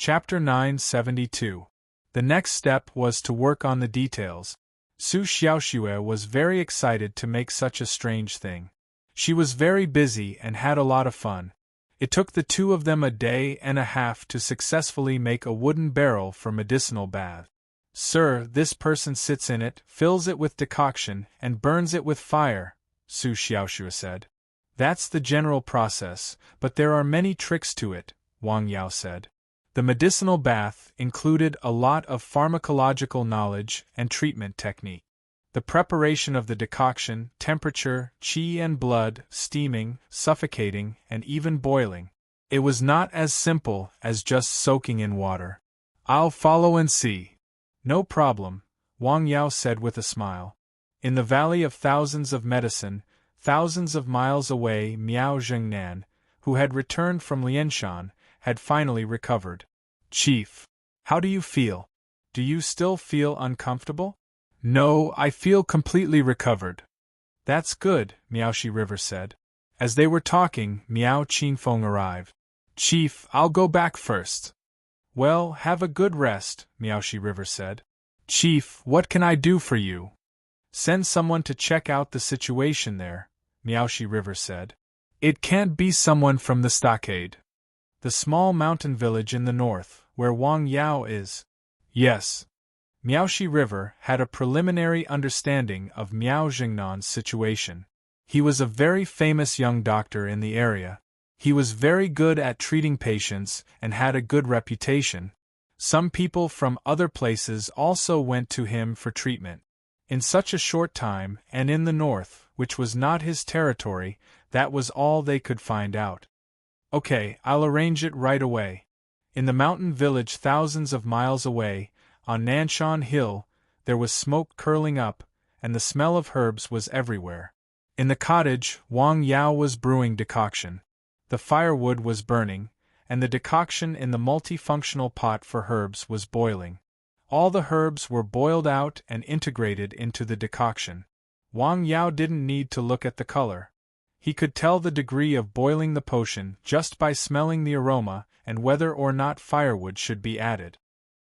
Chapter 972. The next step was to work on the details. Su Xiaoxue was very excited to make such a strange thing. She was very busy and had a lot of fun. It took the two of them a day and a half to successfully make a wooden barrel for medicinal bath. Sir, this person sits in it, fills it with decoction, and burns it with fire, Su Xiaoxue said. That's the general process, but there are many tricks to it, Wang Yao said. The medicinal bath included a lot of pharmacological knowledge and treatment technique. The preparation of the decoction, temperature, qi and blood, steaming, suffocating, and even boiling. It was not as simple as just soaking in water. I'll follow and see. No problem, Wang Yao said with a smile. In the Valley of Thousands of Medicine, thousands of miles away, Miao Zhengnan, who had returned from Lianshan, had finally recovered. Chief, how do you feel? Do you still feel uncomfortable? No, I feel completely recovered. That's good, Miaoshi River said. As they were talking, Miao Qingfeng arrived. Chief, I'll go back first. Well, have a good rest, Miaoshi River said. Chief, what can I do for you? Send someone to check out the situation there, Miaoshi River said. It can't be someone from the stockade. The small mountain village in the north, where Wang Yao is. Yes. Miaoshi River had a preliminary understanding of Miao Zhengnan's situation. He was a very famous young doctor in the area. He was very good at treating patients and had a good reputation. Some people from other places also went to him for treatment. In such a short time, and in the north, which was not his territory, that was all they could find out. Okay, I'll arrange it right away. In the mountain village thousands of miles away, on Nanshan Hill, there was smoke curling up, and the smell of herbs was everywhere. In the cottage, Wang Yao was brewing decoction. The firewood was burning, and the decoction in the multifunctional pot for herbs was boiling. All the herbs were boiled out and integrated into the decoction. Wang Yao didn't need to look at the color. He could tell the degree of boiling the potion just by smelling the aroma and whether or not firewood should be added.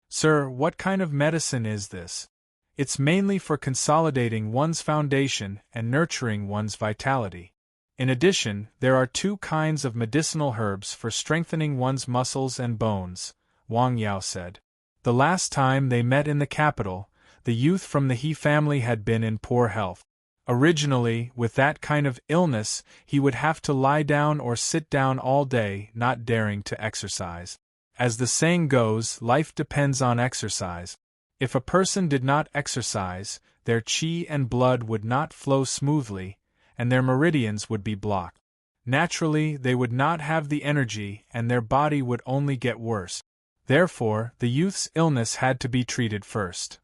Sir, what kind of medicine is this? It's mainly for consolidating one's foundation and nurturing one's vitality. In addition, there are two kinds of medicinal herbs for strengthening one's muscles and bones, Wang Yao said. The last time they met in the capital, the youth from the He family had been in poor health. Originally, with that kind of illness, he would have to lie down or sit down all day, not daring to exercise. As the saying goes, life depends on exercise. If a person did not exercise, their qi and blood would not flow smoothly, and their meridians would be blocked. Naturally, they would not have the energy and their body would only get worse. Therefore, the youth's illness had to be treated first.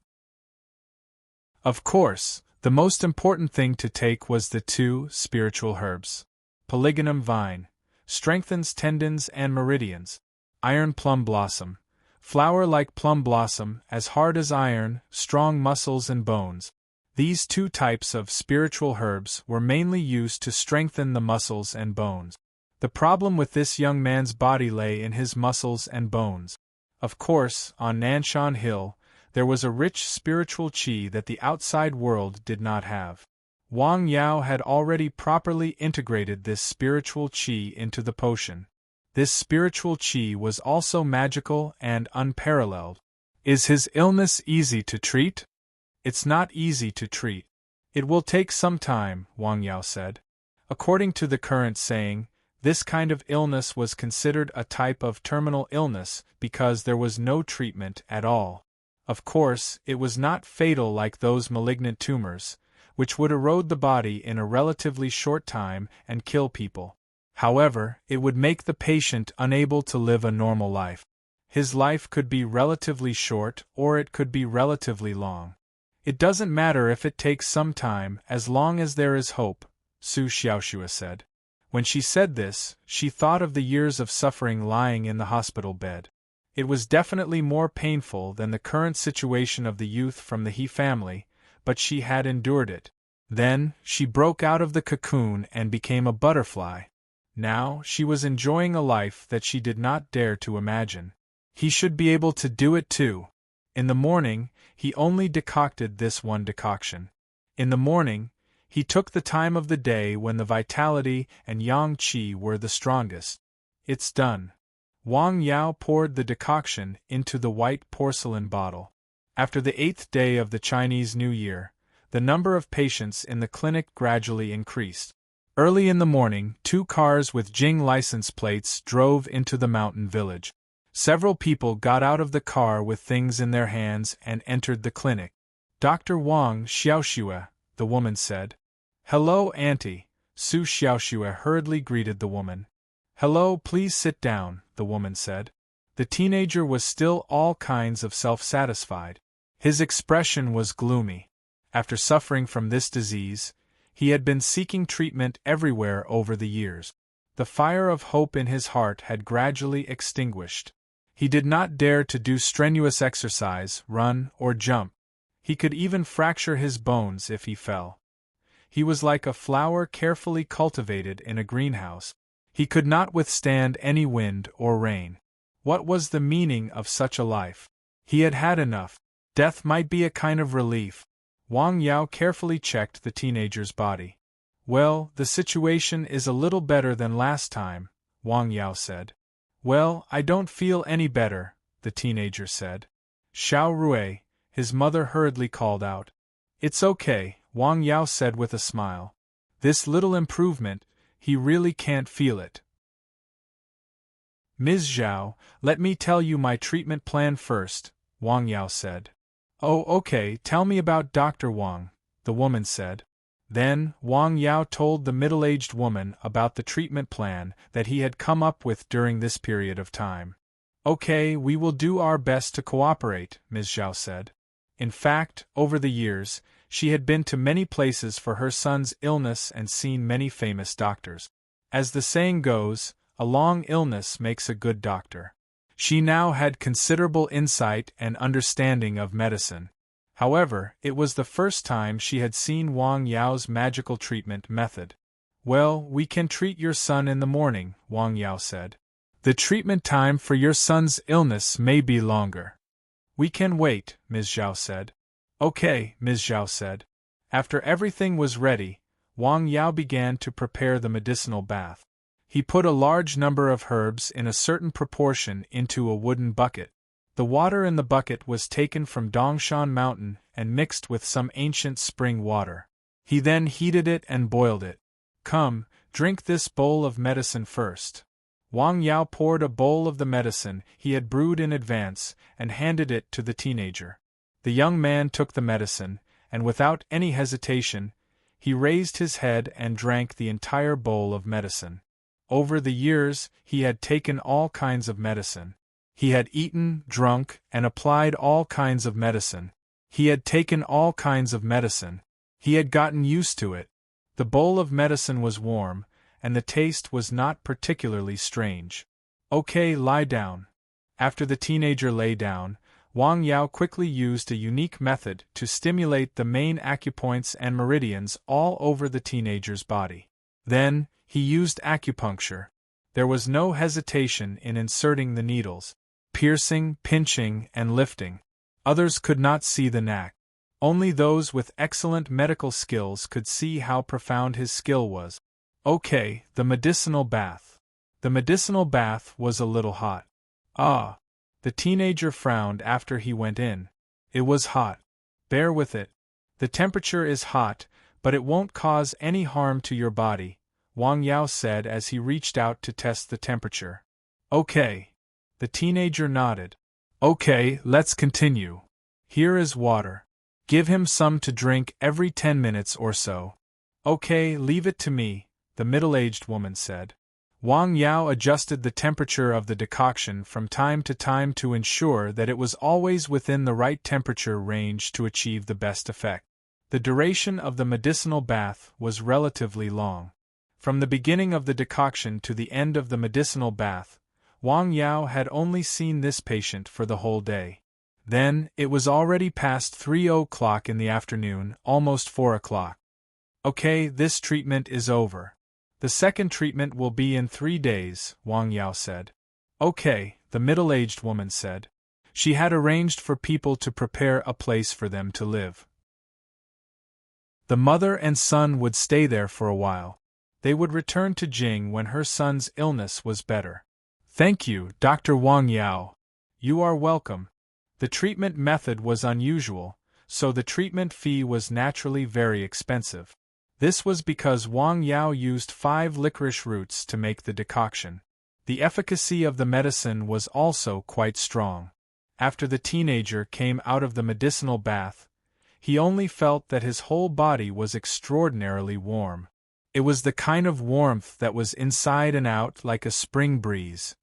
Of course, the most important thing to take was the two spiritual herbs. Polygonum vine, strengthens tendons and meridians. Iron plum blossom, flower like plum blossom, as hard as iron, strong muscles and bones. These two types of spiritual herbs were mainly used to strengthen the muscles and bones. The problem with this young man's body lay in his muscles and bones. Of course, on Nanshan Hill, there was a rich spiritual qi that the outside world did not have. Wang Yao had already properly integrated this spiritual qi into the potion. This spiritual qi was also magical and unparalleled. Is his illness easy to treat? It's not easy to treat. It will take some time, Wang Yao said. According to the current saying, this kind of illness was considered a type of terminal illness because there was no treatment at all. Of course, it was not fatal like those malignant tumors, which would erode the body in a relatively short time and kill people. However, it would make the patient unable to live a normal life. His life could be relatively short or it could be relatively long. It doesn't matter if it takes some time as long as there is hope, Su Xiaoxue said. When she said this, she thought of the years of suffering lying in the hospital bed. It was definitely more painful than the current situation of the youth from the He family, but she had endured it. Then, she broke out of the cocoon and became a butterfly. Now, she was enjoying a life that she did not dare to imagine. He should be able to do it too. In the morning, he only decocted this one decoction. In the morning, he took the time of the day when the vitality and yang qi were the strongest. It's done. Wang Yao poured the decoction into the white porcelain bottle. After the 8th day of the Chinese New Year, the number of patients in the clinic gradually increased. Early in the morning, 2 cars with Jing license plates drove into the mountain village. Several people got out of the car with things in their hands and entered the clinic. Dr. Wang Xiaoxue, the woman said. Hello, Auntie, Su Xiaoxue hurriedly greeted the woman. Hello, please sit down, the woman said. The teenager was still all kinds of self-satisfied. His expression was gloomy. After suffering from this disease, he had been seeking treatment everywhere over the years. The fire of hope in his heart had gradually extinguished. He did not dare to do strenuous exercise, run, or jump. He could even fracture his bones if he fell. He was like a flower carefully cultivated in a greenhouse. He could not withstand any wind or rain. What was the meaning of such a life? He had had enough. Death might be a kind of relief. Wang Yao carefully checked the teenager's body. Well, the situation is a little better than last time, Wang Yao said. Well, I don't feel any better, the teenager said. Xiao Rui, his mother hurriedly called out. It's okay, Wang Yao said with a smile. This little improvement, he really can't feel it. Ms. Zhao, let me tell you my treatment plan first, Wang Yao said. Oh, okay, tell me about Dr. Wang, the woman said. Then, Wang Yao told the middle-aged woman about the treatment plan that he had come up with during this period of time. Okay, we will do our best to cooperate, Ms. Zhao said. In fact, over the years, she had been to many places for her son's illness and seen many famous doctors. As the saying goes, a long illness makes a good doctor. She now had considerable insight and understanding of medicine. However, it was the first time she had seen Wang Yao's magical treatment method. Well, we can treat your son in the morning, Wang Yao said. The treatment time for your son's illness may be longer. We can wait, Ms. Zhao said. Okay, Ms. Zhao said. After everything was ready, Wang Yao began to prepare the medicinal bath. He put a large number of herbs in a certain proportion into a wooden bucket. The water in the bucket was taken from Dongshan Mountain and mixed with some ancient spring water. He then heated it and boiled it. Come, drink this bowl of medicine first. Wang Yao poured a bowl of the medicine he had brewed in advance and handed it to the teenager. The young man took the medicine, and without any hesitation, he raised his head and drank the entire bowl of medicine. Over the years, he had taken all kinds of medicine. He had eaten, drunk, and applied all kinds of medicine. He had taken all kinds of medicine. He had gotten used to it. The bowl of medicine was warm, and the taste was not particularly strange. Okay, lie down. After the teenager lay down, Wang Yao quickly used a unique method to stimulate the main acupoints and meridians all over the teenager's body. Then, he used acupuncture. There was no hesitation in inserting the needles. Piercing, pinching, and lifting. Others could not see the knack. Only those with excellent medical skills could see how profound his skill was. Okay, the medicinal bath. The medicinal bath was a little hot. Ah! The teenager frowned after he went in. It was hot. Bear with it. The temperature is hot, but it won't cause any harm to your body, Wang Yao said as he reached out to test the temperature. Okay. The teenager nodded. Okay, let's continue. Here is water. Give him some to drink every 10 minutes or so. Okay, leave it to me, the middle-aged woman said. Wang Yao adjusted the temperature of the decoction from time to time to ensure that it was always within the right temperature range to achieve the best effect. The duration of the medicinal bath was relatively long. From the beginning of the decoction to the end of the medicinal bath, Wang Yao had only seen this patient for the whole day. Then, it was already past 3 o'clock in the afternoon, almost 4 o'clock. Okay, this treatment is over. The second treatment will be in 3 days, Wang Yao said. Okay, the middle-aged woman said. She had arranged for people to prepare a place for them to live. The mother and son would stay there for a while. They would return to Jing when her son's illness was better. Thank you, Dr. Wang Yao. You are welcome. The treatment method was unusual, so the treatment fee was naturally very expensive. This was because Wang Yao used 5 licorice roots to make the decoction. The efficacy of the medicine was also quite strong. After the teenager came out of the medicinal bath, he only felt that his whole body was extraordinarily warm. It was the kind of warmth that was inside and out like a spring breeze.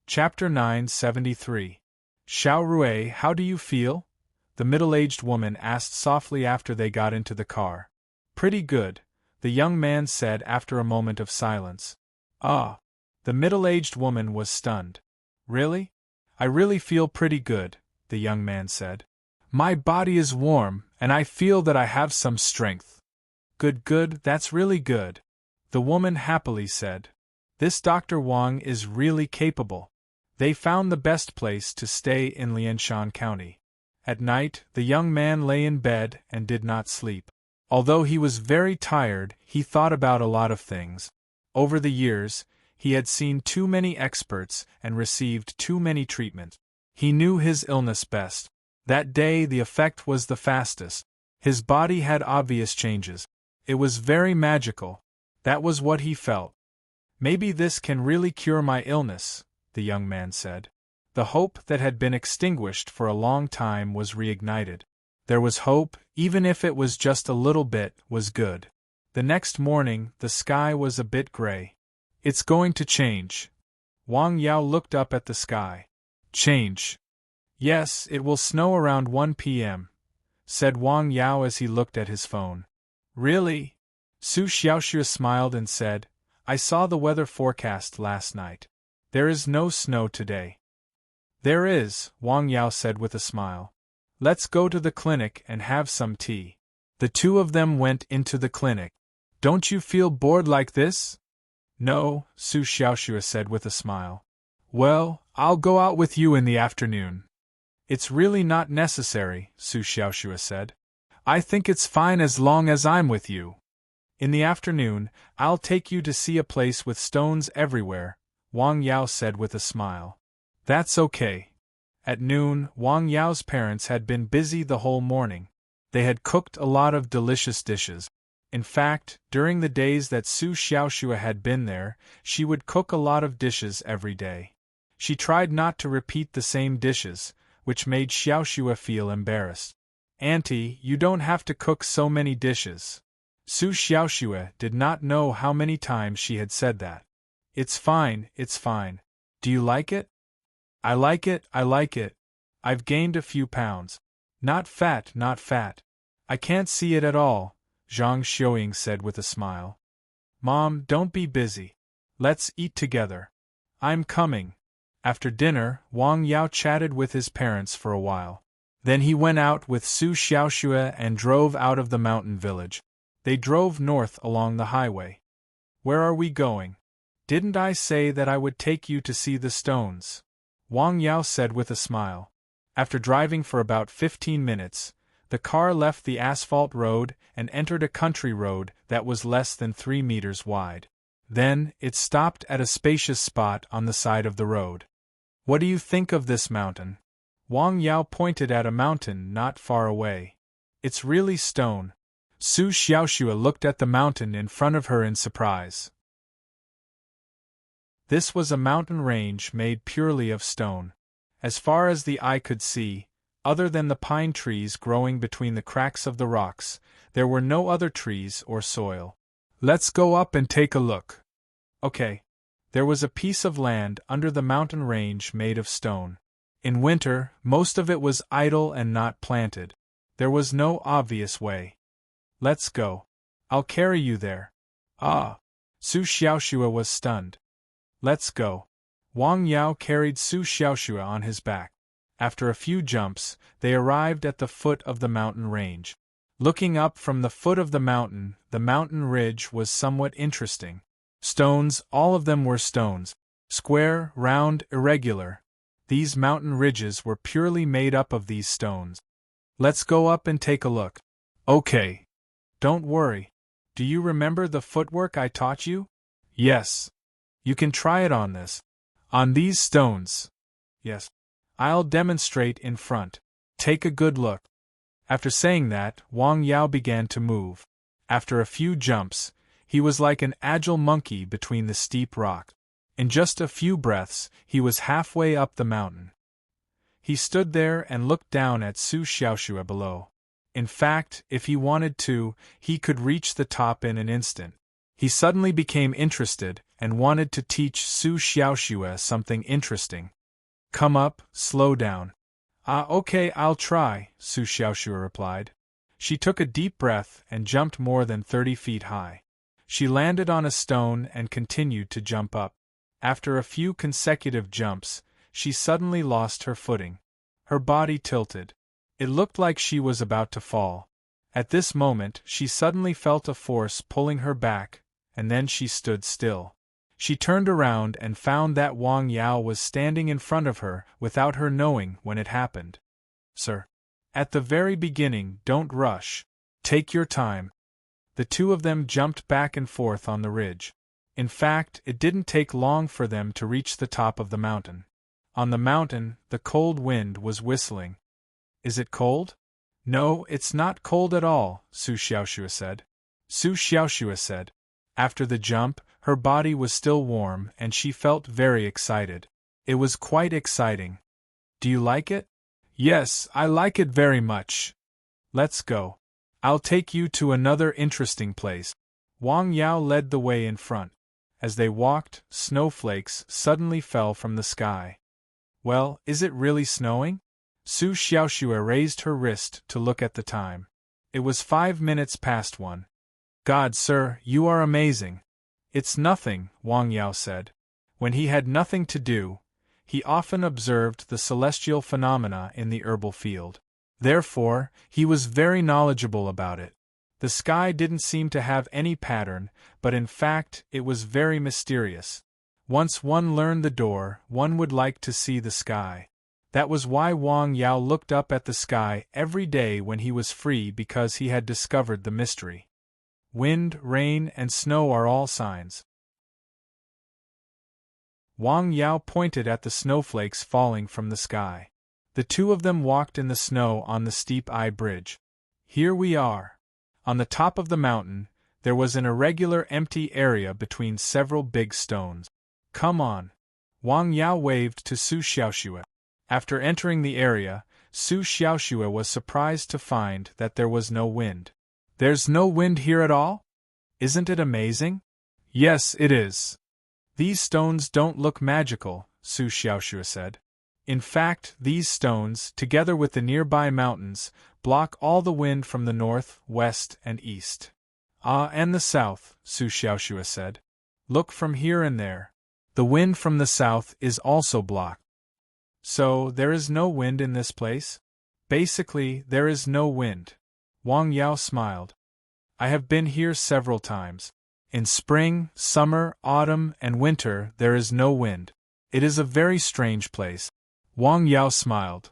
Chapter 973. Xiao Rui, how do you feel? The middle-aged woman asked softly after they got into the car. Pretty good, the young man said after a moment of silence. Ah! The middle-aged woman was stunned. Really? I really feel pretty good, the young man said. My body is warm, and I feel that I have some strength. Good, that's really good, the woman happily said. This Dr. Wang is really capable. They found the best place to stay in Lianshan County. At night, the young man lay in bed and did not sleep. Although he was very tired, he thought about a lot of things. Over the years, he had seen too many experts and received too many treatments. He knew his illness best. That day the effect was the fastest. His body had obvious changes. It was very magical. That was what he felt. Maybe this can really cure my illness, the young man said. The hope that had been extinguished for a long time was reignited. There was hope, even if it was just a little bit, was good. The next morning, the sky was a bit gray. It's going to change. Wang Yao looked up at the sky. Change. Yes, it will snow around 1 p.m., said Wang Yao as he looked at his phone. Really? Su Xiaoxue smiled and said, I saw the weather forecast last night. There is no snow today. There is, Wang Yao said with a smile. Let's go to the clinic and have some tea. The two of them went into the clinic. Don't you feel bored like this? No, Su Xiaoxue said with a smile. Well, I'll go out with you in the afternoon. It's really not necessary, Su Xiaoxue said. I think it's fine as long as I'm with you. In the afternoon, I'll take you to see a place with stones everywhere, Wang Yao said with a smile. That's okay. At noon, Wang Yao's parents had been busy the whole morning. They had cooked a lot of delicious dishes. In fact, during the days that Su Xiaoxue had been there, she would cook a lot of dishes every day. She tried not to repeat the same dishes, which made Xiaoxue feel embarrassed. Auntie, you don't have to cook so many dishes. Su Xiaoxue did not know how many times she had said that. It's fine. Do you like it? I like it. I've gained a few pounds. Not fat. I can't see it at all, Zhang Xiuying said with a smile. Mom, don't be busy. Let's eat together. I'm coming. After dinner, Wang Yao chatted with his parents for a while. Then he went out with Su Xiaoxue and drove out of the mountain village. They drove north along the highway. Where are we going? Didn't I say that I would take you to see the stones? Wang Yao said with a smile. After driving for about 15 minutes, the car left the asphalt road and entered a country road that was less than 3 meters wide. Then, it stopped at a spacious spot on the side of the road. What do you think of this mountain? Wang Yao pointed at a mountain not far away. It's really stone. Su Xiaoxue looked at the mountain in front of her in surprise. This was a mountain range made purely of stone. As far as the eye could see, other than the pine trees growing between the cracks of the rocks, there were no other trees or soil. Let's go up and take a look. Okay. There was a piece of land under the mountain range made of stone. In winter, most of it was idle and not planted. There was no obvious way. Let's go. I'll carry you there. Ah! Su Xiaoxue was stunned. Let's go. Wang Yao carried Su Xiaoxue on his back. After a few jumps, they arrived at the foot of the mountain range. Looking up from the foot of the mountain ridge was somewhat interesting. Stones, all of them were stones. Square, round, irregular. These mountain ridges were purely made up of these stones. Let's go up and take a look. Okay. Don't worry. Do you remember the footwork I taught you? Yes. You can try it on this. On these stones. Yes. I'll demonstrate in front. Take a good look. After saying that, Wang Yao began to move. After a few jumps, he was like an agile monkey between the steep rocks. In just a few breaths, he was halfway up the mountain. He stood there and looked down at Su Xiaoxue below. In fact, if he wanted to, he could reach the top in an instant. He suddenly became interested and wanted to teach Su Xiaoxue something interesting. Come up, slow down. Okay, I'll try, Su Xiaoxue replied. She took a deep breath and jumped more than 30 feet high. She landed on a stone and continued to jump up. After a few consecutive jumps, she suddenly lost her footing. Her body tilted. It looked like she was about to fall. At this moment, she suddenly felt a force pulling her back, and then she stood still. She turned around and found that Wang Yao was standing in front of her without her knowing when it happened. Sir. At the very beginning, don't rush. Take your time. The two of them jumped back and forth on the ridge. In fact, it didn't take long for them to reach the top of the mountain. On the mountain, the cold wind was whistling. Is it cold? No, it's not cold at all, Su Xiaoxue said. Su Xiaoxue said. After the jump, her body was still warm and she felt very excited. It was quite exciting. Do you like it? Yes, I like it very much. Let's go. I'll take you to another interesting place. Wang Yao led the way in front. As they walked, snowflakes suddenly fell from the sky. Well, is it really snowing? Su Xiaoxue raised her wrist to look at the time. It was 5 minutes past 1. God, sir, you are amazing. It's nothing, Wang Yao said. When he had nothing to do, he often observed the celestial phenomena in the herbal field. Therefore, he was very knowledgeable about it. The sky didn't seem to have any pattern, but in fact, it was very mysterious. Once one learned the door, one would like to see the sky. That was why Wang Yao looked up at the sky every day when he was free, because he had discovered the mystery. Wind, rain, and snow are all signs. Wang Yao pointed at the snowflakes falling from the sky. The two of them walked in the snow on the steep bridge. Here we are. On the top of the mountain, there was an irregular empty area between several big stones. Come on. Wang Yao waved to Su Xiaoxue. After entering the area, Su Xiaoxue was surprised to find that there was no wind. There's no wind here at all? Isn't it amazing? Yes, it is. These stones don't look magical, Su Xiaoxue said. In fact, these stones, together with the nearby mountains, block all the wind from the north, west, and east. And the south, Su Xiaoxue said. Look from here and there. The wind from the south is also blocked. So, there is no wind in this place? Basically, there is no wind. Wang Yao smiled. I have been here several times. In spring, summer, autumn, and winter, there is no wind. It is a very strange place. Wang Yao smiled.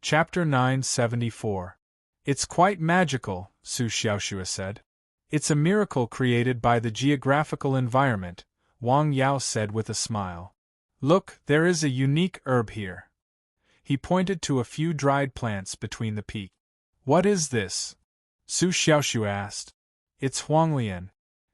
Chapter 974. It's quite magical, Su Xiaoxue said. It's a miracle created by the geographical environment, Wang Yao said with a smile. Look, there is a unique herb here. He pointed to a few dried plants between the peaks. What is this? Su Xiaoxue asked. It's huanglian.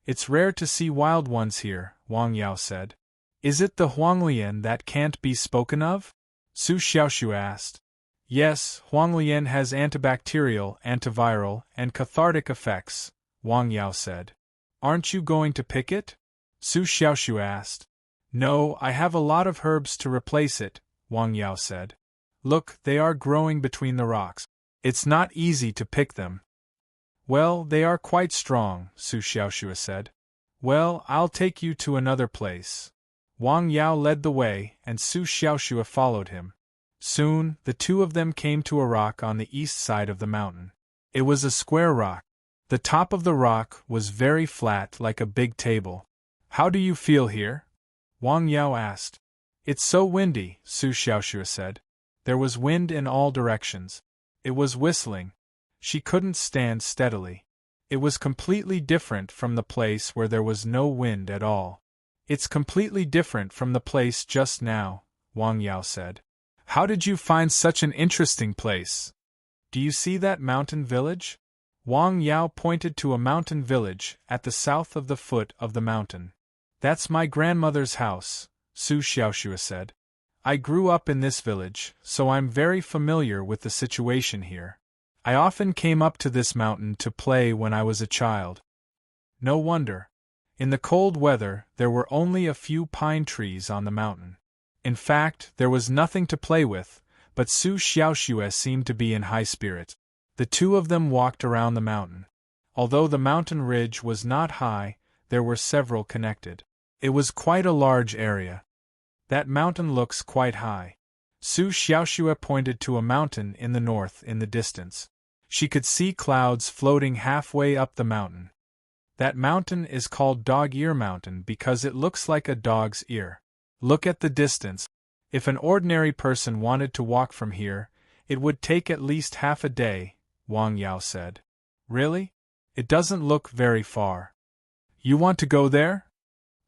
It's rare to see wild ones here, Wang Yao said. Is it the huanglian that can't be spoken of? Su Xiaoxue asked. Yes, huanglian has antibacterial, antiviral, and cathartic effects, Wang Yao said. Aren't you going to pick it? Su Xiaoxue asked. No, I have a lot of herbs to replace it, Wang Yao said. Look, they are growing between the rocks. It's not easy to pick them. Well, they are quite strong, Su Xiaoxue said. Well, I'll take you to another place. Wang Yao led the way, and Su Xiaoxue followed him. Soon, the two of them came to a rock on the east side of the mountain. It was a square rock. The top of the rock was very flat like a big table. How do you feel here? Wang Yao asked. It's so windy, Su Xiaoxue said. There was wind in all directions. It was whistling. She couldn't stand steadily. It was completely different from the place where there was no wind at all. It's completely different from the place just now, Wang Yao said. How did you find such an interesting place? Do you see that mountain village? Wang Yao pointed to a mountain village at the south of the foot of the mountain. That's my grandmother's house, Su Xiaoxue said. I grew up in this village, so I'm very familiar with the situation here. I often came up to this mountain to play when I was a child. No wonder. In the cold weather, there were only a few pine trees on the mountain. In fact, there was nothing to play with, but Su Xiaoxue seemed to be in high spirits. The two of them walked around the mountain. Although the mountain ridge was not high, there were several connected. It was quite a large area. That mountain looks quite high. Su Xiaoxue pointed to a mountain in the north in the distance. She could see clouds floating halfway up the mountain. That mountain is called Dog Ear Mountain because it looks like a dog's ear. Look at the distance. If an ordinary person wanted to walk from here, it would take at least half a day, Wang Yao said. Really? It doesn't look very far. You want to go there?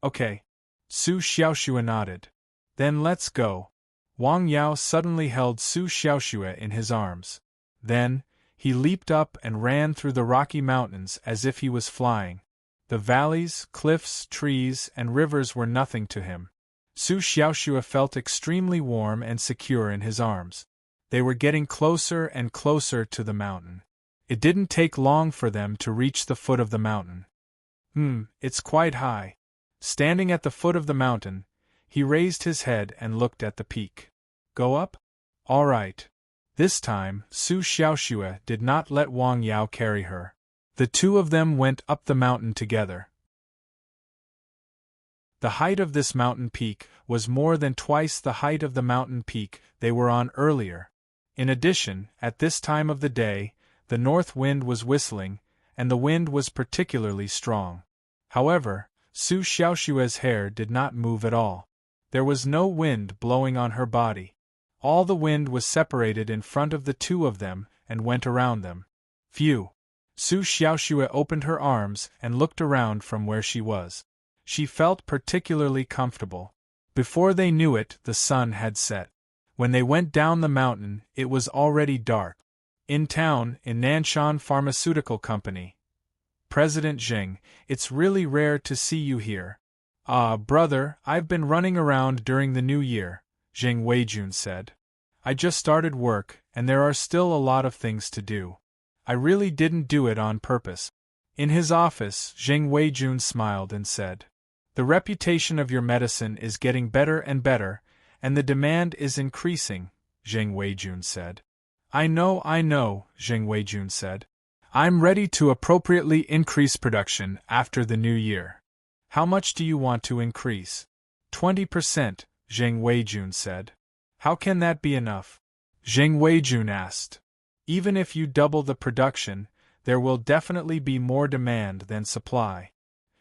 Okay. Su Xiaoxue nodded. Then let's go. Wang Yao suddenly held Su Xiaoxue in his arms. Then, he leaped up and ran through the Rocky Mountains as if he was flying. The valleys, cliffs, trees, and rivers were nothing to him. Su Xiaoxue felt extremely warm and secure in his arms. They were getting closer and closer to the mountain. It didn't take long for them to reach the foot of the mountain. It's quite high. Standing at the foot of the mountain, he raised his head and looked at the peak. Go up? All right. This time, Su Xiaoxue did not let Wang Yao carry her. The two of them went up the mountain together. The height of this mountain peak was more than twice the height of the mountain peak they were on earlier. In addition, at this time of the day, the north wind was whistling, and the wind was particularly strong. However, Su Xiaoxue's hair did not move at all. There was no wind blowing on her body. All the wind was separated in front of the two of them and went around them. Phew! Su Xiaoxue opened her arms and looked around from where she was. She felt particularly comfortable. Before they knew it, the sun had set. When they went down the mountain, it was already dark. In town, in Nanshan Pharmaceutical Company. President Zheng, it's really rare to see you here. Brother, I've been running around during the new year, Zheng Weijun said. I just started work, and there are still a lot of things to do. I really didn't do it on purpose. In his office, Zheng Weijun smiled and said, The reputation of your medicine is getting better and better, and the demand is increasing, Zheng Weijun said. I know, Zheng Weijun said. I'm ready to appropriately increase production after the new year. How much do you want to increase? 20%, Zheng Weijun said. How can that be enough? Zheng Weijun asked. Even if you double the production, there will definitely be more demand than supply.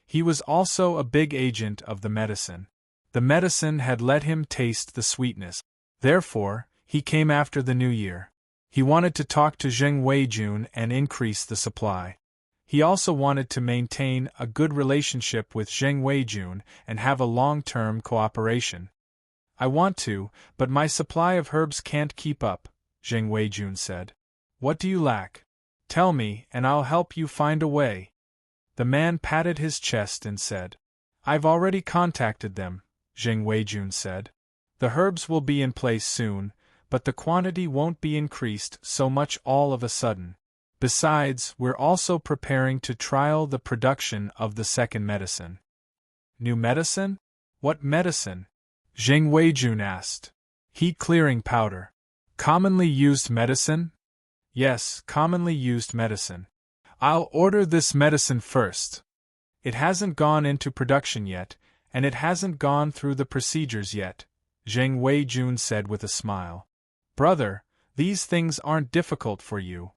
He was also a big agent of the medicine. The medicine had let him taste the sweetness. Therefore, he came after the new year. He wanted to talk to Zheng Weijun and increase the supply. He also wanted to maintain a good relationship with Zheng Weijun and have a long-term cooperation. I want to, but my supply of herbs can't keep up, Zheng Weijun said. What do you lack? Tell me, and I'll help you find a way. The man patted his chest and said, I've already contacted them, Zheng Weijun said. The herbs will be in place soon, but the quantity won't be increased so much all of a sudden. Besides, we're also preparing to trial the production of the second medicine. New medicine? What medicine? Zheng Weijun asked. Heat-clearing powder. Commonly used medicine? Yes, commonly used medicine. I'll order this medicine first. It hasn't gone into production yet, and it hasn't gone through the procedures yet, Zheng Weijun said with a smile. Brother, these things aren't difficult for you.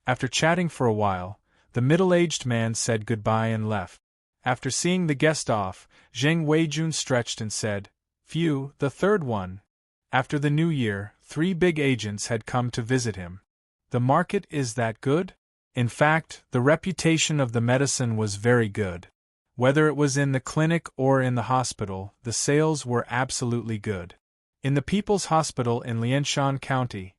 After chatting for a while, The middle-aged man said goodbye and left. After seeing the guest off, Zheng Weijun stretched and said, "Phew, the third one." After the new year, 3 big agents had come to visit him. The market is that good? In fact, the reputation of the medicine was very good. Whether it was in the clinic or in the hospital, the sales were absolutely good. In the People's Hospital in Lianshan County.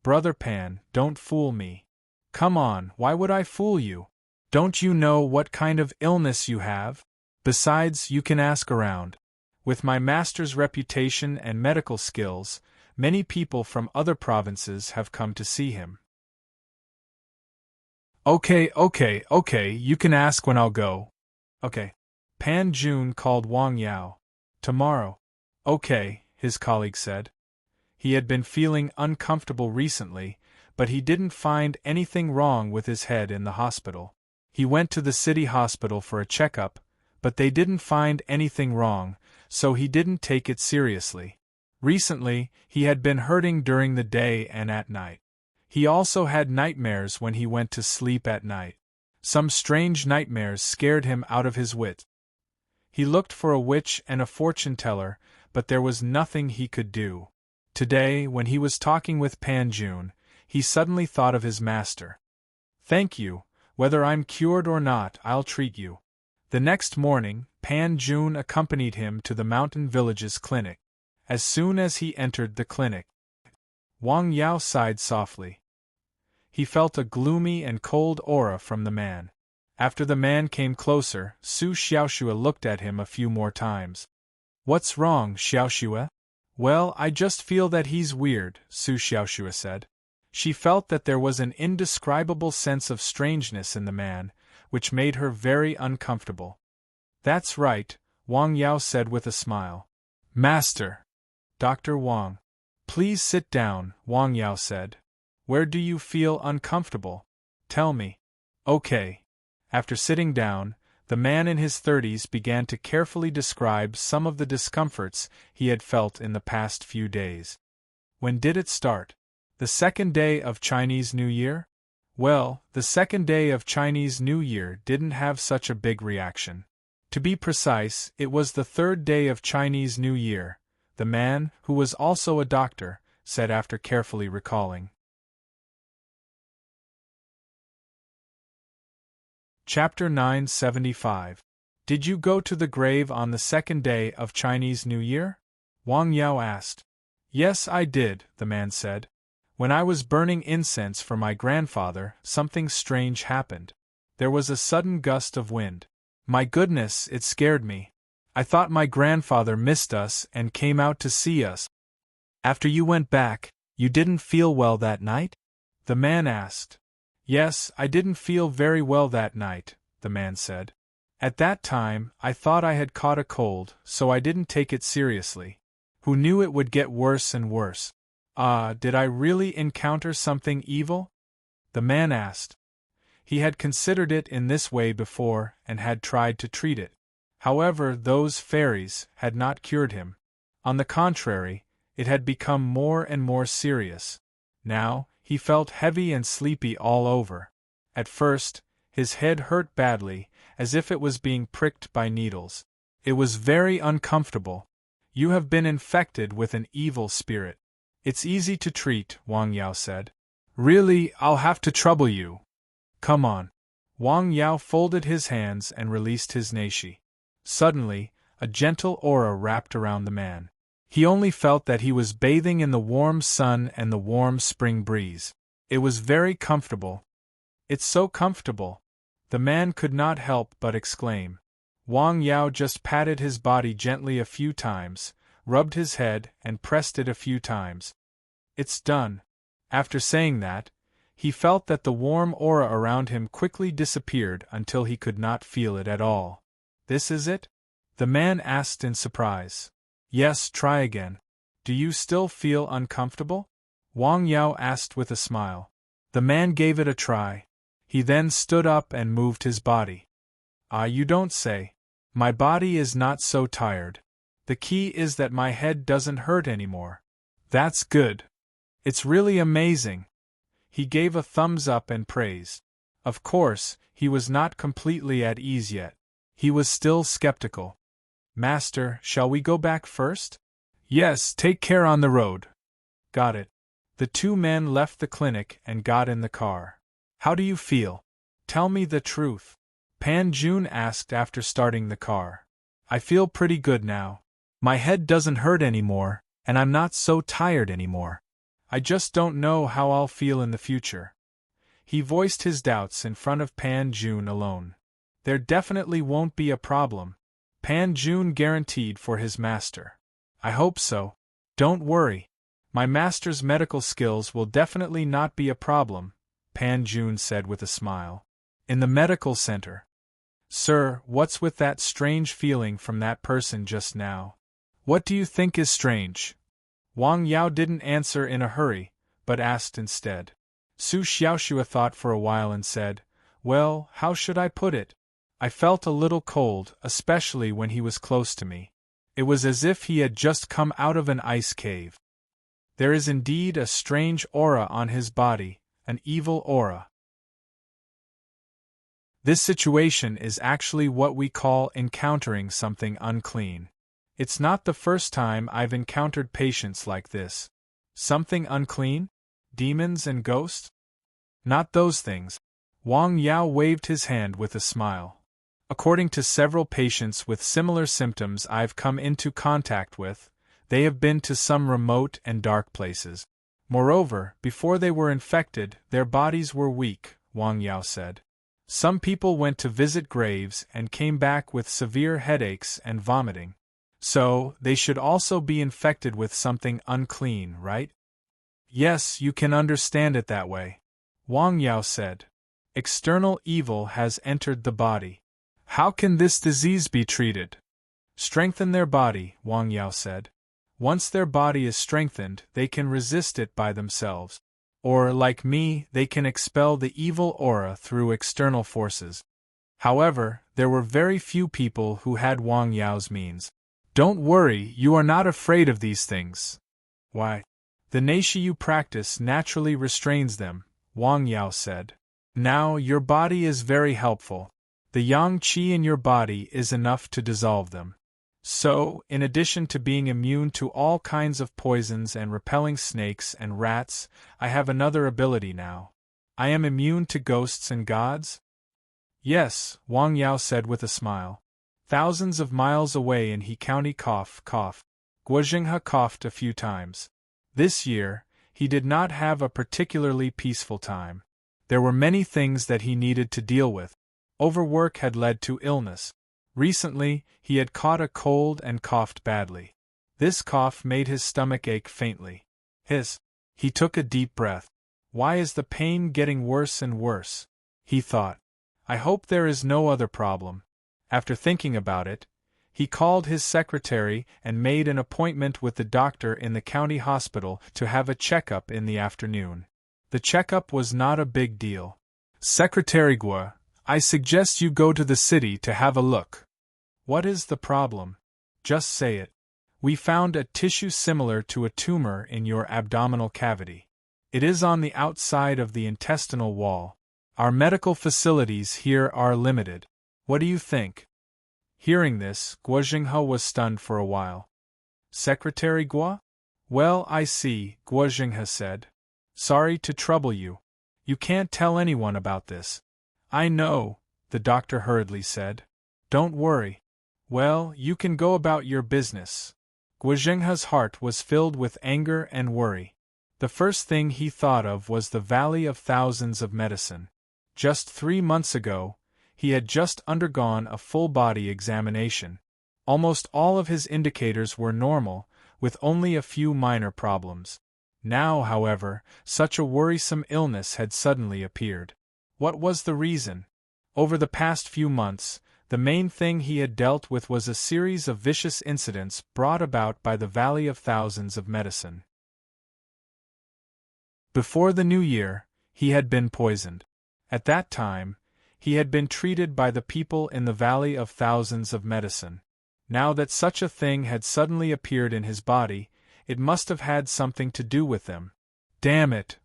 Brother Pan, don't fool me. Come on, why would I fool you? Don't you know what kind of illness you have? Besides, you can ask around. With my master's reputation and medical skills, many people from other provinces have come to see him. Okay, you can ask when I'll go. Okay. Pan Jun called Wang Yao. Tomorrow. Okay, his colleague said. He had been feeling uncomfortable recently, but he didn't find anything wrong with his head in the hospital. He went to the city hospital for a checkup, but they didn't find anything wrong, so he didn't take it seriously. Recently, he had been hurting during the day and at night. He also had nightmares when he went to sleep at night. Some strange nightmares scared him out of his wit. He looked for a witch and a fortune-teller, but there was nothing he could do. Today, when he was talking with Pan Jun, he suddenly thought of his master. "Thank you, whether I'm cured or not, I'll treat you." The next morning, Pan Jun accompanied him to the mountain village's clinic. As soon as he entered the clinic, Wang Yao sighed softly. He felt a gloomy and cold aura from the man. After the man came closer, Su Xiaoxue looked at him a few more times. "What's wrong, Xiaoxue?" "Well, I just feel that he's weird," Su Xiaoxue said. She felt that there was an indescribable sense of strangeness in the man, which made her very uncomfortable. "That's right," Wang Yao said with a smile. "Master." "Dr. Wang." "Please sit down," Wang Yao said. "Where do you feel uncomfortable? Tell me." "Okay." After sitting down, the man in his 30s began to carefully describe some of the discomforts he had felt in the past few days. "When did it start? The second day of Chinese New Year?" "Well, the second day of Chinese New Year didn't have such a big reaction. To be precise, it was the third day of Chinese New Year," the man, who was also a doctor, said after carefully recalling. Chapter 975. Did you go to the grave on the second day of Chinese New Year? Wang Yao asked. "Yes, I did," the man said. "When I was burning incense for my grandfather, something strange happened. There was a sudden gust of wind. My goodness, it scared me. I thought my grandfather missed us and came out to see us." "After you went back, you didn't feel well that night?" the man asked. "Yes, I didn't feel very well that night," the man said. "At that time, I thought I had caught a cold, so I didn't take it seriously. Who knew it would get worse and worse?" Did I really encounter something evil?" the man asked. He had considered it in this way before and had tried to treat it. However, those fairies had not cured him. On the contrary, it had become more and more serious. Now, he felt heavy and sleepy all over. At first, his head hurt badly, as if it was being pricked by needles. It was very uncomfortable. "You have been infected with an evil spirit. It's easy to treat," Wang Yao said. "Really, I'll have to trouble you. Come on." Wang Yao folded his hands and released his neishi. Suddenly, a gentle aura wrapped around the man. He only felt that he was bathing in the warm sun and the warm spring breeze. It was very comfortable. "It's so comfortable," the man could not help but exclaim. Wang Yao just patted his body gently a few times, rubbed his head, and pressed it a few times. "It's done." After saying that, he felt that the warm aura around him quickly disappeared until he could not feel it at all. "This is it?" the man asked in surprise. "Yes, try again." "Do you still feel uncomfortable?" Wang Yao asked with a smile. The man gave it a try. He then stood up and moved his body. You don't say. My body is not so tired. The key is that my head doesn't hurt anymore." "That's good. It's really amazing." He gave a thumbs up and praised. Of course, he was not completely at ease yet. He was still skeptical. Master, shall we go back first? Yes, take care on the road. Got it. The two men left the clinic and got in the car. How do you feel? Tell me the truth. Pan Jun asked after starting the car. I feel pretty good now. My head doesn't hurt anymore, and I'm not so tired anymore. I just don't know how I'll feel in the future. He voiced his doubts in front of Pan Jun alone. There definitely won't be a problem, Pan Jun guaranteed for his master. I hope so. Don't worry. My master's medical skills will definitely not be a problem, Pan Jun said with a smile. In the medical center. Sir, what's with that strange feeling from that person just now? What do you think is strange? Wang Yao didn't answer in a hurry, but asked instead. Su Xiaoxue thought for a while and said, Well, how should I put it? I felt a little cold, especially when he was close to me. It was as if he had just come out of an ice cave. There is indeed a strange aura on his body, an evil aura. This situation is actually what we call encountering something unclean. It's not the first time I've encountered patients like this. Something unclean? Demons and ghosts? Not those things. Wang Yao waved his hand with a smile. According to several patients with similar symptoms I've come into contact with, they have been to some remote and dark places. Moreover, before they were infected, their bodies were weak, Wang Yao said. Some people went to visit graves and came back with severe headaches and vomiting. So, they should also be infected with something unclean, right? Yes, you can understand it that way. Wang Yao said. External evil has entered the body. How can this disease be treated? Strengthen their body, Wang Yao said. Once their body is strengthened, they can resist it by themselves. Or, like me, they can expel the evil aura through external forces. However, there were very few people who had Wang Yao's means. Don't worry, you are not afraid of these things. Why? The nature you practice naturally restrains them, Wang Yao said. Now, your body is very helpful. The yang qi in your body is enough to dissolve them. So, in addition to being immune to all kinds of poisons and repelling snakes and rats, I have another ability now. I am immune to ghosts and gods? Yes, Wang Yao said with a smile. Thousands of miles away in He County cough. Guo Jinghe coughed a few times. This year, he did not have a particularly peaceful time. There were many things that he needed to deal with. Overwork had led to illness. Recently, he had caught a cold and coughed badly. This cough made his stomach ache faintly. He took a deep breath. Why is the pain getting worse and worse? He thought. I hope there is no other problem. After thinking about it, he called his secretary and made an appointment with the doctor in the county hospital to have a checkup in the afternoon. The checkup was not a big deal. Secretary Guo, I suggest you go to the city to have a look. What is the problem? Just say it. We found a tissue similar to a tumor in your abdominal cavity. It is on the outside of the intestinal wall. Our medical facilities here are limited. What do you think? Hearing this, Guo Jinghe was stunned for a while. Secretary Guo? Well, I see, Guo Jinghe said. Sorry to trouble you. You can't tell anyone about this. I know, the doctor hurriedly said. Don't worry. Well, you can go about your business. Guo Jinghe's heart was filled with anger and worry. The first thing he thought of was the Valley of Thousands of Medicine. Just 3 months ago, he had just undergone a full-body examination. Almost all of his indicators were normal, with only a few minor problems. Now, however, such a worrisome illness had suddenly appeared. What was the reason? Over the past few months, the main thing he had dealt with was a series of vicious incidents brought about by the Valley of Thousands of Medicine. Before the new year, he had been poisoned. At that time, he had been treated by the people in the Valley of Thousands of Medicine. Now that such a thing had suddenly appeared in his body, it must have had something to do with them. Damn it!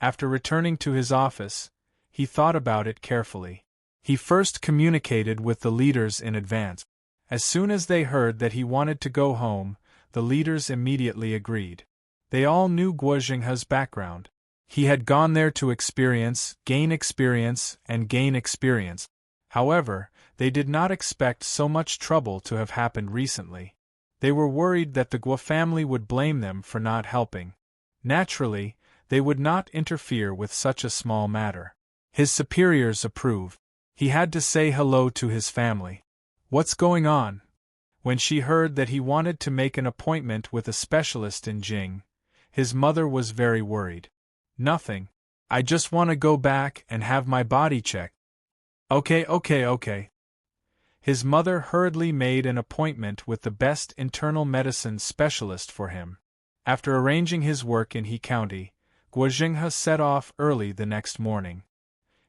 After returning to his office, He thought about it carefully. He first communicated with the leaders in advance. As soon as they heard that he wanted to go home, the leaders immediately agreed. They all knew Guo Jinghe's background. He had gone there to gain experience, and gain experience. However, they did not expect so much trouble to have happened recently. They were worried that the Guo family would blame them for not helping. Naturally, they would not interfere with such a small matter. His superiors approved. He had to say hello to his family. "What's going on?" When she heard that he wanted to make an appointment with a specialist in Jing, his mother was very worried. "Nothing. I just want to go back and have my body checked." Okay. His mother hurriedly made an appointment with the best internal medicine specialist for him. After arranging his work in He County, Guo Jinghe set off early the next morning.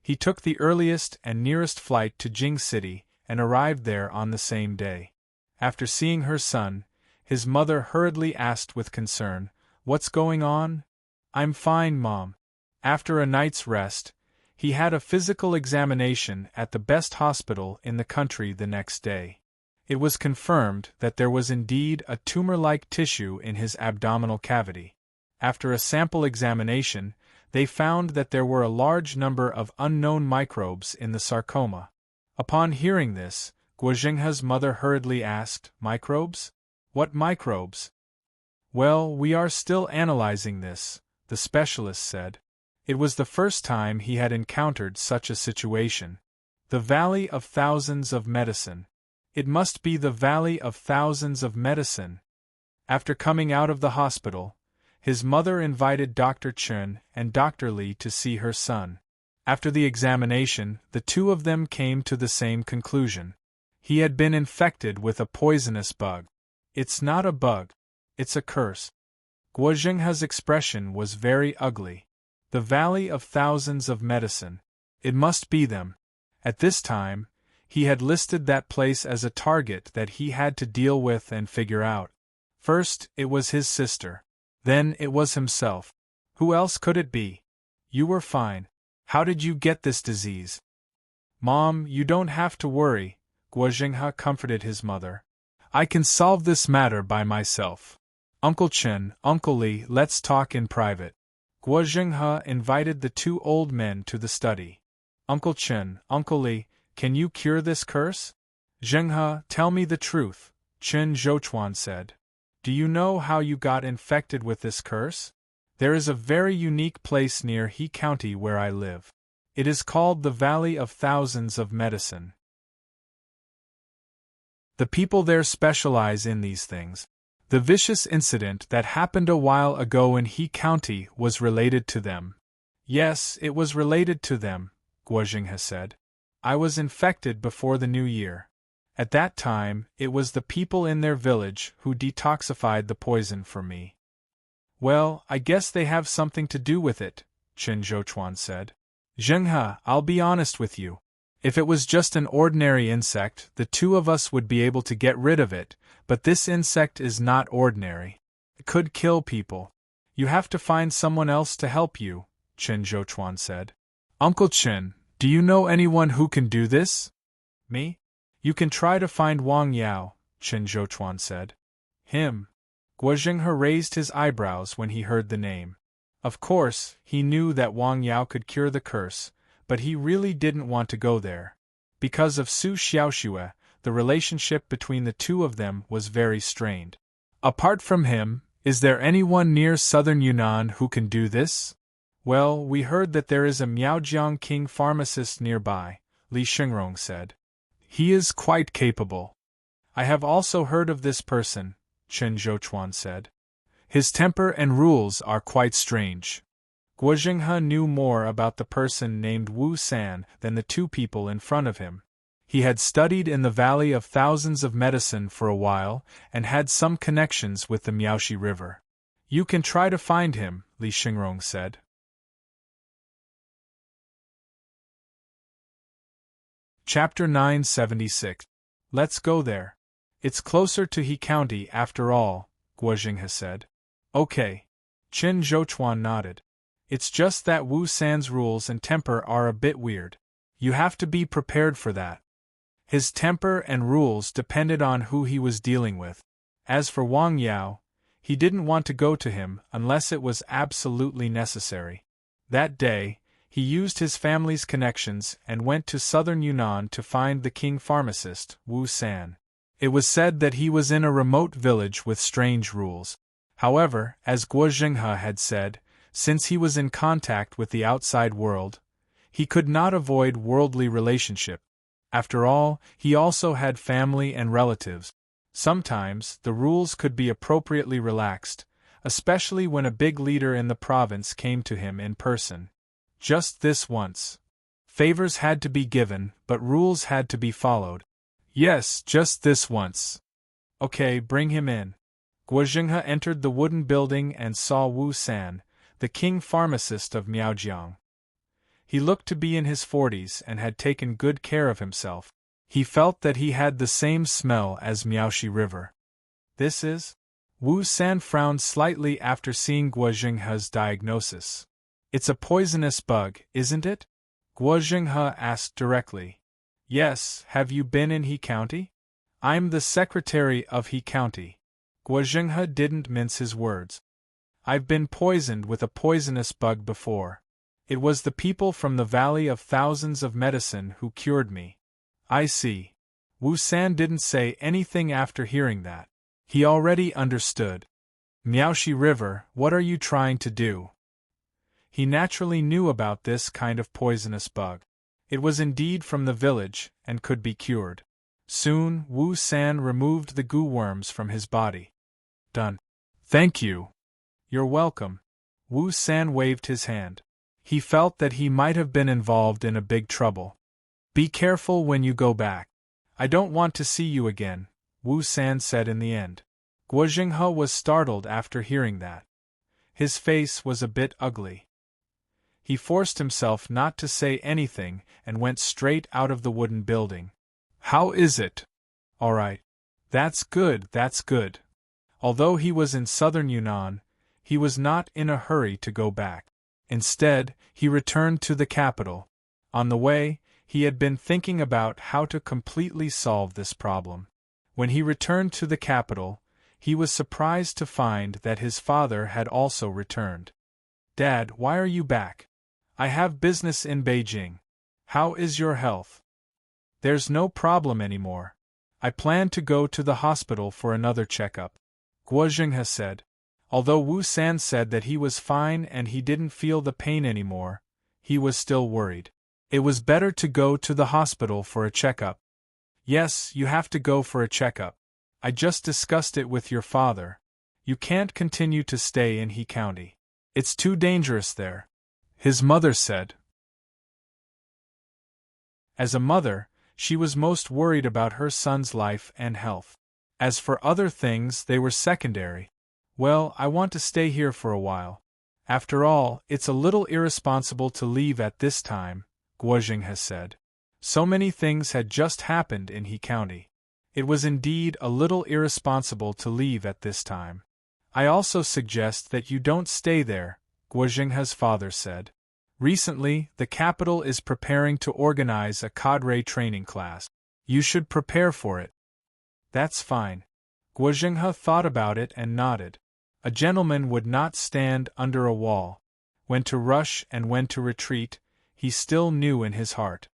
He took the earliest and nearest flight to Jing City and arrived there on the same day. After seeing her son, his mother hurriedly asked with concern, "What's going on?" "I'm fine, Mom." After a night's rest, he had a physical examination at the best hospital in the country the next day. It was confirmed that there was indeed a tumor-like tissue in his abdominal cavity. After a sample examination, they found that there were a large number of unknown microbes in the sarcoma. Upon hearing this, Guo Jinghe's mother hurriedly asked, "Microbes? What microbes?" "Well, we are still analyzing this," the specialist said. It was the first time he had encountered such a situation. The Valley of Thousands of Medicine. It must be the Valley of Thousands of Medicine. After coming out of the hospital, his mother invited Dr. Chen and Dr. Li to see her son. After the examination, the two of them came to the same conclusion. He had been infected with a poisonous bug. "It's not a bug. It's a curse." Guo Jinghe's expression was very ugly. The Valley of Thousands of Medicine. It must be them. At this time, he had listed that place as a target that he had to deal with and figure out. First, it was his sister. Then it was himself. Who else could it be? "You were fine. How did you get this disease?" "Mom, you don't have to worry," Guo Jinghe comforted his mother. "I can solve this matter by myself. Uncle Chen, Uncle Li, let's talk in private." Guo Jinghe invited the two old men to the study. "Uncle Chen, Uncle Li, can you cure this curse?" "Jinghe, tell me the truth," Chen Zhouchuan said. "Do you know how you got infected with this curse?" "There is a very unique place near He County where I live. It is called the Valley of Thousands of Medicine. The people there specialize in these things. The vicious incident that happened a while ago in He County was related to them." "Yes, it was related to them," Guo Jinghe said. "I was infected before the new year. At that time, it was the people in their village who detoxified the poison for me." "Well, I guess they have something to do with it," Chen Zhouchuan said. "Jinghe, I'll be honest with you. If it was just an ordinary insect, the two of us would be able to get rid of it, but this insect is not ordinary. It could kill people. You have to find someone else to help you," Chen Zhouchuan said. "Uncle Chen, do you know anyone who can do this?" "Me? You can try to find Wang Yao," Chen Zhouchuan said. "Him?" Guo Jinghe raised his eyebrows when he heard the name. Of course, he knew that Wang Yao could cure the curse, but he really didn't want to go there. Because of Su Xiaoxue, the relationship between the two of them was very strained. "Apart from him, is there anyone near southern Yunnan who can do this?" "Well, we heard that there is a Miaojiang King pharmacist nearby," Li Xingrong said. "He is quite capable." "I have also heard of this person," Chen Zhouchuan said. "His temper and rules are quite strange." Guo Jinghe knew more about the person named Wu San than the two people in front of him. He had studied in the Valley of Thousands of Medicine for a while, and had some connections with the Miaoxi River. "You can try to find him," Li Xingrong said. Chapter 976. Let's go there. It's closer to He County after all, Guo Jinghe said. Okay. Chen Zhouchuan nodded. It's just that Wu San's rules and temper are a bit weird. You have to be prepared for that. His temper and rules depended on who he was dealing with. As for Wang Yao, he didn't want to go to him unless it was absolutely necessary. That day, he used his family's connections and went to southern Yunnan to find the king pharmacist, Wu San. It was said that he was in a remote village with strange rules. However, as Guo Zhenghe had said, since he was in contact with the outside world, he could not avoid worldly relationship. After all, he also had family and relatives. Sometimes, the rules could be appropriately relaxed, especially when a big leader in the province came to him in person. Just this once. Favors had to be given, but rules had to be followed. Yes, just this once. Okay, bring him in. Guo Zhenghe entered the wooden building and saw Wu San, the king pharmacist of Miaojiang. He looked to be in his 40s and had taken good care of himself. He felt that he had the same smell as Miaoxi River. This is? Wu San frowned slightly after seeing Guo Zhenghe's diagnosis. It's a poisonous bug, isn't it? Guo Zhenghe asked directly. Yes, have you been in He County? I'm the secretary of He County. Guo Zhenghe didn't mince his words. I've been poisoned with a poisonous bug before. It was the people from the Valley of Thousands of Medicine who cured me. I see. Wu San didn't say anything after hearing that. He already understood. Miaoxi River, what are you trying to do? He naturally knew about this kind of poisonous bug. It was indeed from the village, and could be cured. Soon, Wu San removed the goo worms from his body. Done. Thank you. You're welcome. Wu San waved his hand. He felt that he might have been involved in a big trouble. Be careful when you go back. I don't want to see you again, Wu San said in the end. Guo Zhenghe was startled after hearing that. His face was a bit ugly. He forced himself not to say anything and went straight out of the wooden building. How is it? All right. That's good, that's good. Although he was in southern Yunnan, he was not in a hurry to go back. Instead, he returned to the capital. On the way, he had been thinking about how to completely solve this problem. When he returned to the capital, he was surprised to find that his father had also returned. Dad, why are you back? I have business in Beijing. How is your health? There's no problem anymore. I plan to go to the hospital for another checkup, Guo Zhenghe said. Although Wu San said that he was fine and he didn't feel the pain anymore, he was still worried. It was better to go to the hospital for a checkup. Yes, you have to go for a checkup. I just discussed it with your father. You can't continue to stay in He County. It's too dangerous there, his mother said. As a mother, she was most worried about her son's life and health. As for other things, they were secondary. Well, I want to stay here for a while. After all, it's a little irresponsible to leave at this time, Guo Zhenghe said. So many things had just happened in He County. It was indeed a little irresponsible to leave at this time. I also suggest that you don't stay there, Guo Zhenghe's father said. Recently, the capital is preparing to organize a cadre training class. You should prepare for it. That's fine. Guo Zhenghe thought about it and nodded. A gentleman would not stand under a wall. When to rush and when to retreat, he still knew in his heart.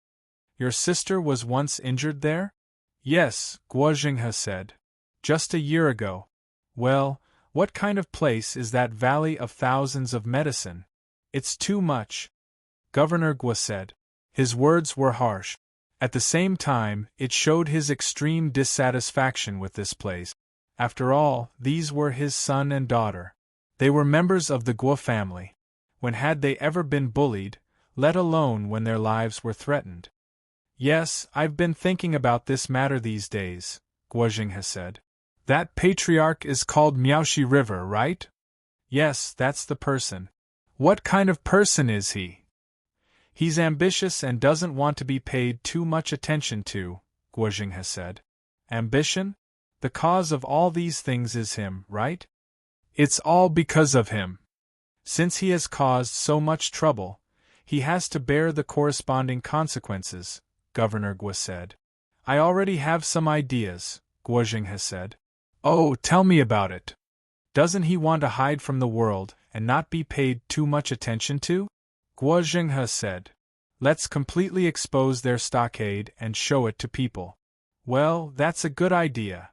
Your sister was once injured there? Yes, Guo Zhenghe said. Just a year ago. Well, what kind of place is that Valley of Thousands of Medicine? It's too much, Governor Guo said. His words were harsh. At the same time, it showed his extreme dissatisfaction with this place. After all, these were his son and daughter. They were members of the Guo family. When had they ever been bullied, let alone when their lives were threatened? Yes, I've been thinking about this matter these days, Guo Zhenghe said. That patriarch is called Miaoxi River, right? Yes, that's the person. What kind of person is he? He's ambitious and doesn't want to be paid too much attention to, Guo Zhenghe said. Ambition? The cause of all these things is him, right? It's all because of him. Since he has caused so much trouble, he has to bear the corresponding consequences, Governor Gua said. I already have some ideas, Guozheng has said. Oh, tell me about it. Doesn't he want to hide from the world and not be paid too much attention to? Guozheng has said. Let's completely expose their stockade and show it to people. Well, that's a good idea.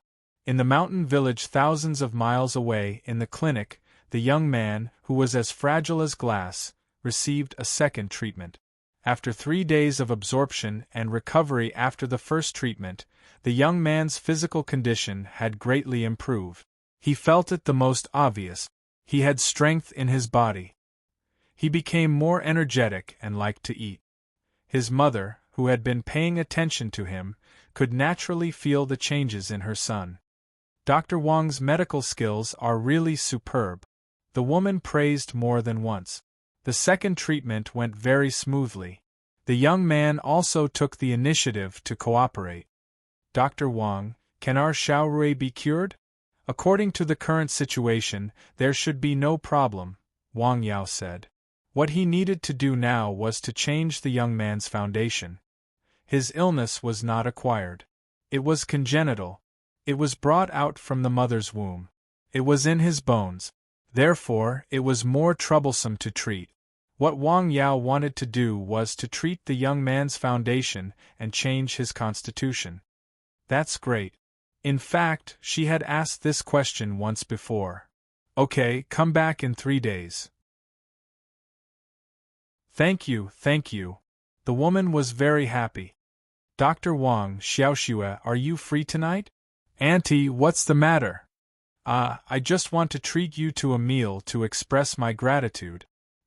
In the mountain village thousands of miles away in the clinic, the young man, who was as fragile as glass, received a second treatment. After 3 days of absorption and recovery after the first treatment, the young man's physical condition had greatly improved. He felt it the most obvious. He had strength in his body. He became more energetic and liked to eat. His mother, who had been paying attention to him, could naturally feel the changes in her son. Dr. Wang's medical skills are really superb. The woman praised more than once. The second treatment went very smoothly. The young man also took the initiative to cooperate. Dr. Wang, can our Xiaorui be cured? According to the current situation, there should be no problem, Wang Yao said. What he needed to do now was to change the young man's foundation. His illness was not acquired. It was congenital. It was brought out from the mother's womb. It was in his bones. Therefore, it was more troublesome to treat. What Wang Yao wanted to do was to treat the young man's foundation and change his constitution. That's great. In fact, she had asked this question once before. Okay, come back in 3 days. Thank you, thank you. The woman was very happy. Dr. Wang, Xiaoxue, are you free tonight? Auntie, what's the matter? I just want to treat you to a meal to express my gratitude.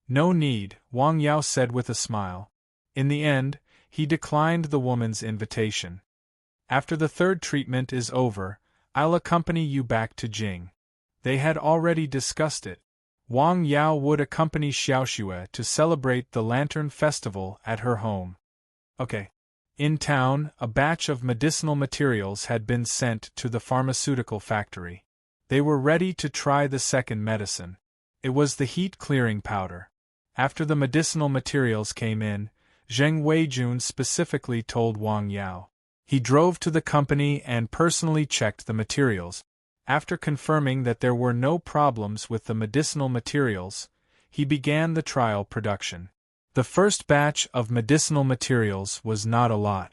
No need, Wang Yao said with a smile. In the end, he declined the woman's invitation. After the third treatment is over, I'll accompany you back to Jing. They had already discussed it. Wang Yao would accompany Xiaoxue to celebrate the Lantern Festival at her home. Okay. In town, a batch of medicinal materials had been sent to the pharmaceutical factory. They were ready to try the second medicine. It was the heat-clearing powder. After the medicinal materials came in, Zheng Weijun specifically told Wang Yao. He drove to the company and personally checked the materials. After confirming that there were no problems with the medicinal materials, he began the trial production. The first batch of medicinal materials was not a lot.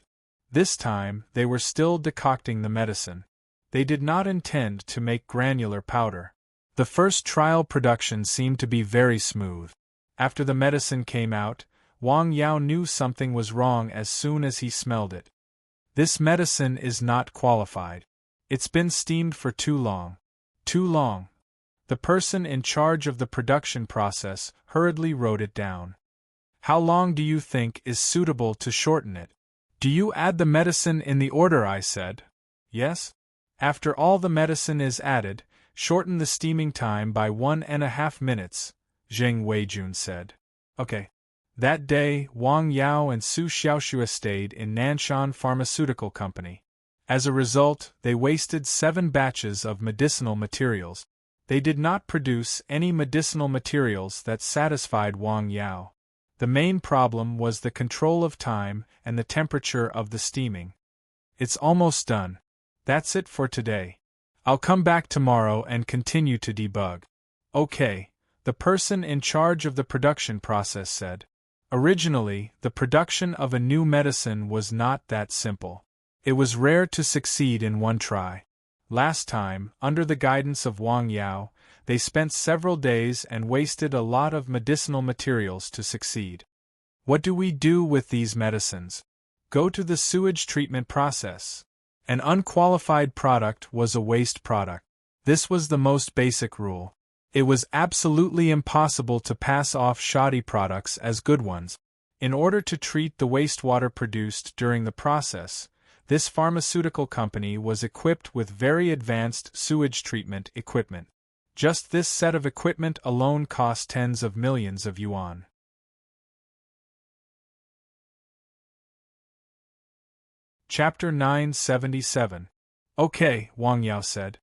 This time, they were still decocting the medicine. They did not intend to make granular powder. The first trial production seemed to be very smooth. After the medicine came out, Wang Yao knew something was wrong as soon as he smelled it. This medicine is not qualified. It's been steamed for too long. Too long. The person in charge of the production process hurriedly wrote it down. How long do you think is suitable to shorten it? Do you add the medicine in the order I said? Yes? After all the medicine is added, shorten the steaming time by 1.5 minutes, Zheng Weijun said. Okay. That day, Wang Yao and Su Xiaoxue stayed in Nanshan Pharmaceutical Company. As a result, they wasted 7 batches of medicinal materials. They did not produce any medicinal materials that satisfied Wang Yao. The main problem was the control of time and the temperature of the steaming. It's almost done. That's it for today. I'll come back tomorrow and continue to debug. Okay, the person in charge of the production process said. Originally, the production of a new medicine was not that simple. It was rare to succeed in one try. Last time, under the guidance of Wang Yao, they spent several days and wasted a lot of medicinal materials to succeed. What do we do with these medicines? Go to the sewage treatment process. An unqualified product was a waste product. This was the most basic rule. It was absolutely impossible to pass off shoddy products as good ones. In order to treat the wastewater produced during the process, this pharmaceutical company was equipped with very advanced sewage treatment equipment. Just this set of equipment alone cost tens of millions of yuan. Chapter 977. Okay, Wang Yao said.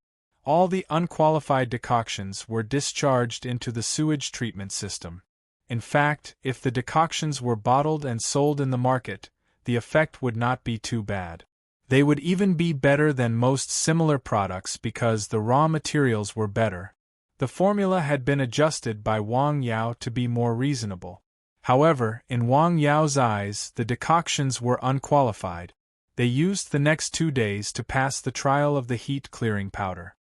All the unqualified decoctions were discharged into the sewage treatment system. In fact, if the decoctions were bottled and sold in the market, the effect would not be too bad. They would even be better than most similar products because the raw materials were better. The formula had been adjusted by Wang Yao to be more reasonable. However, in Wang Yao's eyes, the decoctions were unqualified. They used the next 2 days to pass the trial of the heat-clearing powder.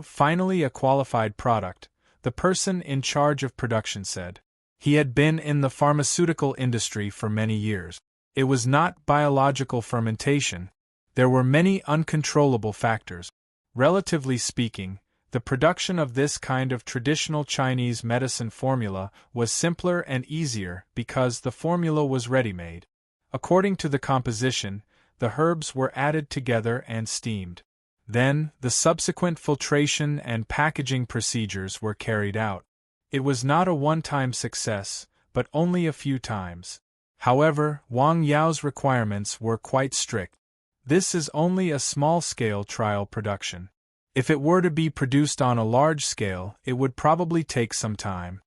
Finally a qualified product, the person in charge of production said. He had been in the pharmaceutical industry for many years. It was not biological fermentation. There were many uncontrollable factors. Relatively speaking, the production of this kind of traditional Chinese medicine formula was simpler and easier because the formula was ready-made. According to the composition, the herbs were added together and steamed. Then, the subsequent filtration and packaging procedures were carried out. It was not a one-time success, but only a few times. However, Wang Yao's requirements were quite strict. This is only a small-scale trial production. If it were to be produced on a large scale, it would probably take some time.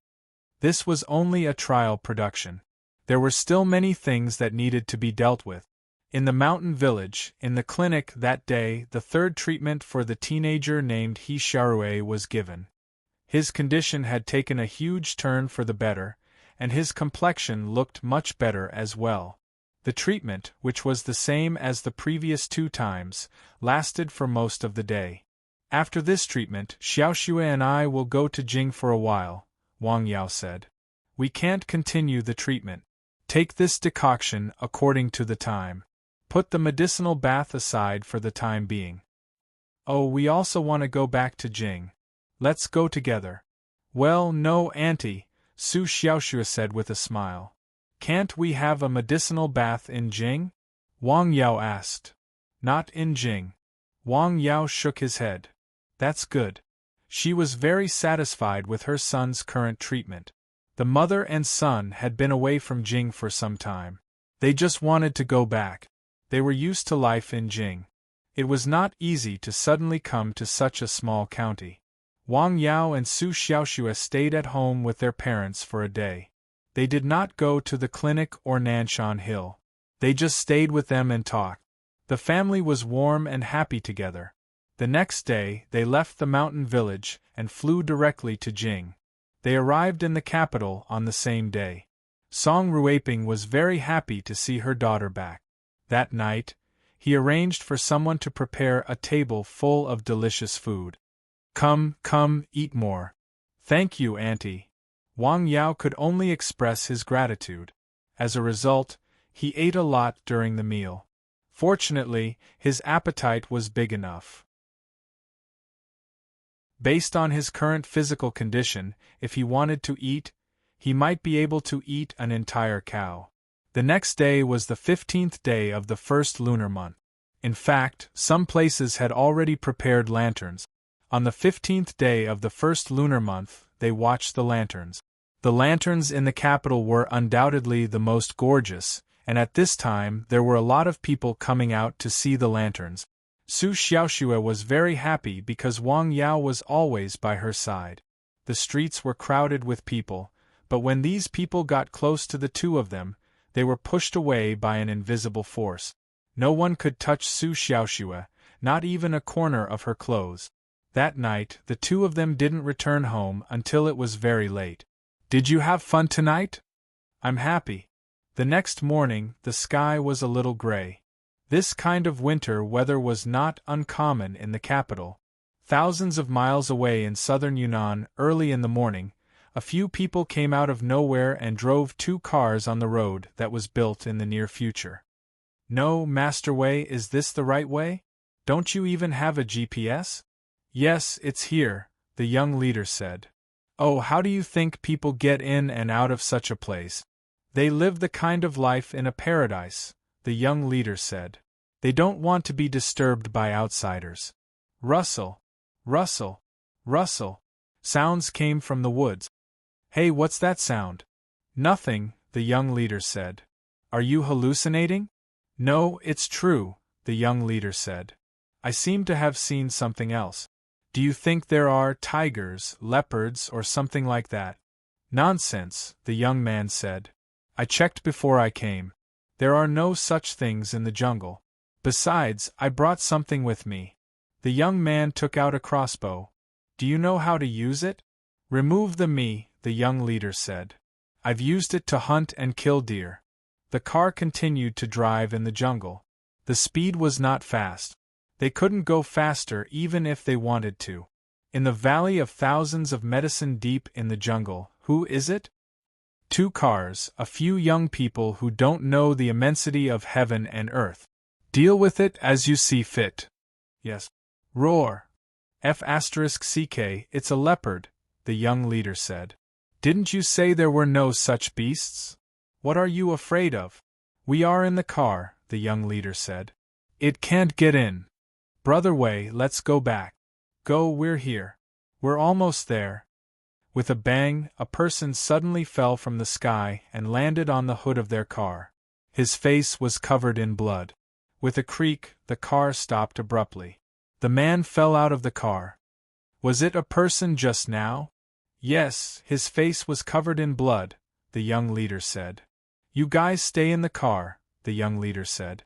This was only a trial production. There were still many things that needed to be dealt with. In the mountain village, in the clinic that day, the third treatment for the teenager named He Xiaorui was given. His condition had taken a huge turn for the better, and his complexion looked much better as well. The treatment, which was the same as the previous 2 times, lasted for most of the day. After this treatment, Xiaoxue and I will go to Jing for a while, Wang Yao said. We can't continue the treatment. Take this decoction according to the time. Put the medicinal bath aside for the time being. Oh, we also want to go back to Jing. Let's go together. Well, no, Auntie, Su Xiaoxue said with a smile. Can't we have a medicinal bath in Jing? Wang Yao asked. Not in Jing. Wang Yao shook his head. That's good. She was very satisfied with her son's current treatment. The mother and son had been away from Jing for some time. They just wanted to go back. They were used to life in Jing. It was not easy to suddenly come to such a small county. Wang Yao and Su Xiaoxue stayed at home with their parents for a day. They did not go to the clinic or Nanshan Hill. They just stayed with them and talked. The family was warm and happy together. The next day, they left the mountain village and flew directly to Jing. They arrived in the capital on the same day. Song Ruiping was very happy to see her daughter back. That night, he arranged for someone to prepare a table full of delicious food. Come, eat more. Thank you, Auntie. Wang Yao could only express his gratitude. As a result, he ate a lot during the meal. Fortunately, his appetite was big enough. Based on his current physical condition, if he wanted to eat, he might be able to eat an entire cow. The next day was the 15th day of the first lunar month. In fact, some places had already prepared lanterns. On the 15th day of the first lunar month, they watched the lanterns. The lanterns in the capital were undoubtedly the most gorgeous, and at this time there were a lot of people coming out to see the lanterns. Su Xiaoxue was very happy because Wang Yao was always by her side. The streets were crowded with people, but when these people got close to the two of them, they were pushed away by an invisible force. No one could touch Su Xiaoxue, not even a corner of her clothes. That night, the two of them didn't return home until it was very late. Did you have fun tonight? I'm happy. The next morning, the sky was a little gray. This kind of winter weather was not uncommon in the capital. Thousands of miles away in southern Yunnan, early in the morning, a few people came out of nowhere and drove 2 cars on the road that was built in the near future. No, Master Wei, is this the right way? Don't you even have a GPS? Yes, it's here, the young leader said. Oh, how do you think people get in and out of such a place? They live the kind of life in a paradise, the young leader said. They don't want to be disturbed by outsiders. Rustle, rustle, rustle. Sounds came from the woods. Hey, what's that sound? Nothing, the young leader said. Are you hallucinating? No, it's true, the young leader said. I seem to have seen something else. Do you think there are tigers, leopards, or something like that? Nonsense, the young man said. I checked before I came. There are no such things in the jungle. Besides, I brought something with me. The young man took out a crossbow. Do you know how to use it? Remove the young leader said. I've used it to hunt and kill deer. The car continued to drive in the jungle. The speed was not fast. They couldn't go faster even if they wanted to. In the valley of thousands of medicine deep in the jungle, who is it? Two cars, a few young people who don't know the immensity of heaven and earth. Deal with it as you see fit. Yes. Roar. F*ck, it's a leopard, the young leader said. Didn't you say there were no such beasts? What are you afraid of? We are in the car, the young leader said. It can't get in. Brother Wei, let's go back. Go, we're here. We're almost there. With a bang, a person suddenly fell from the sky and landed on the hood of their car. His face was covered in blood. With a creak, the car stopped abruptly. The man fell out of the car. Was it a person just now? Yes, his face was covered in blood, the young leader said. You guys stay in the car, the young leader said.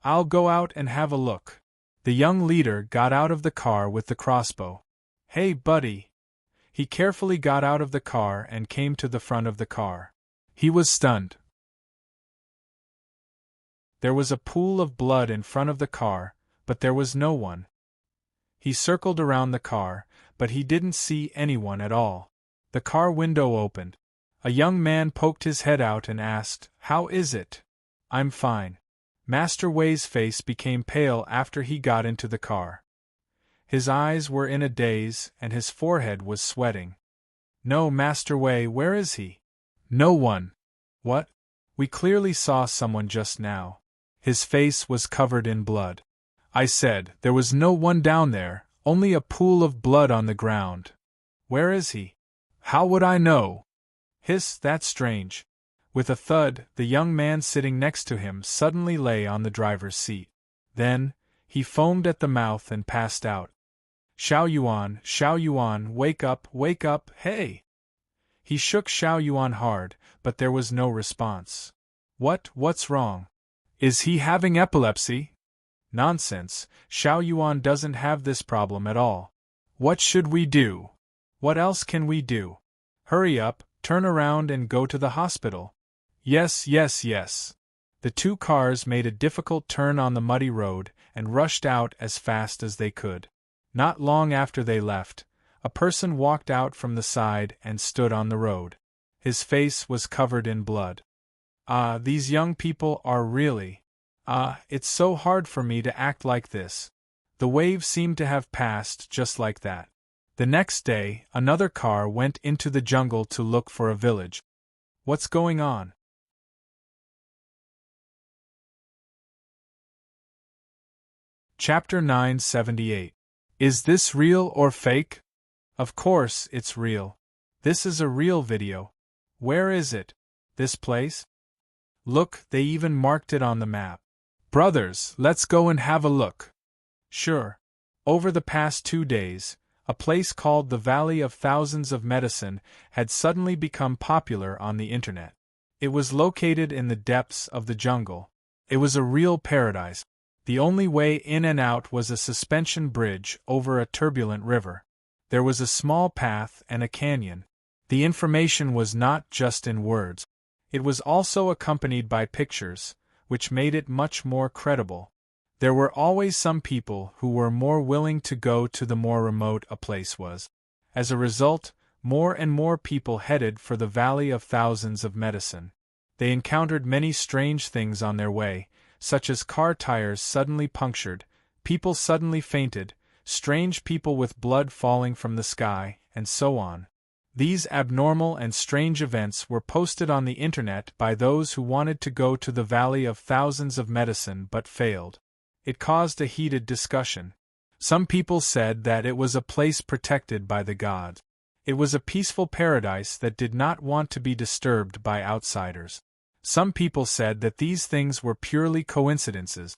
I'll go out and have a look. The young leader got out of the car with the crossbow. Hey, buddy. He carefully got out of the car and came to the front of the car. He was stunned. There was a pool of blood in front of the car, but there was no one. He circled around the car, but he didn't see anyone at all. The car window opened. A young man poked his head out and asked, How is it? I'm fine. Master Wei's face became pale after he got into the car. His eyes were in a daze and his forehead was sweating. No, Master Wei, where is he? No one. What? We clearly saw someone just now. His face was covered in blood. I said, there was no one down there, only a pool of blood on the ground. Where is he? How would I know? Hiss, that's strange. With a thud, the young man sitting next to him suddenly lay on the driver's seat. Then, he foamed at the mouth and passed out. Xiao Yuan, wake up, hey! He shook Xiao Yuan hard, but there was no response. What's wrong? Is he having epilepsy? Nonsense, Xiao Yuan doesn't have this problem at all. What should we do? What else can we do? Hurry up, turn around and go to the hospital. Yes. The two cars made a difficult turn on the muddy road and rushed out as fast as they could. Not long after they left, a person walked out from the side and stood on the road. His face was covered in blood. These young people are really… it's so hard for me to act like this. The wave seemed to have passed just like that. The next day, another car went into the jungle to look for a village. What's going on? Chapter 978. Is this real or fake? Of course, it's real. This is a real video. Where is it? This place? Look, they even marked it on the map. Brothers, let's go and have a look. Sure. Over the past 2 days, a place called the Valley of Thousands of Medicine had suddenly become popular on the internet. It was located in the depths of the jungle. It was a real paradise. The only way in and out was a suspension bridge over a turbulent river. There was a small path and a canyon. The information was not just in words. It was also accompanied by pictures, which made it much more credible. There were always some people who were more willing to go to the more remote a place was. As a result, more and more people headed for the Valley of Thousands of Medicine. They encountered many strange things on their way, such as car tires suddenly punctured, people suddenly fainted, strange people with blood falling from the sky, and so on. These abnormal and strange events were posted on the internet by those who wanted to go to the Valley of Thousands of Medicine but failed. It caused a heated discussion. Some people said that it was a place protected by the gods. It was a peaceful paradise that did not want to be disturbed by outsiders. Some people said that these things were purely coincidences.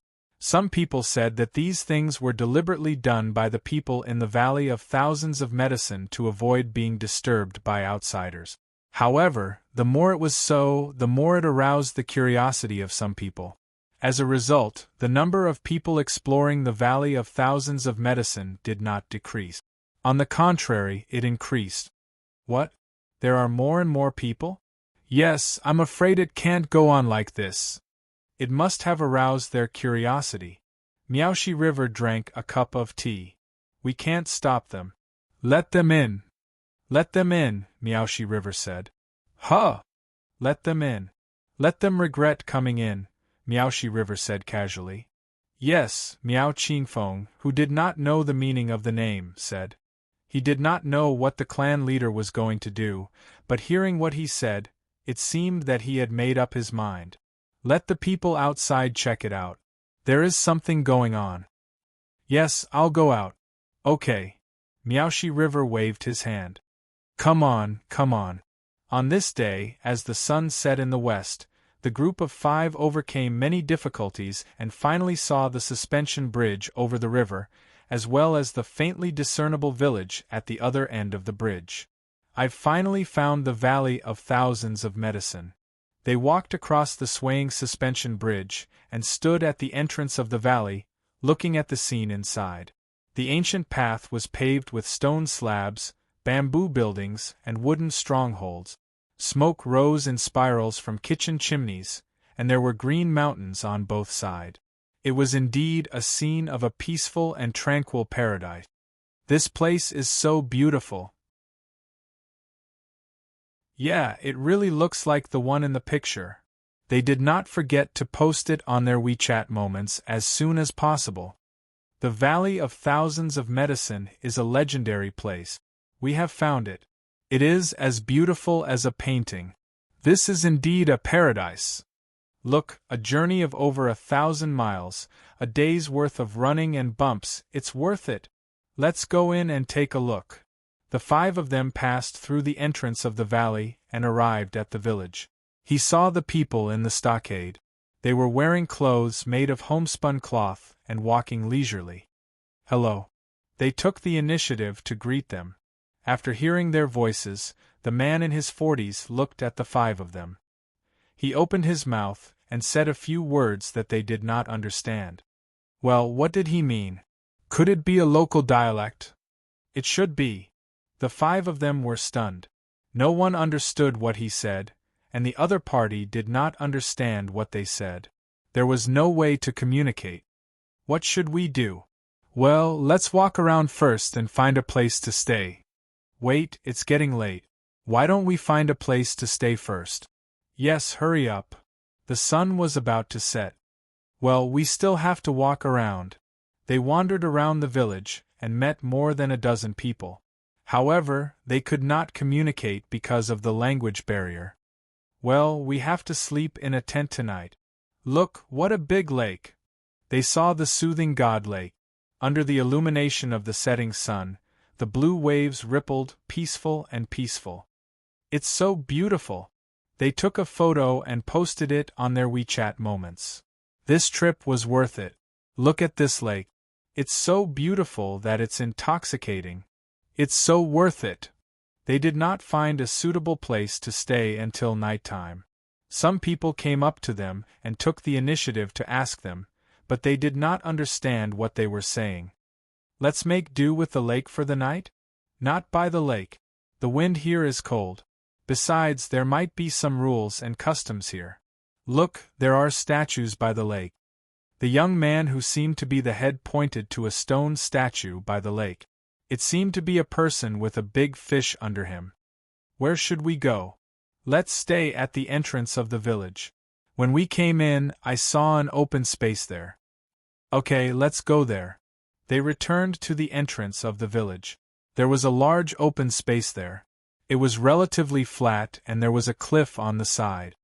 Some people said that these things were deliberately done by the people in the Valley of Thousands of Medicine to avoid being disturbed by outsiders. However, the more it was so, the more it aroused the curiosity of some people. As a result, the number of people exploring the Valley of Thousands of Medicine did not decrease. On the contrary, it increased. What? There are more and more people? Yes, I'm afraid it can't go on like this. It must have aroused their curiosity. Miaoshi River drank a cup of tea. We can't stop them. Let them in. Let them in, Miaoshi River said. Huh! Let them in. Let them regret coming in, Miaoshi River said casually. Yes, Miao Qingfeng, who did not know the meaning of the name, said. He did not know what the clan leader was going to do, but hearing what he said, it seemed that he had made up his mind. Let the people outside check it out. There is something going on. Yes, I'll go out. Okay. Miaoshi River waved his hand. Come on, come on. On this day, as the sun set in the west, the group of 5 overcame many difficulties and finally saw the suspension bridge over the river, as well as the faintly discernible village at the other end of the bridge. I've finally found the Valley of Thousands of Medicine. They walked across the swaying suspension bridge and stood at the entrance of the valley, looking at the scene inside. The ancient path was paved with stone slabs, bamboo buildings, and wooden strongholds. Smoke rose in spirals from kitchen chimneys, and there were green mountains on both sides. It was indeed a scene of a peaceful and tranquil paradise. This place is so beautiful. Yeah, it really looks like the one in the picture. They did not forget to post it on their WeChat moments as soon as possible. The Valley of Thousands of Medicine is a legendary place. We have found it. It is as beautiful as a painting. This is indeed a paradise. Look, a journey of over 1,000 miles, a day's worth of running and bumps, it's worth it. Let's go in and take a look. The 5 of them passed through the entrance of the valley and arrived at the village. He saw the people in the stockade. They were wearing clothes made of homespun cloth and walking leisurely. Hello. They took the initiative to greet them. After hearing their voices, the man in his 40s looked at the 5 of them. He opened his mouth and said a few words that they did not understand. Well, what did he mean? Could it be a local dialect? It should be. The 5 of them were stunned. No one understood what he said, and the other party did not understand what they said. There was no way to communicate. What should we do? Well, let's walk around first and find a place to stay. Wait, it's getting late. Why don't we find a place to stay first? Yes, hurry up. The sun was about to set. Well, we still have to walk around. They wandered around the village and met more than a dozen people. However, they could not communicate because of the language barrier. Well, we have to sleep in a tent tonight. Look, what a big lake! They saw the soothing God Lake. Under the illumination of the setting sun, the blue waves rippled, peaceful and peaceful. It's so beautiful! They took a photo and posted it on their WeChat moments. This trip was worth it. Look at this lake. It's so beautiful that it's intoxicating. It's so worth it. They did not find a suitable place to stay until nighttime. Some people came up to them and took the initiative to ask them, but they did not understand what they were saying. Let's make do with the lake for the night? Not by the lake. The wind here is cold. Besides, there might be some rules and customs here. Look, there are statues by the lake. The young man who seemed to be the head pointed to a stone statue by the lake. It seemed to be a person with a big fish under him. Where should we go? Let's stay at the entrance of the village. When we came in, I saw an open space there. Okay, let's go there. They returned to the entrance of the village. There was a large open space there. It was relatively flat and there was a cliff on the side.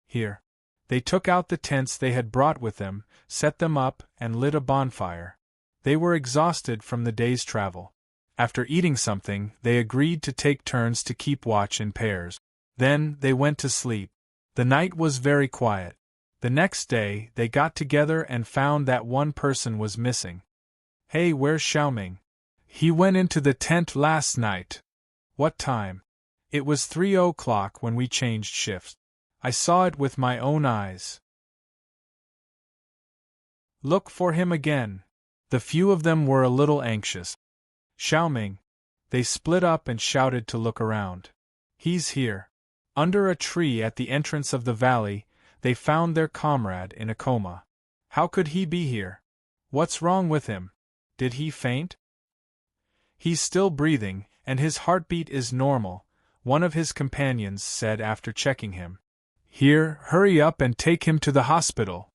Here. They took out the tents they had brought with them, set them up, and lit a bonfire. They were exhausted from the day's travel. After eating something, they agreed to take turns to keep watch in pairs. Then, they went to sleep. The night was very quiet. The next day, they got together and found that one person was missing. Hey, where's Xiaoming? He went into the tent last night. What time? It was 3 o'clock when we changed shifts. I saw it with my own eyes. Look for him again. The few of them were a little anxious. Xiaoming. They split up and shouted to look around. He's here. Under a tree at the entrance of the valley, they found their comrade in a coma. How could he be here? What's wrong with him? Did he faint? He's still breathing, and his heartbeat is normal, one of his companions said after checking him. Here, hurry up and take him to the hospital.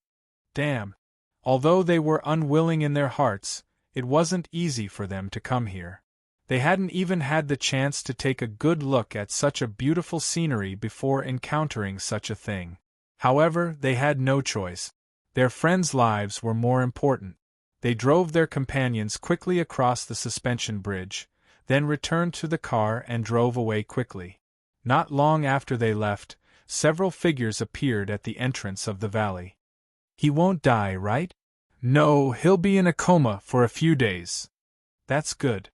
Damn. Although they were unwilling in their hearts, it wasn't easy for them to come here. They hadn't even had the chance to take a good look at such a beautiful scenery before encountering such a thing. However, they had no choice. Their friends' lives were more important. They drove their companions quickly across the suspension bridge, then returned to the car and drove away quickly. Not long after they left, several figures appeared at the entrance of the valley. He won't die, right? No, he'll be in a coma for a few days. That's good.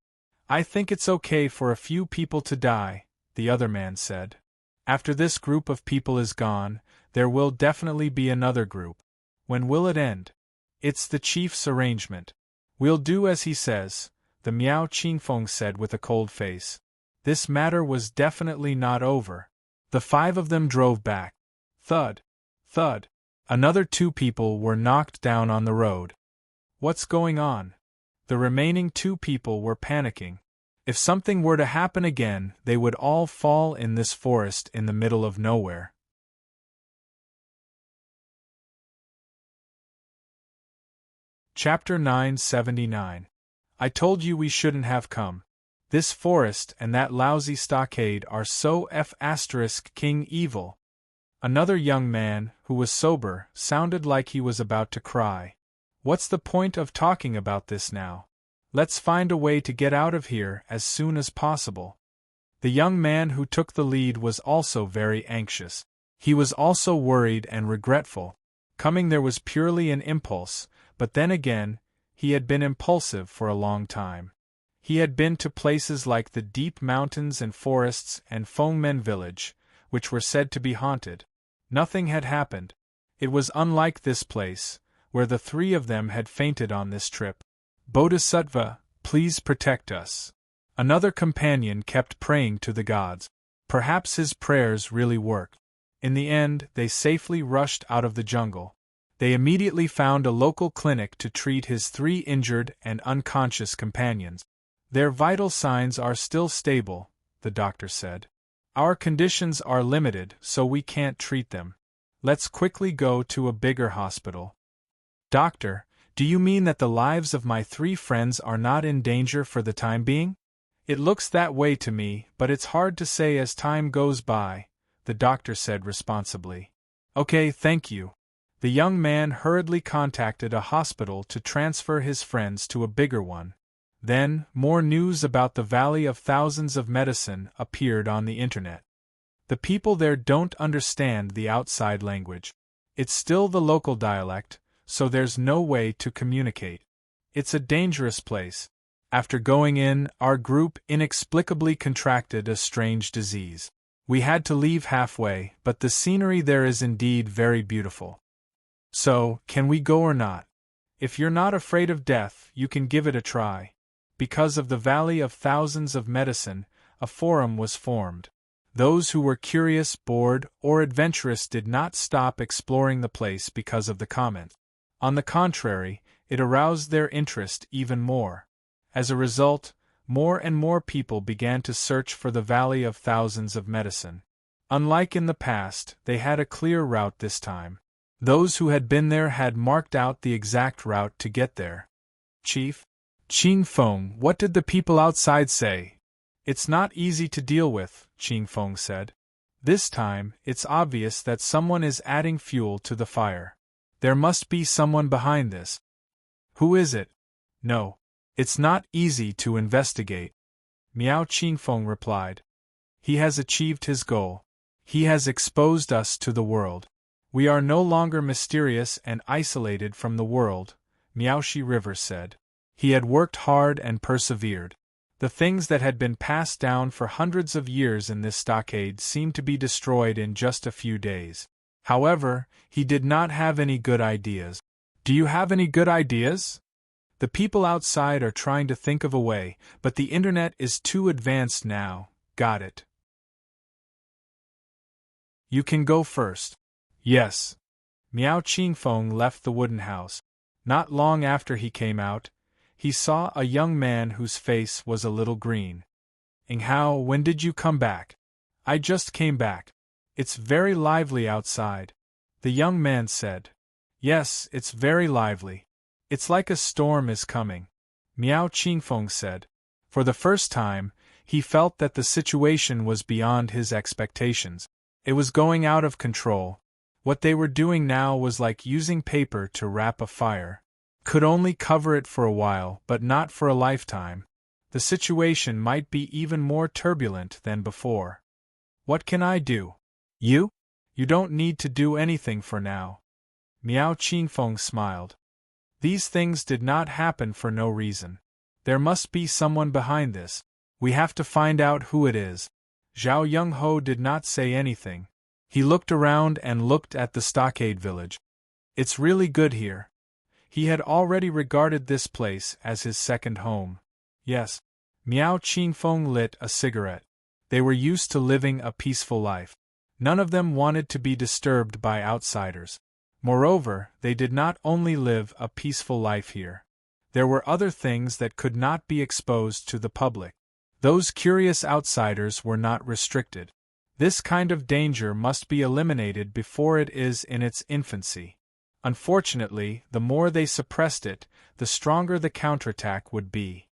I think it's okay for a few people to die, the other man said. After this group of people is gone, there will definitely be another group. When will it end? It's the chief's arrangement. We'll do as he says, the Miao Qingfeng said with a cold face. This matter was definitely not over. The 5 of them drove back. Thud. Thud. Another 2 people were knocked down on the road. What's going on? The remaining 2 people were panicking. If something were to happen again, they would all fall in this forest in the middle of nowhere. Chapter 979. I told you we shouldn't have come. This forest and that lousy stockade are so king evil. Another young man, who was sober, sounded like he was about to cry. What's the point of talking about this now? Let's find a way to get out of here as soon as possible. The young man who took the lead was also very anxious. He was also worried and regretful. Coming there was purely an impulse, but then again, he had been impulsive for a long time. He had been to places like the deep mountains and forests and Fengmen village, which were said to be haunted. Nothing had happened. It was unlike this place, where the 3 of them had fainted on this trip. Bodhisattva, please protect us. Another companion kept praying to the gods. Perhaps his prayers really worked. In the end, they safely rushed out of the jungle. They immediately found a local clinic to treat his 3 injured and unconscious companions. Their vital signs are still stable, the doctor said. Our conditions are limited, so we can't treat them. Let's quickly go to a bigger hospital. Doctor, do you mean that the lives of my 3 friends are not in danger for the time being? It looks that way to me, but it's hard to say as time goes by, the doctor said responsibly. Okay, thank you. The young man hurriedly contacted a hospital to transfer his friends to a bigger one. Then, more news about the Valley of Thousands of Medicine appeared on the internet. The people there don't understand the outside language. It's still the local dialect, so there's no way to communicate. It's a dangerous place. After going in, our group inexplicably contracted a strange disease. We had to leave halfway, but the scenery there is indeed very beautiful. So, can we go or not? If you're not afraid of death, you can give it a try. Because of the Valley of Thousands of Medicine, a forum was formed. Those who were curious, bored, or adventurous did not stop exploring the place because of the comment. On the contrary, it aroused their interest even more. As a result, more and more people began to search for the Valley of Thousands of Medicine. Unlike in the past, they had a clear route this time. Those who had been there had marked out the exact route to get there. Chief Qingfeng, what did the people outside say? It's not easy to deal with, Qingfeng said. This time, it's obvious that someone is adding fuel to the fire. There must be someone behind this. Who is it? No. It's not easy to investigate. Miao Qingfeng replied. He has achieved his goal. He has exposed us to the world. We are no longer mysterious and isolated from the world, Miaoshi River said. He had worked hard and persevered. The things that had been passed down for hundreds of years in this stockade seemed to be destroyed in just a few days. However, he did not have any good ideas. Do you have any good ideas? The people outside are trying to think of a way, but the internet is too advanced now. Got it. You can go first. Yes. Miao Qingfeng left the wooden house. Not long after he came out, he saw a young man whose face was a little green. Hao, when did you come back? I just came back. It's very lively outside. The young man said. Yes, it's very lively. It's like a storm is coming. Miao Qingfeng said. For the first time, he felt that the situation was beyond his expectations. It was going out of control. What they were doing now was like using paper to wrap a fire. Could only cover it for a while, but not for a lifetime. The situation might be even more turbulent than before. What can I do? You? You don't need to do anything for now. Miao Qingfeng smiled. These things did not happen for no reason. There must be someone behind this. We have to find out who it is. Zhao Yunho did not say anything. He looked around and looked at the stockade village. It's really good here. He had already regarded this place as his second home. Yes. Miao Qingfeng lit a cigarette. They were used to living a peaceful life. None of them wanted to be disturbed by outsiders. Moreover, they did not only live a peaceful life here. There were other things that could not be exposed to the public. Those curious outsiders were not restricted. This kind of danger must be eliminated before it is in its infancy. Unfortunately, the more they suppressed it, the stronger the counterattack would be.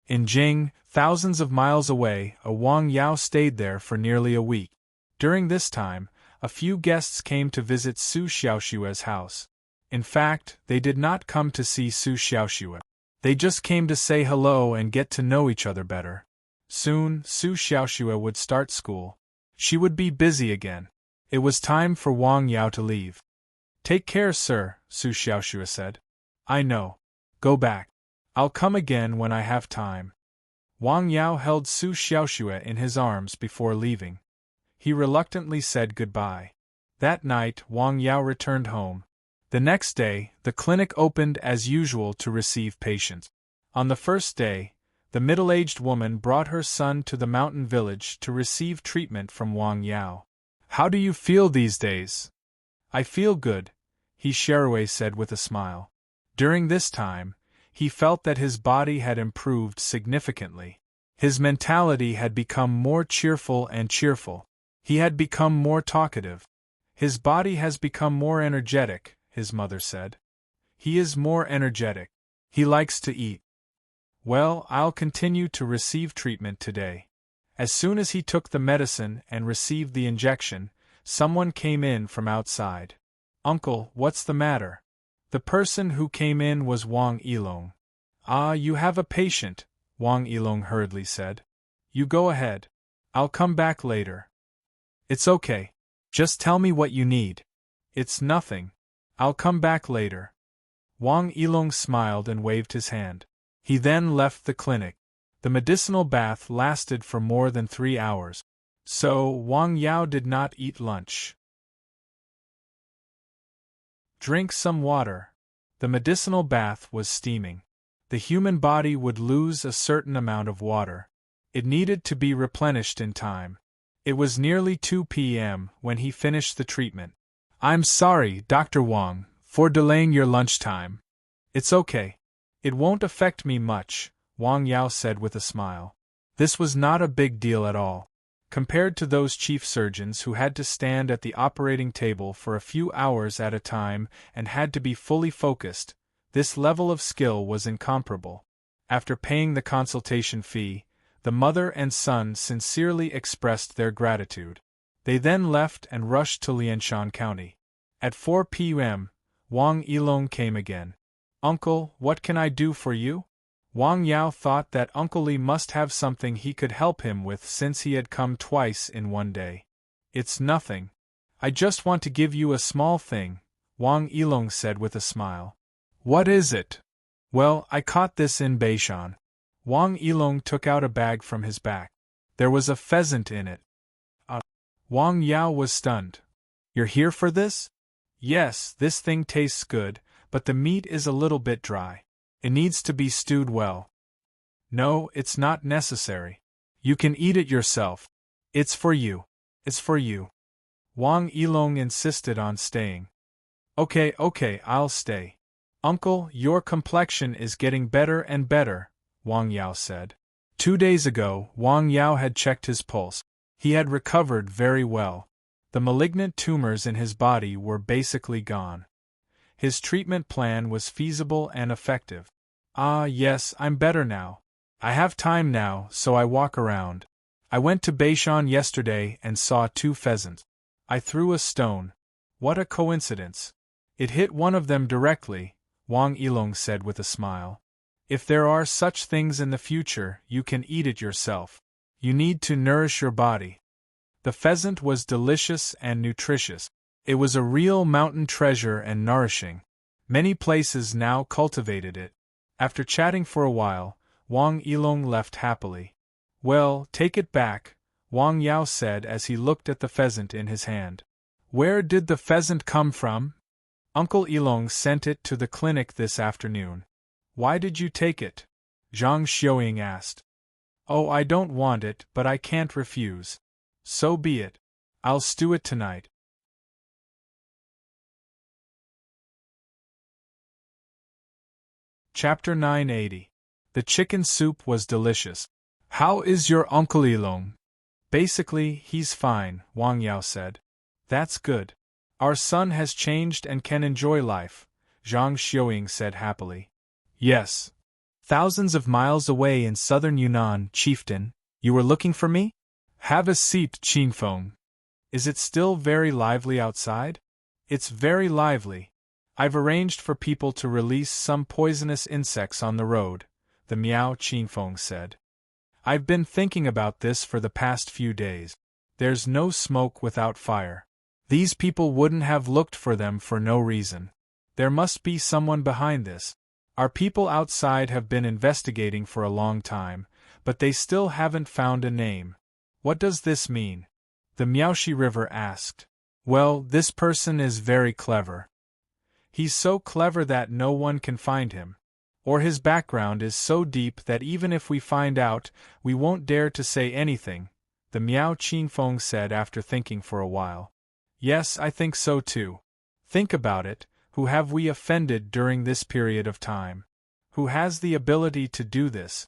In Jing, thousands of miles away, a Wang Yao stayed there for nearly a week. During this time, a few guests came to visit Su Xiaoshue's house. In fact, they did not come to see Su Xiaoshue. They just came to say hello and get to know each other better. Soon, Su Xiaoshue would start school. She would be busy again. It was time for Wang Yao to leave. Take care, sir, Su Xiaoshue said. I know. Go back. I'll come again when I have time. Wang Yao held Su Xiaoshue in his arms before leaving. He reluctantly said goodbye. That night, Wang Yao returned home. The next day, the clinic opened as usual to receive patients. On the first day, the middle-aged woman brought her son to the mountain village to receive treatment from Wang Yao. How do you feel these days? I feel good, he Sherue said with a smile. During this time, he felt that his body had improved significantly. His mentality had become more cheerful and cheerful. He had become more talkative. His body has become more energetic, his mother said. He is more energetic. He likes to eat. Well, I'll continue to receive treatment today. As soon as he took the medicine and received the injection, someone came in from outside. Uncle, what's the matter? The person who came in was Wang Yilong. Ah, you have a patient, Wang Yilong hurriedly said. You go ahead. I'll come back later. It's okay. Just tell me what you need. It's nothing. I'll come back later. Wang Yilong smiled and waved his hand. He then left the clinic. The medicinal bath lasted for more than 3 hours. So, Wang Yao did not eat lunch. Drink some water. The medicinal bath was steaming. The human body would lose a certain amount of water. It needed to be replenished in time. It was nearly 2 p.m. when he finished the treatment. I'm sorry, Dr. Wang, for delaying your lunchtime. It's okay. It won't affect me much, Wang Yao said with a smile. This was not a big deal at all. Compared to those chief surgeons who had to stand at the operating table for a few hours at a time and had to be fully focused, this level of skill was incomparable. After paying the consultation fee, the mother and son sincerely expressed their gratitude. They then left and rushed to Lianshan County. At 4 p.m., Wang Yilong came again. Uncle, what can I do for you? Wang Yao thought that Uncle Li must have something he could help him with since he had come twice in one day. It's nothing. I just want to give you a small thing, Wang Yilong said with a smile. What is it? Well, I caught this in Beishan. Wang Yilong took out a bag from his back. There was a pheasant in it. Wang Yao was stunned. You're here for this? Yes, this thing tastes good, but the meat is a little bit dry. It needs to be stewed well. No, it's not necessary. You can eat it yourself. It's for you. It's for you. Wang Yilong insisted on staying. Okay, I'll stay. Uncle, your complexion is getting better and better, Wang Yao said. 2 days ago, Wang Yao had checked his pulse. He had recovered very well. The malignant tumors in his body were basically gone. His treatment plan was feasible and effective. Ah, yes, I'm better now. I have time now, so I walk around. I went to Beishan yesterday and saw 2 pheasants. I threw a stone. What a coincidence. It hit one of them directly, Wang Yilong said with a smile. If there are such things in the future, you can eat it yourself. You need to nourish your body. The pheasant was delicious and nutritious. It was a real mountain treasure and nourishing. Many places now cultivated it. After chatting for a while, Wang Yilong left happily. Well, take it back, Wang Yao said as he looked at the pheasant in his hand. Where did the pheasant come from? Uncle Yilong sent it to the clinic this afternoon. Why did you take it? Zhang Xiaoying asked. Oh, I don't want it, but I can't refuse. So be it. I'll stew it tonight. Chapter 980. The chicken soup was delicious. How is your Uncle Yilong? Basically, he's fine, Wang Yao said. That's good. Our son has changed and can enjoy life, Zhang Xiaoying said happily. Yes. Thousands of miles away in southern Yunnan, chieftain, you were looking for me? Have a seat, Qingfeng. Is it still very lively outside? It's very lively. I've arranged for people to release some poisonous insects on the road, the Miao Qingfeng said. I've been thinking about this for the past few days. There's no smoke without fire. These people wouldn't have looked for them for no reason. There must be someone behind this. Our people outside have been investigating for a long time, but they still haven't found a name. What does this mean? The Miaoxi River asked. Well, this person is very clever. He's so clever that no one can find him. Or his background is so deep that even if we find out, we won't dare to say anything, the Miao Qingfeng said after thinking for a while. Yes, I think so too. Think about it, who have we offended during this period of time? Who has the ability to do this?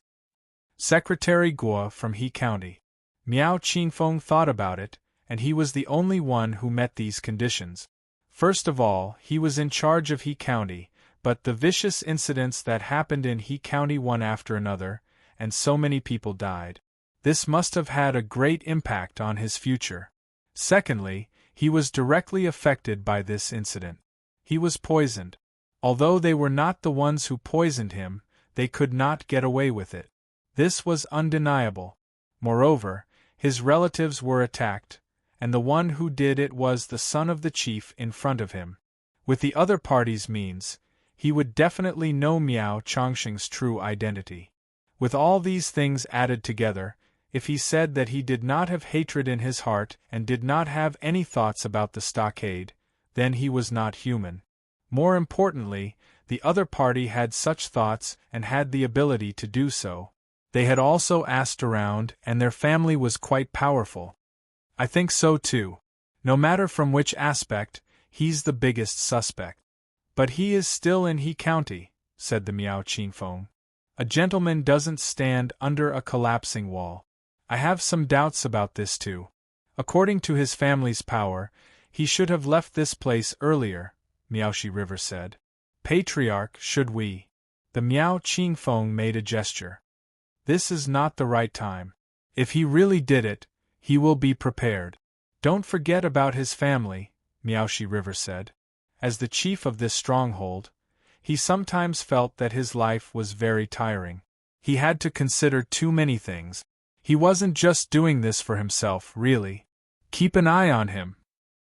Secretary Guo from He County. Miao Qingfeng thought about it, and he was the only one who met these conditions. First of all, he was in charge of He County, but the vicious incidents that happened in He County one after another, and so many people died. This must have had a great impact on his future. Secondly, he was directly affected by this incident. He was poisoned. Although they were not the ones who poisoned him, they could not get away with it. This was undeniable. Moreover, his relatives were attacked, and the one who did it was the son of the chief in front of him. With the other party's means, he would definitely know Miao Chongqing's true identity. With all these things added together, if he said that he did not have hatred in his heart and did not have any thoughts about the stockade, then he was not human. More importantly, the other party had such thoughts and had the ability to do so. They had also asked around, and their family was quite powerful. I think so too. No matter from which aspect, he's the biggest suspect. But he is still in He County, said the Miao Qingfeng. A gentleman doesn't stand under a collapsing wall. I have some doubts about this too. According to his family's power, he should have left this place earlier, Miaoxi River said. Patriarch, should we? The Miao Qingfeng made a gesture. This is not the right time. If he really did it, he will be prepared. Don't forget about his family, Miaoxi River said. As the chief of this stronghold, he sometimes felt that his life was very tiring. He had to consider too many things. He wasn't just doing this for himself, really. Keep an eye on him.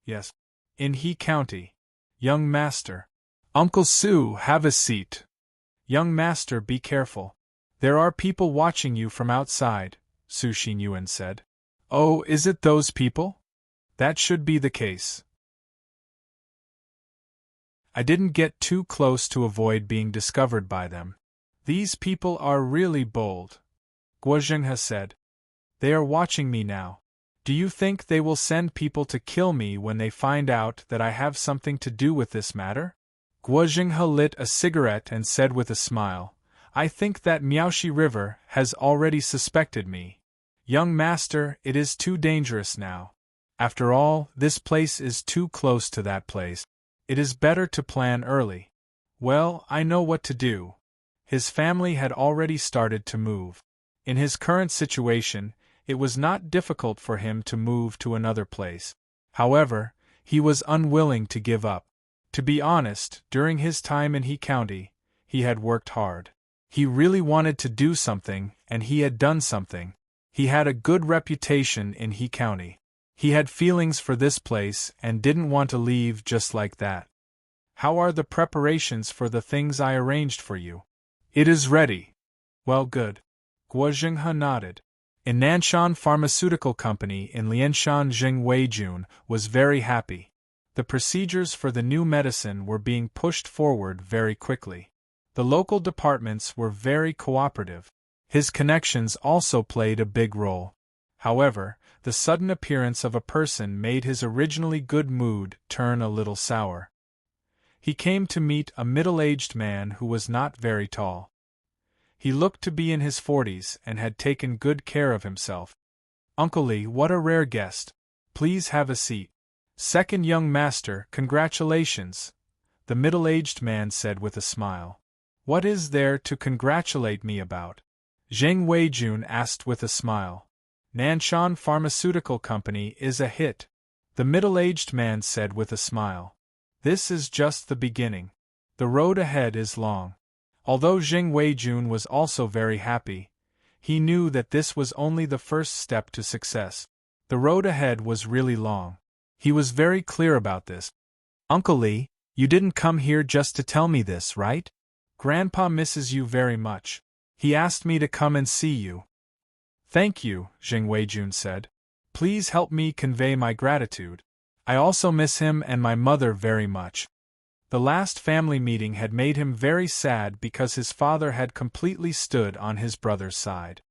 Yes. In He County. Young master. Uncle Sue, have a seat. Young master, be careful. There are people watching you from outside, Su Xinyuan said. Oh, is it those people? That should be the case. I didn't get too close to avoid being discovered by them. These people are really bold, Guo Zhenghe said. They are watching me now. Do you think they will send people to kill me when they find out that I have something to do with this matter? Guo Zhenghe lit a cigarette and said with a smile, I think that Miaoxi River has already suspected me. Young master, it is too dangerous now. After all, this place is too close to that place. It is better to plan early. Well, I know what to do. His family had already started to move. In his current situation, it was not difficult for him to move to another place. However, he was unwilling to give up. To be honest, during his time in He County, he had worked hard. He really wanted to do something, and he had done something. He had a good reputation in He County. He had feelings for this place and didn't want to leave just like that. How are the preparations for the things I arranged for you? It is ready. Well, good. Guo Zhenghe nodded. In Nanshan Pharmaceutical Company in Lianshan, Zheng Weijun was very happy. The procedures for the new medicine were being pushed forward very quickly. The local departments were very cooperative. His connections also played a big role. However, the sudden appearance of a person made his originally good mood turn a little sour. He came to meet a middle-aged man who was not very tall. He looked to be in his 40s and had taken good care of himself. Uncle Li, what a rare guest. Please have a seat. Second young master, congratulations, the middle-aged man said with a smile. What is there to congratulate me about? Zheng Weijun asked with a smile. Nanshan Pharmaceutical Company is a hit, the middle-aged man said with a smile. This is just the beginning. The road ahead is long. Although Zheng Weijun was also very happy, he knew that this was only the first step to success. The road ahead was really long. He was very clear about this. Uncle Li, you didn't come here just to tell me this, right? Grandpa misses you very much. He asked me to come and see you. Thank you, Zheng Weijun said. Please help me convey my gratitude. I also miss him and my mother very much. The last family meeting had made him very sad because his father had completely stood on his brother's side.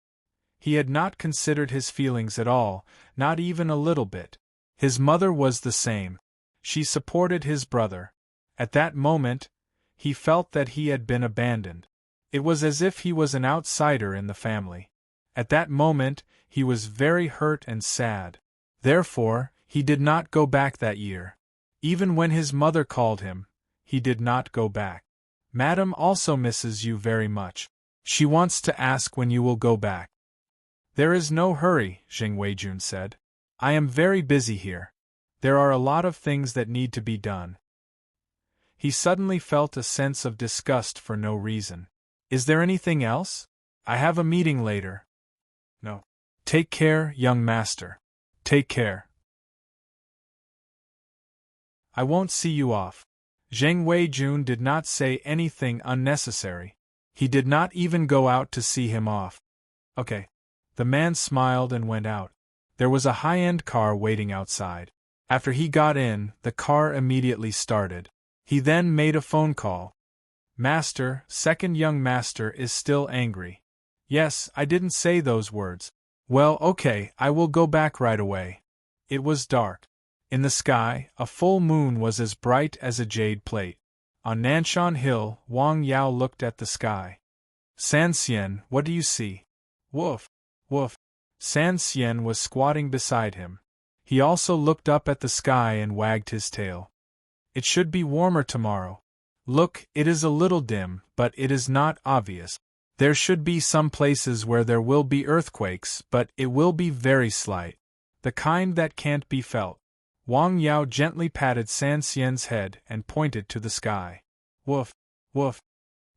He had not considered his feelings at all, not even a little bit. His mother was the same. She supported his brother. At that moment, he felt that he had been abandoned. It was as if he was an outsider in the family. At that moment, he was very hurt and sad. Therefore, he did not go back that year. Even when his mother called him, he did not go back. Madam also misses you very much. She wants to ask when you will go back. There is no hurry, Zheng Weijun said. I am very busy here. There are a lot of things that need to be done. He suddenly felt a sense of disgust for no reason. Is there anything else? I have a meeting later. No. Take care, young master. Take care. I won't see you off. Zheng Weijun did not say anything unnecessary. He did not even go out to see him off. Okay. The man smiled and went out. There was a high-end car waiting outside. After he got in, the car immediately started. He then made a phone call. Master, second young master is still angry. Yes, I didn't say those words. Well, okay, I will go back right away. It was dark. In the sky, a full moon was as bright as a jade plate. On Nanshan Hill, Wang Yao looked at the sky. San Xian, what do you see? Woof, woof. San Xian was squatting beside him. He also looked up at the sky and wagged his tail. It should be warmer tomorrow. Look, it is a little dim, but it is not obvious. There should be some places where there will be earthquakes, but it will be very slight. The kind that can't be felt. Wang Yao gently patted San Xian's head and pointed to the sky. Woof, woof.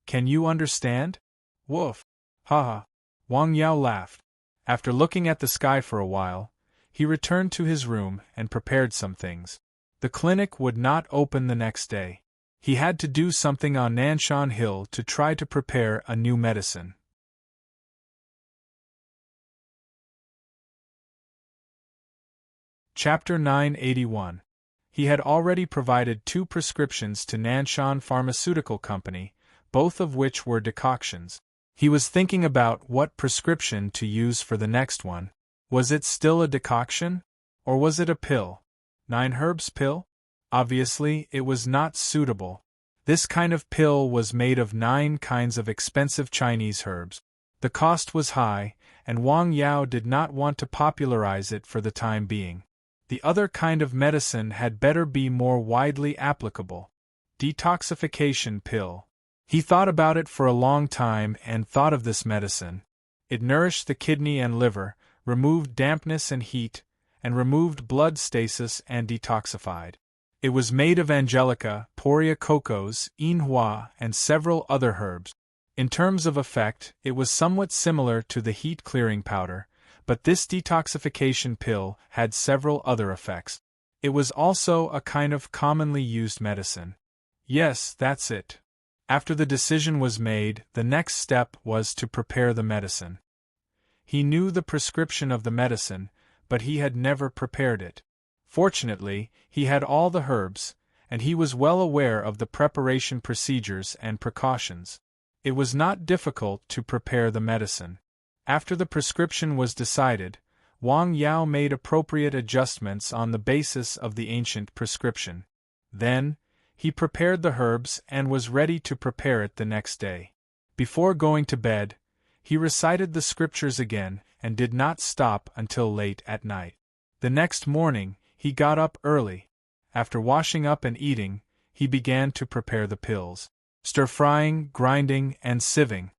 Can you understand? Woof. Ha ha. Wang Yao laughed. After looking at the sky for a while, he returned to his room and prepared some things. The clinic would not open the next day. He had to do something on Nanshan Hill to try to prepare a new medicine. Chapter 981. He had already provided 2 prescriptions to Nanshan Pharmaceutical Company, both of which were decoctions. He was thinking about what prescription to use for the next one. Was it still a decoction? Or was it a pill? 9 herbs pill? Obviously, it was not suitable. This kind of pill was made of 9 kinds of expensive Chinese herbs. The cost was high, and Wang Yao did not want to popularize it for the time being. The other kind of medicine had better be more widely applicable. Detoxification pill. He thought about it for a long time and thought of this medicine. It nourished the kidney and liver, removed dampness and heat, and removed blood stasis and detoxified. It was made of angelica, poria cocos, yinhua, and several other herbs. In terms of effect, it was somewhat similar to the heat-clearing powder, but this detoxification pill had several other effects. It was also a kind of commonly used medicine. Yes, that's it. After the decision was made, the next step was to prepare the medicine. He knew the prescription of the medicine, but he had never prepared it. Fortunately, he had all the herbs, and he was well aware of the preparation procedures and precautions. It was not difficult to prepare the medicine. After the prescription was decided, Wang Yao made appropriate adjustments on the basis of the ancient prescription. Then, he prepared the herbs and was ready to prepare it the next day. Before going to bed, he recited the scriptures again and did not stop until late at night. The next morning, he got up early. After washing up and eating, he began to prepare the pills. Stir-frying, grinding, and sieving.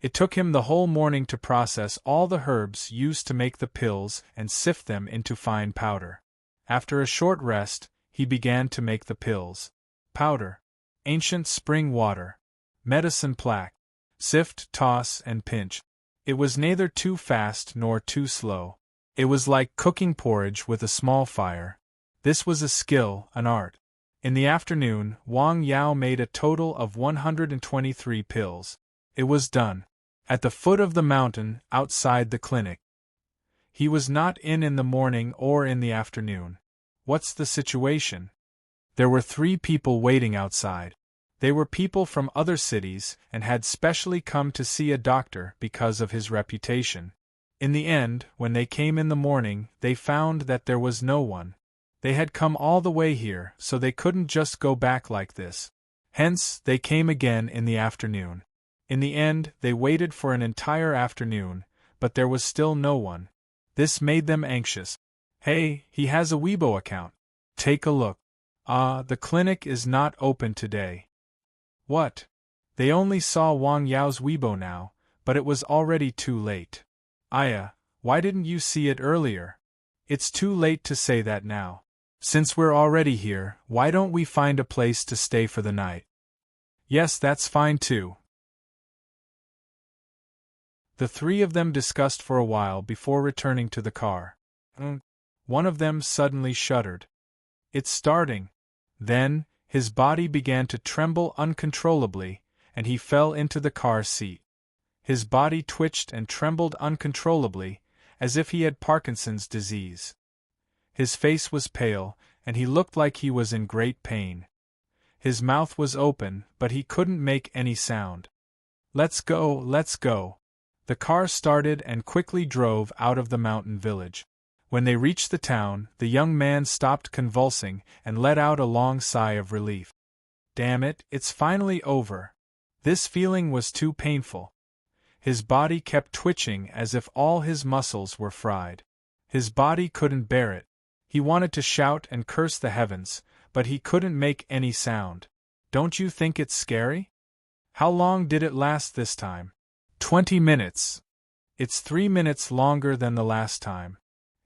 It took him the whole morning to process all the herbs used to make the pills and sift them into fine powder. After a short rest, he began to make the pills. Powder. Ancient spring water. Medicine plaque. Sift, toss, and pinch. It was neither too fast nor too slow. It was like cooking porridge with a small fire. This was a skill, an art. In the afternoon, Wang Yao made a total of 123 pills. It was done. At the foot of the mountain, outside the clinic. He was not in the morning or in the afternoon. What's the situation? There were 3 people waiting outside. They were people from other cities and had specially come to see a doctor because of his reputation. In the end, when they came in the morning, they found that there was no one. They had come all the way here, so they couldn't just go back like this. Hence, they came again in the afternoon. In the end, they waited for an entire afternoon, but there was still no one. This made them anxious. Hey, he has a Weibo account. Take a look. The clinic is not open today. What? They only saw Wang Yao's Weibo now, but it was already too late. Aya, why didn't you see it earlier? It's too late to say that now. Since we're already here, why don't we find a place to stay for the night? Yes, that's fine too. The 3 of them discussed for a while before returning to the car. One of them suddenly shuddered. It's starting. Then, his body began to tremble uncontrollably, and he fell into the car seat. His body twitched and trembled uncontrollably, as if he had Parkinson's disease. His face was pale, and he looked like he was in great pain. His mouth was open, but he couldn't make any sound. Let's go, let's go. The car started and quickly drove out of the mountain village. When they reached the town, the young man stopped convulsing and let out a long sigh of relief. Damn it, it's finally over. This feeling was too painful. His body kept twitching as if all his muscles were fried. His body couldn't bear it. He wanted to shout and curse the heavens, but he couldn't make any sound. Don't you think it's scary? How long did it last this time? 20 minutes. It's 3 minutes longer than the last time.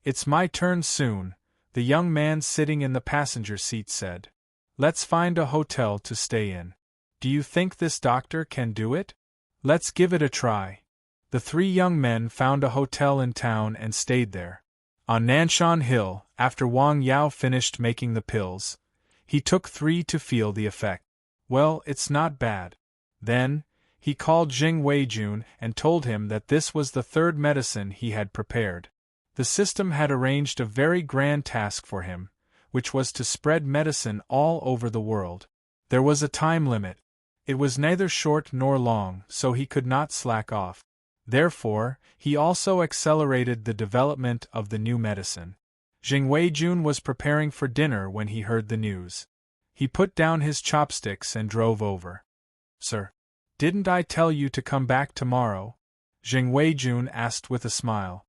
It's my turn soon, the young man sitting in the passenger seat said. Let's find a hotel to stay in. Do you think this doctor can do it? Let's give it a try. The 3 young men found a hotel in town and stayed there. On Nanshan Hill, after Wang Yao finished making the pills, He took 3 to feel the effect. Well, it's not bad. Then, he called Jing Weijun and told him that this was the 3rd medicine he had prepared. The system had arranged a very grand task for him, which was to spread medicine all over the world. There was a time limit. It was neither short nor long, so he could not slack off. Therefore, he also accelerated the development of the new medicine. Jing Weijun was preparing for dinner when he heard the news. He put down his chopsticks and drove over. "Sir, didn't I tell you to come back tomorrow?" Jing Weijun asked with a smile.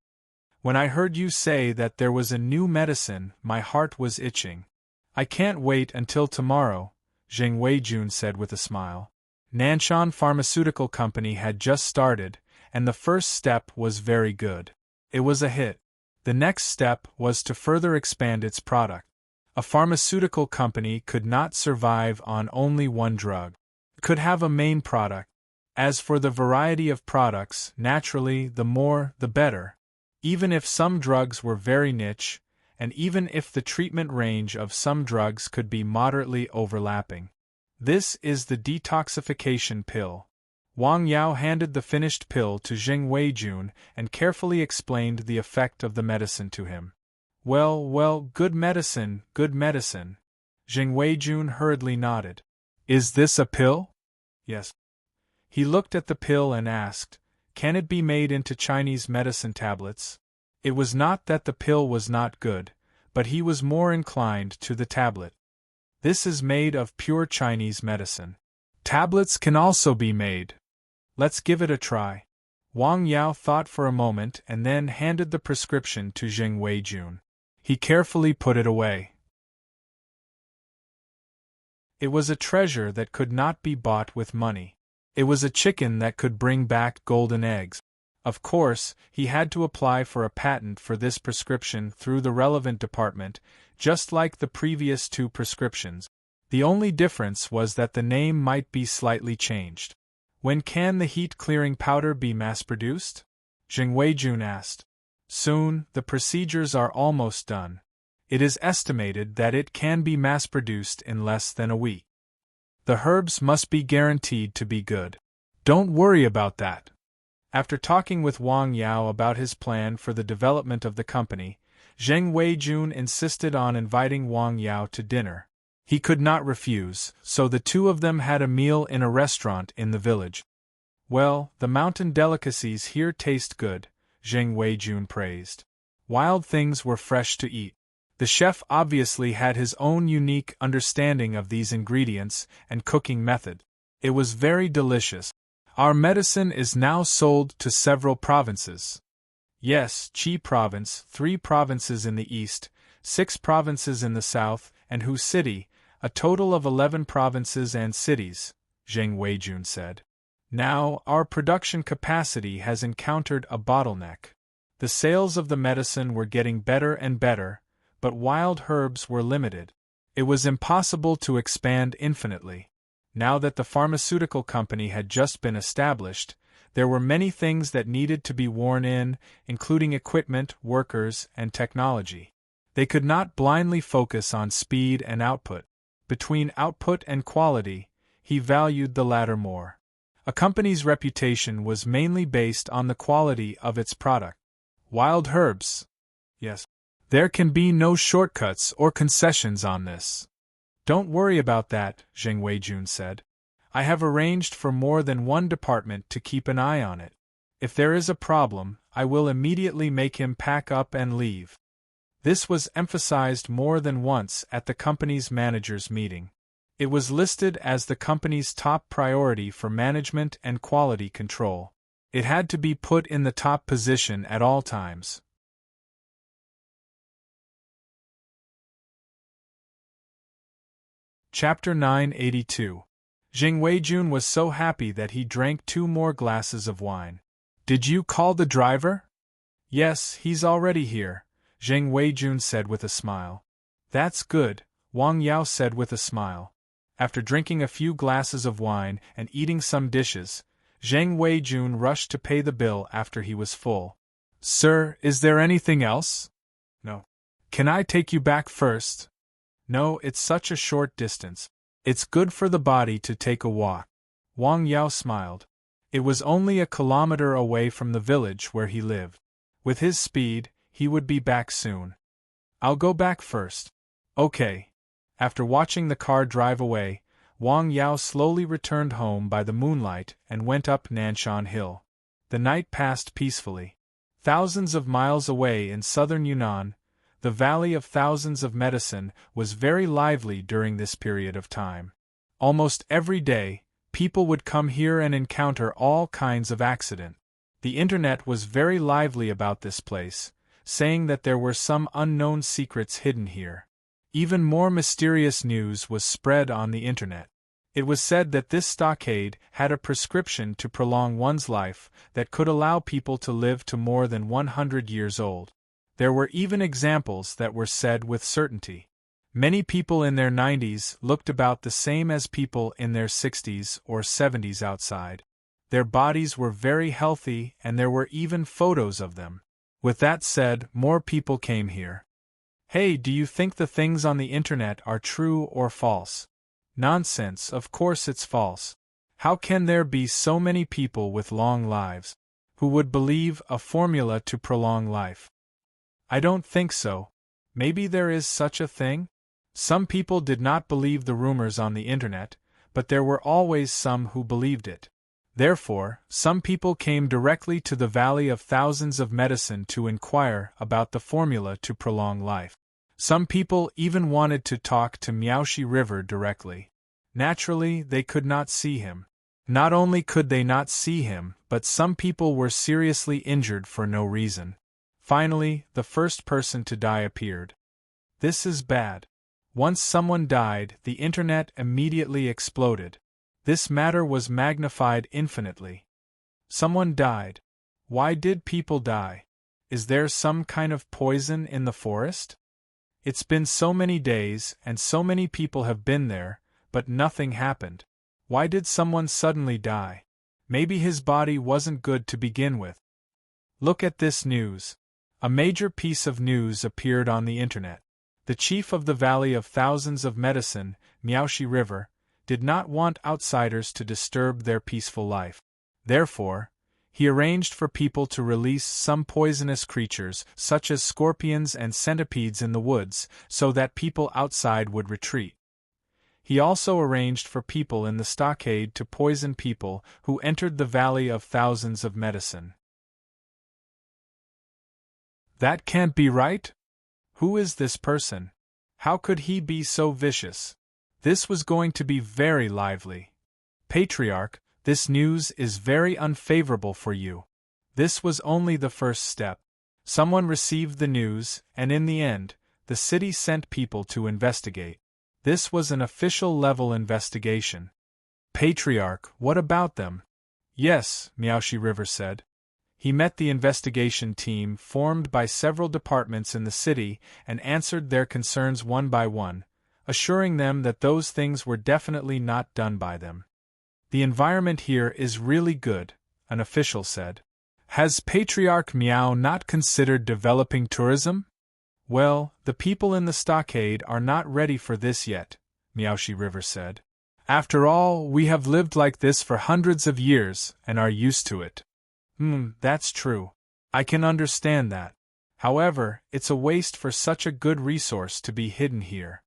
"When I heard you say that there was a new medicine, my heart was itching." "I can't wait until tomorrow," Jing Weijun said with a smile. Nanshan Pharmaceutical Company had just started, and the first step was very good. It was a hit. The next step was to further expand its product. A pharmaceutical company could not survive on only one drug. It could have a main product. As for the variety of products, naturally, the more, the better. Even if some drugs were very niche, and even if the treatment range of some drugs could be moderately overlapping. This is the detoxification pill. Wang Yao handed the finished pill to Jing Weijun and carefully explained the effect of the medicine to him. Well, good medicine, good medicine." Jing Weijun hurriedly nodded. "Is this a pill?" "Yes." He looked at the pill and asked, "Can it be made into Chinese medicine tablets?" It was not that the pill was not good, but he was more inclined to the tablet. "This is made of pure Chinese medicine. Tablets can also be made. Let's give it a try." Wang Yao thought for a moment and then handed the prescription to Jing Weijun. He carefully put it away. It was a treasure that could not be bought with money. It was a chicken that could bring back golden eggs. Of course, he had to apply for a patent for this prescription through the relevant department, just like the previous 2 prescriptions. The only difference was that the name might be slightly changed. "When can the heat-clearing powder be mass-produced?" Jing Weijun asked. "Soon, the procedures are almost done. It is estimated that it can be mass-produced in less than a week. The herbs must be guaranteed to be good. Don't worry about that." After talking with Wang Yao about his plan for the development of the company, Jing Weijun insisted on inviting Wang Yao to dinner. He could not refuse, so the 2 of them had a meal in a restaurant in the village. "Well, the mountain delicacies here taste good," Jing Weijun praised. Wild things were fresh to eat. The chef obviously had his own unique understanding of these ingredients and cooking method. It was very delicious. "Our medicine is now sold to several provinces." "Yes, Qi province, 3 provinces in the east, 6 provinces in the south, and Hu City, a total of 11 provinces and cities," Jing Weijun said. "Now, our production capacity has encountered a bottleneck. The sales of the medicine were getting better and better, but wild herbs were limited. It was impossible to expand infinitely. Now that the pharmaceutical company had just been established, there were many things that needed to be worn in, including equipment, workers, and technology. They could not blindly focus on speed and output. Between output and quality, he valued the latter more. A company's reputation was mainly based on the quality of its product. Wild herbs. Yes. There can be no shortcuts or concessions on this. "Don't worry about that," Jing Weijun said. "I have arranged for more than one department to keep an eye on it. If there is a problem, I will immediately make him pack up and leave." This was emphasized more than once at the company's managers' meeting. It was listed as the company's top priority for management and quality control. It had to be put in the top position at all times. Chapter 982. Jing Weijun was so happy that he drank 2 more glasses of wine. "Did you call the driver?" "Yes, he's already here," Jing Weijun said with a smile. "That's good," Wang Yao said with a smile. After drinking a few glasses of wine and eating some dishes, Jing Weijun rushed to pay the bill after he was full. "Sir, is there anything else?" "No." "Can I take you back first?" No, it's such a short distance. It's good for the body to take a walk. Wang Yao smiled. It was only a kilometer away from the village where he lived. With his speed, he would be back soon. I'll go back first. Okay. After watching the car drive away, Wang Yao slowly returned home by the moonlight and went up Nanshan Hill. The night passed peacefully. Thousands of miles away in southern Yunnan, the Valley of Thousands of Medicine was very lively during this period of time. Almost every day, people would come here and encounter all kinds of accident. The internet was very lively about this place, saying that there were some unknown secrets hidden here. Even more mysterious news was spread on the internet. It was said that this stockade had a prescription to prolong one's life that could allow people to live to more than 100 years old. There were even examples that were said with certainty. Many people in their 90s looked about the same as people in their 60s or 70s outside. Their bodies were very healthy and there were even photos of them. With that said, more people came here. Hey, do you think the things on the internet are true or false? Nonsense, of course it's false. How can there be so many people with long lives who would believe a formula to prolong life? I don't think so. Maybe there is such a thing? Some people did not believe the rumors on the internet, but there were always some who believed it. Therefore, some people came directly to the Valley of Thousands of Medicine to inquire about the formula to prolong life. Some people even wanted to talk to Miaoshi River directly. Naturally, they could not see him. Not only could they not see him, but some people were seriously injured for no reason. Finally, the first person to die appeared. This is bad. Once someone died, the internet immediately exploded. This matter was magnified infinitely. Someone died. Why did people die? Is there some kind of poison in the forest? It's been so many days and so many people have been there, but nothing happened. Why did someone suddenly die? Maybe his body wasn't good to begin with. Look at this news. A major piece of news appeared on the internet. The chief of the Valley of Thousands of Medicine, Miaoshi River, did not want outsiders to disturb their peaceful life. Therefore, he arranged for people to release some poisonous creatures, such as scorpions and centipedes in the woods, so that people outside would retreat. He also arranged for people in the stockade to poison people who entered the Valley of Thousands of Medicine. That can't be right? Who is this person? How could he be so vicious? This was going to be very lively. Patriarch, this news is very unfavorable for you. This was only the first step. Someone received the news, and in the end, the city sent people to investigate. This was an official-level investigation. Patriarch, what about them? Yes, Miaoshi River said. He met the investigation team formed by several departments in the city and answered their concerns one by one, assuring them that those things were definitely not done by them. The environment here is really good, an official said. Has Patriarch Miao not considered developing tourism? Well, the people in the stockade are not ready for this yet, Miaoshi River said. After all, we have lived like this for hundreds of years and are used to it. That's true. I can understand that. However, it's a waste for such a good resource to be hidden here.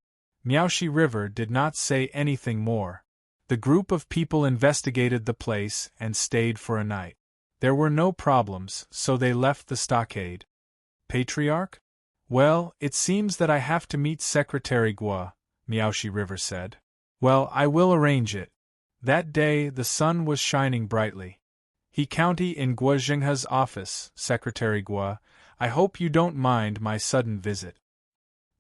Miaoshi River did not say anything more. The group of people investigated the place and stayed for a night. There were no problems, so they left the stockade. Patriarch? Well, it seems that I have to meet Secretary Guo, Miaoshi River said. Well, I will arrange it. That day the sun was shining brightly. He county in Guo Jinghe's office, Secretary Guo. I hope you don't mind my sudden visit.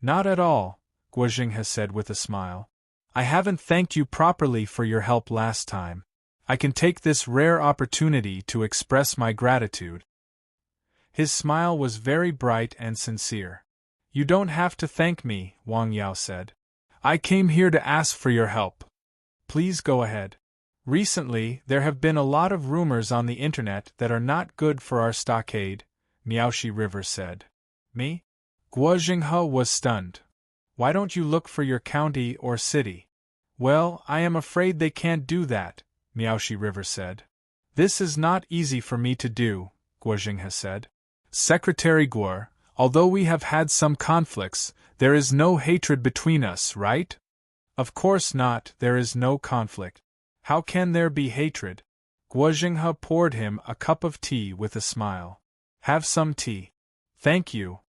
Not at all, Guo Jinghe said with a smile. I haven't thanked you properly for your help last time. I can take this rare opportunity to express my gratitude. His smile was very bright and sincere. You don't have to thank me, Wang Yao said. I came here to ask for your help. Please go ahead. Recently, there have been a lot of rumors on the internet that are not good for our stockade, Miaoshi River said. Me? Guo Jinghe was stunned. Why don't you look for your county or city? Well, I am afraid they can't do that, Miaoshi River said. This is not easy for me to do, Guojinghe said. Secretary Guo, although we have had some conflicts, there is no hatred between us, right? Of course not, there is no conflict. How can there be hatred? Guojinghe poured him a cup of tea with a smile. Have some tea. Thank you.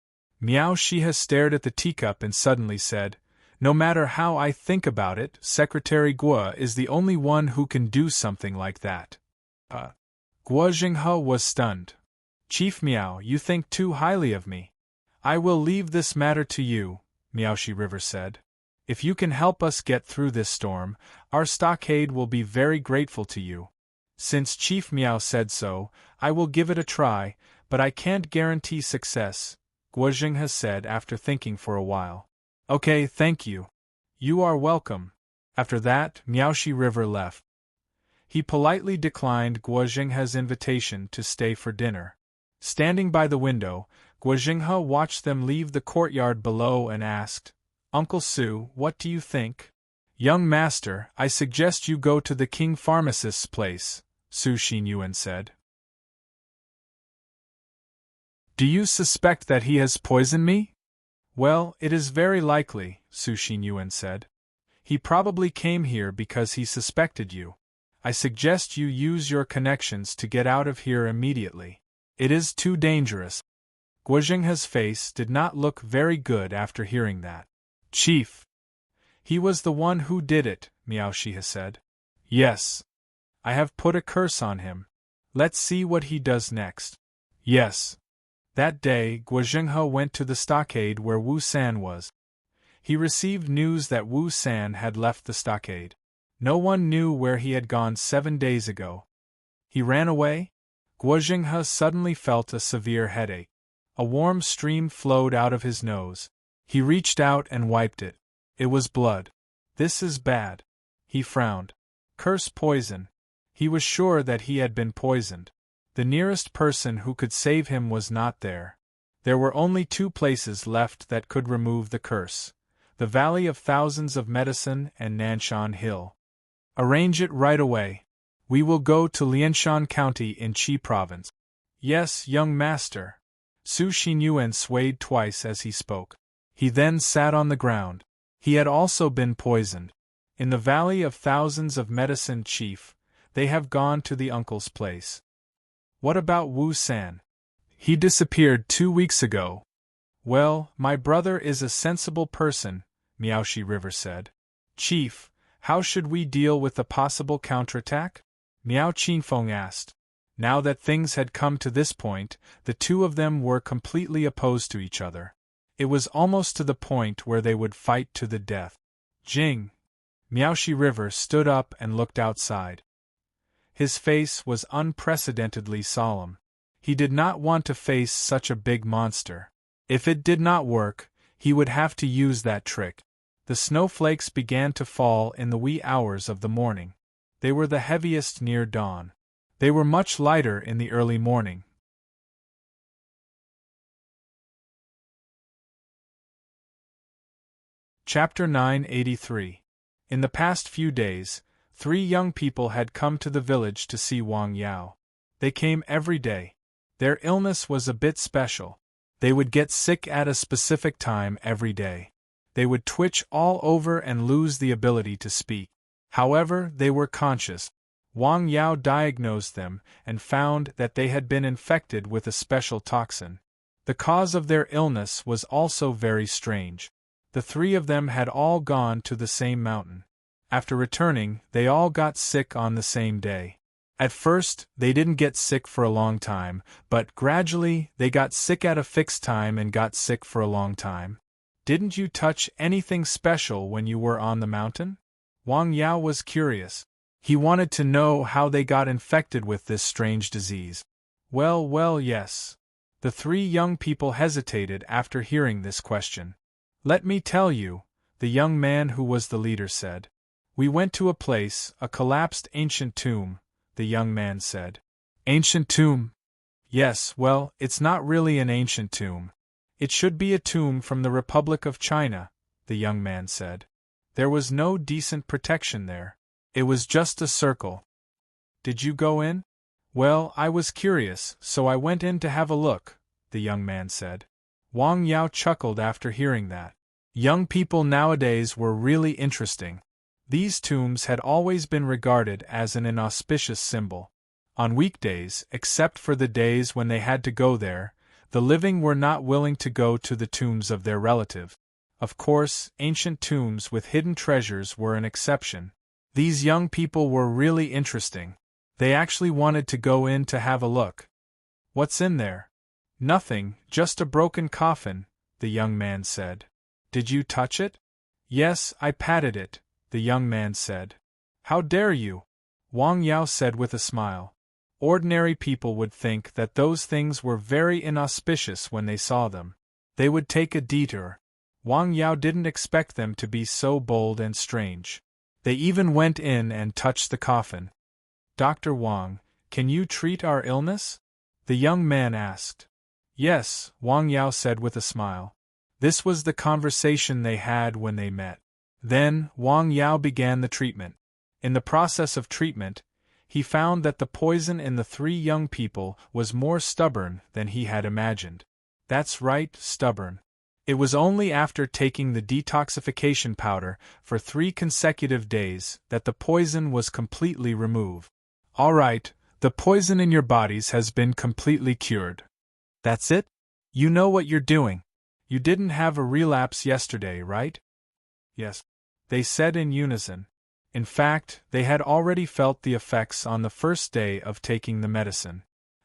Miaoshi stared at the teacup and suddenly said, No matter how I think about it, Secretary Guo is the only one who can do something like that. Guojinghe was stunned. Chief Miao, you think too highly of me. I will leave this matter to you, Miaoshi River said. If you can help us get through this storm, our stockade will be very grateful to you. Since Chief Miao said so, I will give it a try, but I can't guarantee success, Guojinghe said after thinking for a while. Okay, thank you. You are welcome. After that, Miaoshi River left. He politely declined Guojinghe's invitation to stay for dinner. Standing by the window, Guojinghe watched them leave the courtyard below and asked, Uncle Su, what do you think? Young master, I suggest you go to the king pharmacist's place, Su Xinyuan said. Do you suspect that he has poisoned me? Well, it is very likely, Su Xinyuan said. He probably came here because he suspected you. I suggest you use your connections to get out of here immediately. It is too dangerous. Guojinghe's face did not look very good after hearing that. Chief. He was the one who did it, Miaoshi said. Yes. I have put a curse on him. Let's see what he does next. Yes. That day, Guojinghe went to the stockade where Wu San was. He received news that Wu San had left the stockade. No one knew where he had gone 7 days ago. He ran away? Guojinghe suddenly felt a severe headache. A warm stream flowed out of his nose. He reached out and wiped it. It was blood. This is bad. He frowned. Curse poison. He was sure that he had been poisoned. The nearest person who could save him was not there. There were only 2 places left that could remove the curse: the Valley of Thousands of Medicine and Nanshan Hill. Arrange it right away. We will go to Lianshan County in Qi Province. Yes, young master. Su Xinyuan swayed twice as he spoke. He then sat on the ground. He had also been poisoned. In the Valley of Thousands of Medicine, Chief, they have gone to the uncle's place. What about Wu San? He disappeared 2 weeks ago. Well, my brother is a sensible person, Miaoshi River said. Chief, how should we deal with the possible counterattack? Miao Qinfeng asked. Now that things had come to this point, the 2 of them were completely opposed to each other. It was almost to the point where they would fight to the death. Jing! Miaoshi River stood up and looked outside. His face was unprecedentedly solemn. He did not want to face such a big monster. If it did not work, he would have to use that trick. The snowflakes began to fall in the wee hours of the morning. They were the heaviest near dawn. They were much lighter in the early morning. Chapter 983. In the past few days, 3 young people had come to the village to see Wang Yao. They came every day. Their illness was a bit special. They would get sick at a specific time every day. They would twitch all over and lose the ability to speak. However, they were conscious. Wang Yao diagnosed them and found that they had been infected with a special toxin. The cause of their illness was also very strange. The 3 of them had all gone to the same mountain. After returning, they all got sick on the same day. At first, they didn't get sick for a long time, but gradually, they got sick at a fixed time and got sick for a long time. Didn't you touch anything special when you were on the mountain? Wang Yao was curious. He wanted to know how they got infected with this strange disease. Well, yes. The 3 young people hesitated after hearing this question. Let me tell you, the young man who was the leader said. We went to a place, a collapsed ancient tomb, the young man said. Ancient tomb? Yes, well, it's not really an ancient tomb. It should be a tomb from the Republic of China, the young man said. There was no decent protection there. It was just a circle. Did you go in? Well, I was curious, so I went in to have a look, the young man said. Wang Yao chuckled after hearing that. Young people nowadays were really interesting. These tombs had always been regarded as an inauspicious symbol. On weekdays, except for the days when they had to go there, the living were not willing to go to the tombs of their relatives. Of course, ancient tombs with hidden treasures were an exception. These young people were really interesting. They actually wanted to go in to have a look. What's in there? Nothing, just a broken coffin, the young man said. Did you touch it? Yes, I patted it, the young man said. How dare you? Wang Yao said with a smile. Ordinary people would think that those things were very inauspicious when they saw them. They would take a detour. Wang Yao didn't expect them to be so bold and strange. They even went in and touched the coffin. Dr. Wang, can you treat our illness? The young man asked. Yes, Wang Yao said with a smile. This was the conversation they had when they met. Then, Wang Yao began the treatment. In the process of treatment, he found that the poison in the three young people was more stubborn than he had imagined. That's right, stubborn. It was only after taking the detoxification powder for 3 consecutive days that the poison was completely removed. All right, the poison in your bodies has been completely cured. That's it? You know what you're doing. You didn't have a relapse yesterday, right? Yes, they said in unison. In fact, they had already felt the effects on the first day of taking the medicine.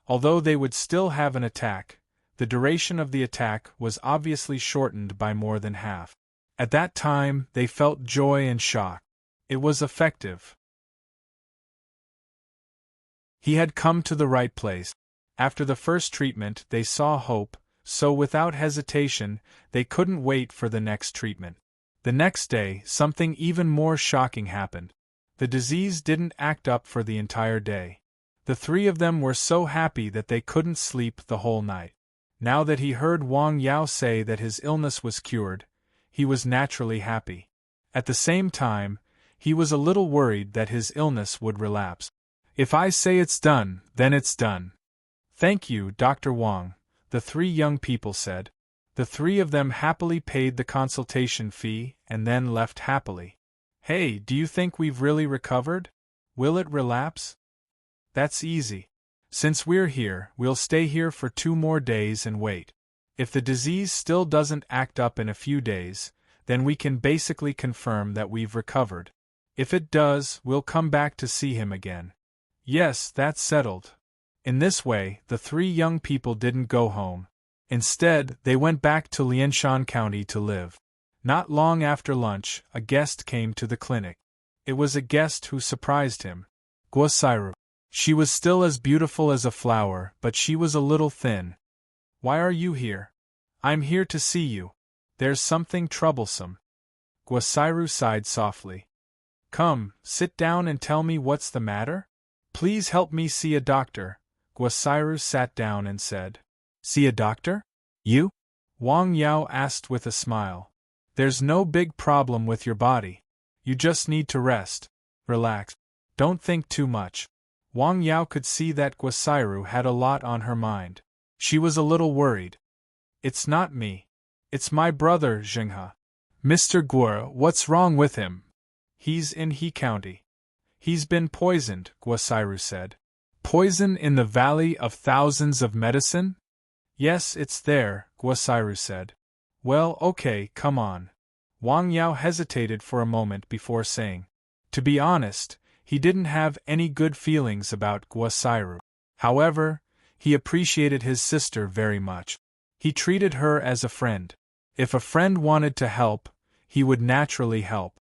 Although they would still have an attack, the duration of the attack was obviously shortened by more than half. At that time, they felt joy and shock. It was effective. He had come to the right place. After the first treatment, they saw hope, so without hesitation, they couldn't wait for the next treatment. The next day, something even more shocking happened. The disease didn't act up for the entire day. The 3 of them were so happy that they couldn't sleep the whole night. Now that he heard Wang Yao say that his illness was cured, he was naturally happy. At the same time, he was a little worried that his illness would relapse. If I say it's done, then it's done. Thank you, Dr. Wang, the 3 young people said. The 3 of them happily paid the consultation fee and then left happily. Hey, do you think we've really recovered? Will it relapse? That's easy. Since we're here, we'll stay here for 2 more days and wait. If the disease still doesn't act up in a few days, then we can basically confirm that we've recovered. If it does, we'll come back to see him again. Yes, that's settled. In this way, the 3 young people didn't go home. Instead, they went back to Lianshan County to live. Not long after lunch, a guest came to the clinic. It was a guest who surprised him. Guosairu. She was still as beautiful as a flower, but she was a little thin. Why are you here? I'm here to see you. There's something troublesome. Guosairu sighed softly. Come, sit down and tell me what's the matter? Please help me see a doctor. Guosairu sat down and said. See a doctor? You? Wang Yao asked with a smile. There's no big problem with your body. You just need to rest. Relax. Don't think too much. Wang Yao could see that Guosairu had a lot on her mind. She was a little worried. It's not me. It's my brother, Zhenghe. Mr. Guo, what's wrong with him? He's in He County. He's been poisoned, Guosairu said. Poison in the Valley of Thousands of Medicine? Yes, it's there, Guosairu said. Well, okay, come on. Wang Yao hesitated for a moment before saying. To be honest, he didn't have any good feelings about Guosairu. However, he appreciated his sister very much. He treated her as a friend. If a friend wanted to help, he would naturally help.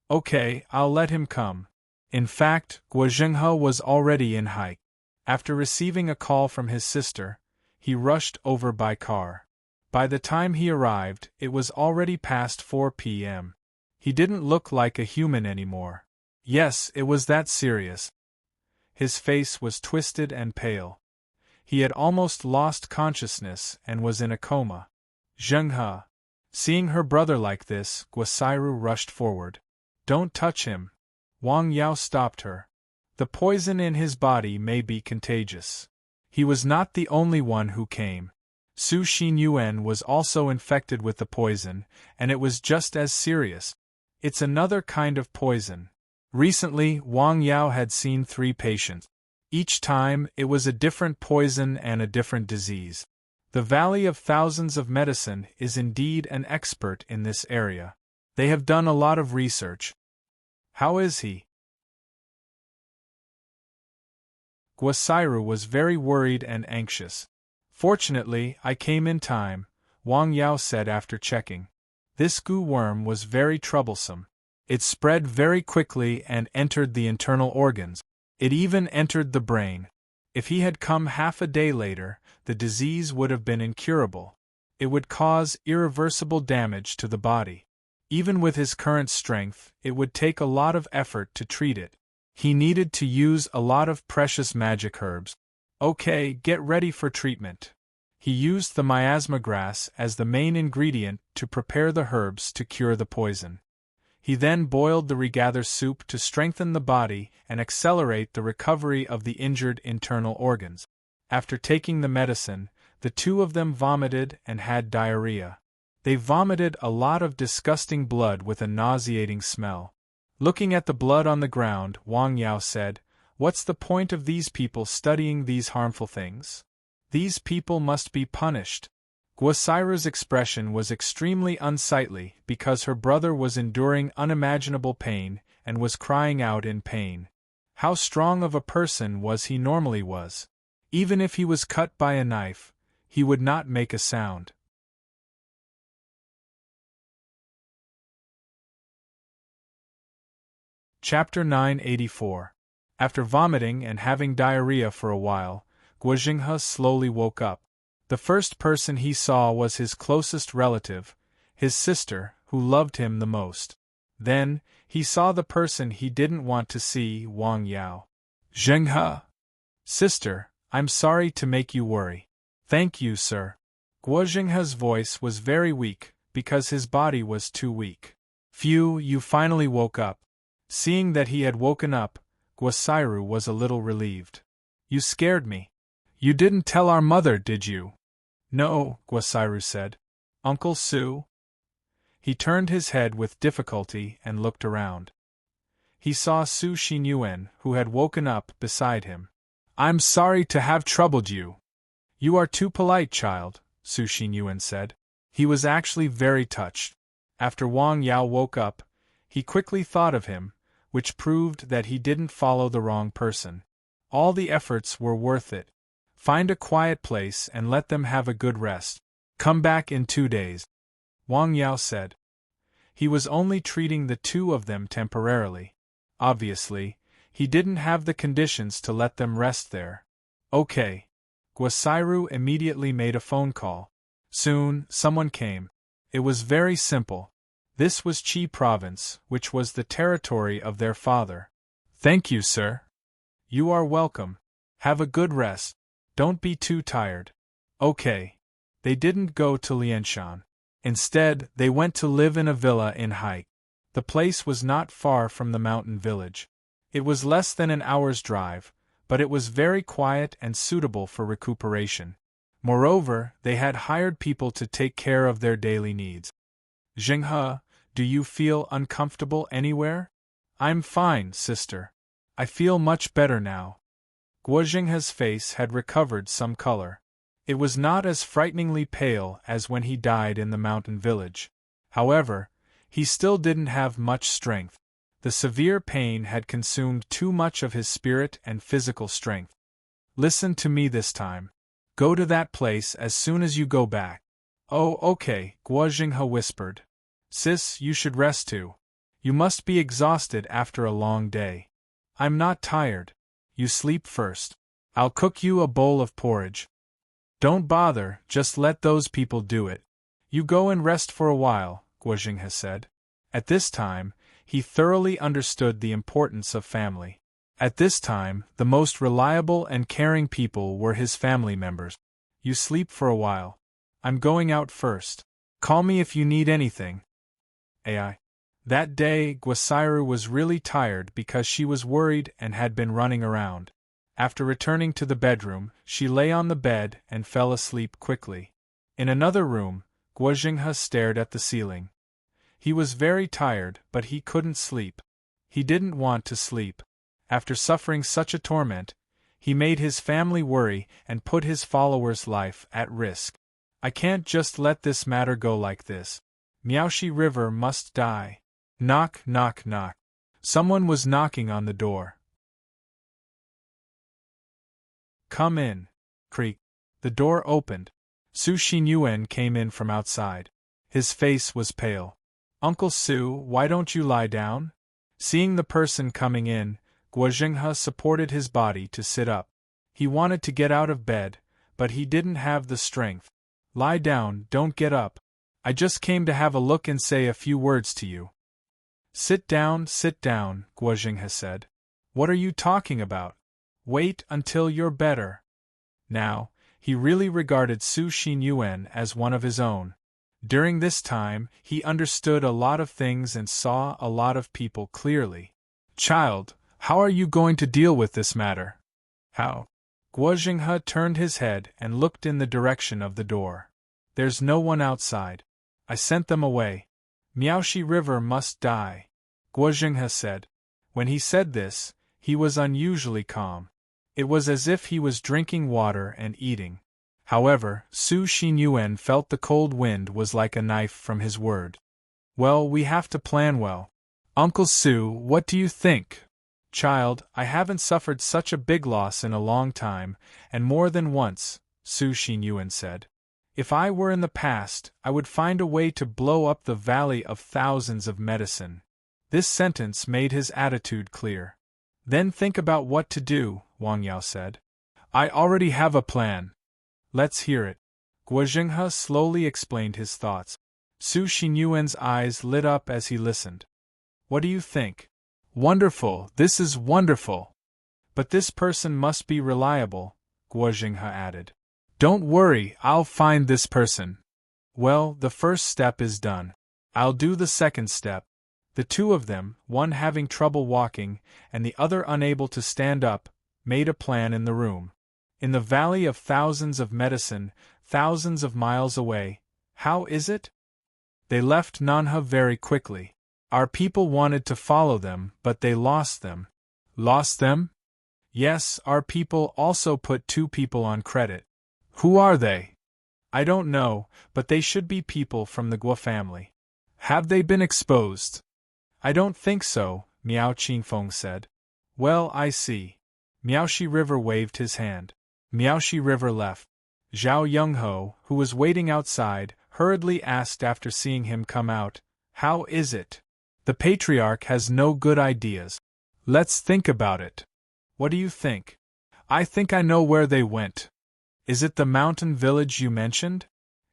Okay, I'll let him come. In fact, Guo Zhenghe was already in hike. After receiving a call from his sister, he rushed over by car. By the time he arrived, it was already past 4 p.m. He didn't look like a human anymore. Yes, it was that serious. His face was twisted and pale. He had almost lost consciousness and was in a coma. Zhenghe. Seeing her brother like this, Guasairu rushed forward. Don't touch him. Wang Yao stopped her. The poison in his body may be contagious. He was not the only one who came. Su Xinyuan was also infected with the poison, and it was just as serious. It's another kind of poison. Recently, Wang Yao had seen 3 patients. Each time, it was a different poison and a different disease. The Valley of Thousands of Medicine is indeed an expert in this area. They have done a lot of research. How is he? Guasairu was very worried and anxious. Fortunately, I came in time, Wang Yao said after checking. This goo worm was very troublesome. It spread very quickly and entered the internal organs. It even entered the brain. If he had come half a day later, the disease would have been incurable. It would cause irreversible damage to the body. Even with his current strength, it would take a lot of effort to treat it. He needed to use a lot of precious magic herbs. Okay, get ready for treatment. He used the miasma grass as the main ingredient to prepare the herbs to cure the poison. He then boiled the regather soup to strengthen the body and accelerate the recovery of the injured internal organs. After taking the medicine, the 2 of them vomited and had diarrhea. They vomited a lot of disgusting blood with a nauseating smell. Looking at the blood on the ground, Wang Yao said, "What's the point of these people studying these harmful things? These people must be punished." Guasairu's expression was extremely unsightly because her brother was enduring unimaginable pain and was crying out in pain. How strong of a person was he normally was? Even if he was cut by a knife, he would not make a sound. Chapter 984. After vomiting and having diarrhea for a while, Guojinghe slowly woke up. The first person he saw was his closest relative, his sister, who loved him the most. Then, he saw the person he didn't want to see, Wang Yao. "Zhenghe! Sister, I'm sorry to make you worry." "Thank you, sir." Guojinghe's voice was very weak, because his body was too weak. "Phew, you finally woke up." Seeing that he had woken up, Guasairu was a little relieved. "You scared me. You didn't tell our mother, did you?" "No," Guasairu said. "Uncle Su?" He turned his head with difficulty and looked around. He saw Su Xinyuan, who had woken up beside him. "I'm sorry to have troubled you." "You are too polite, child," Su Xinyuan said. He was actually very touched. After Wang Yao woke up, he quickly thought of him, which proved that he didn't follow the wrong person. All the efforts were worth it. Find a quiet place and let them have a good rest. Come back in 2 days. Wang Yao said. He was only treating the 2 of them temporarily. Obviously, he didn't have the conditions to let them rest there. Okay. Guasairu immediately made a phone call. Soon, someone came. It was very simple. This was Qi Province, which was the territory of their father. "Thank you, sir." "You are welcome. Have a good rest. Don't be too tired." Okay. They didn't go to Lianshan. Instead, they went to live in a villa in Hai. The place was not far from the mountain village. It was less than an hour's drive, but it was very quiet and suitable for recuperation. Moreover, they had hired people to take care of their daily needs. "Zhenghe, do you feel uncomfortable anywhere?" "I'm fine, sister. I feel much better now." Guojinghe's face had recovered some color. It was not as frighteningly pale as when he died in the mountain village. However, he still didn't have much strength. The severe pain had consumed too much of his spirit and physical strength. "Listen to me this time. Go to that place as soon as you go back." "Oh, okay," Guojinghe whispered. "Sis, you should rest too. You must be exhausted after a long day." "I'm not tired. You sleep first. I'll cook you a bowl of porridge." "Don't bother, just let those people do it. You go and rest for a while," Guojinghe said. At this time, he thoroughly understood the importance of family. At this time, the most reliable and caring people were his family members. "You sleep for a while. I'm going out first." Call me if you need anything. AI. That day, Gwasiru was really tired because she was worried and had been running around. After returning to the bedroom, she lay on the bed and fell asleep quickly. In another room, Guozhenghe stared at the ceiling. He was very tired, but he couldn't sleep. He didn't want to sleep. After suffering such a torment, he made his family worry and put his followers' life at risk. I can't just let this matter go like this. Miaoshi River must die. Knock, knock, knock. Someone was knocking on the door. Come in. Creak. The door opened. Su Xinyuan came in from outside. His face was pale. Uncle Su, why don't you lie down? Seeing the person coming in, Guozhenghe supported his body to sit up. He wanted to get out of bed, but he didn't have the strength. Lie down, don't get up. I just came to have a look and say a few words to you. Sit down, Guozhenghe said. What are you talking about? Wait until you're better. Now, he really regarded Su Xinyuan as one of his own. During this time, he understood a lot of things and saw a lot of people clearly. Child, how are you going to deal with this matter? How? Guozhenghe turned his head and looked in the direction of the door. There's no one outside. I sent them away. Miaoshi River must die, Guozhenghe said. When he said this, he was unusually calm. It was as if he was drinking water and eating. However, Su Xinyuan felt the cold wind was like a knife from his word. Well, we have to plan well. Uncle Su, what do you think? Child, I haven't suffered such a big loss in a long time, and more than once, Su Xinyuan said. If I were in the past, I would find a way to blow up the valley of thousands of medicine. This sentence made his attitude clear. Then think about what to do, Wang Yao said. I already have a plan. Let's hear it. Guozhenghe slowly explained his thoughts. Su Xinyuan's eyes lit up as he listened. What do you think? Wonderful, this is wonderful. But this person must be reliable, Guozhenghe added. Don't worry, I'll find this person. Well, the first step is done. I'll do the second step. The two of them, one having trouble walking and the other unable to stand up, made a plan in the room. In the valley of thousands of medicine, thousands of miles away, how is it? They left Nanha very quickly. Our people wanted to follow them, but they lost them. Lost them? Yes, our people also put 2 people on credit. Who are they? I don't know, but they should be people from the Guo family. Have they been exposed? I don't think so, Miao Qingfeng said. Well, I see. Miaoshi River waved his hand. Miaoshi River left. Zhao Yongho, who was waiting outside, hurriedly asked after seeing him come out, How is it? The patriarch has no good ideas. Let's think about it. What do you think? I think I know where they went. Is it the mountain village you mentioned?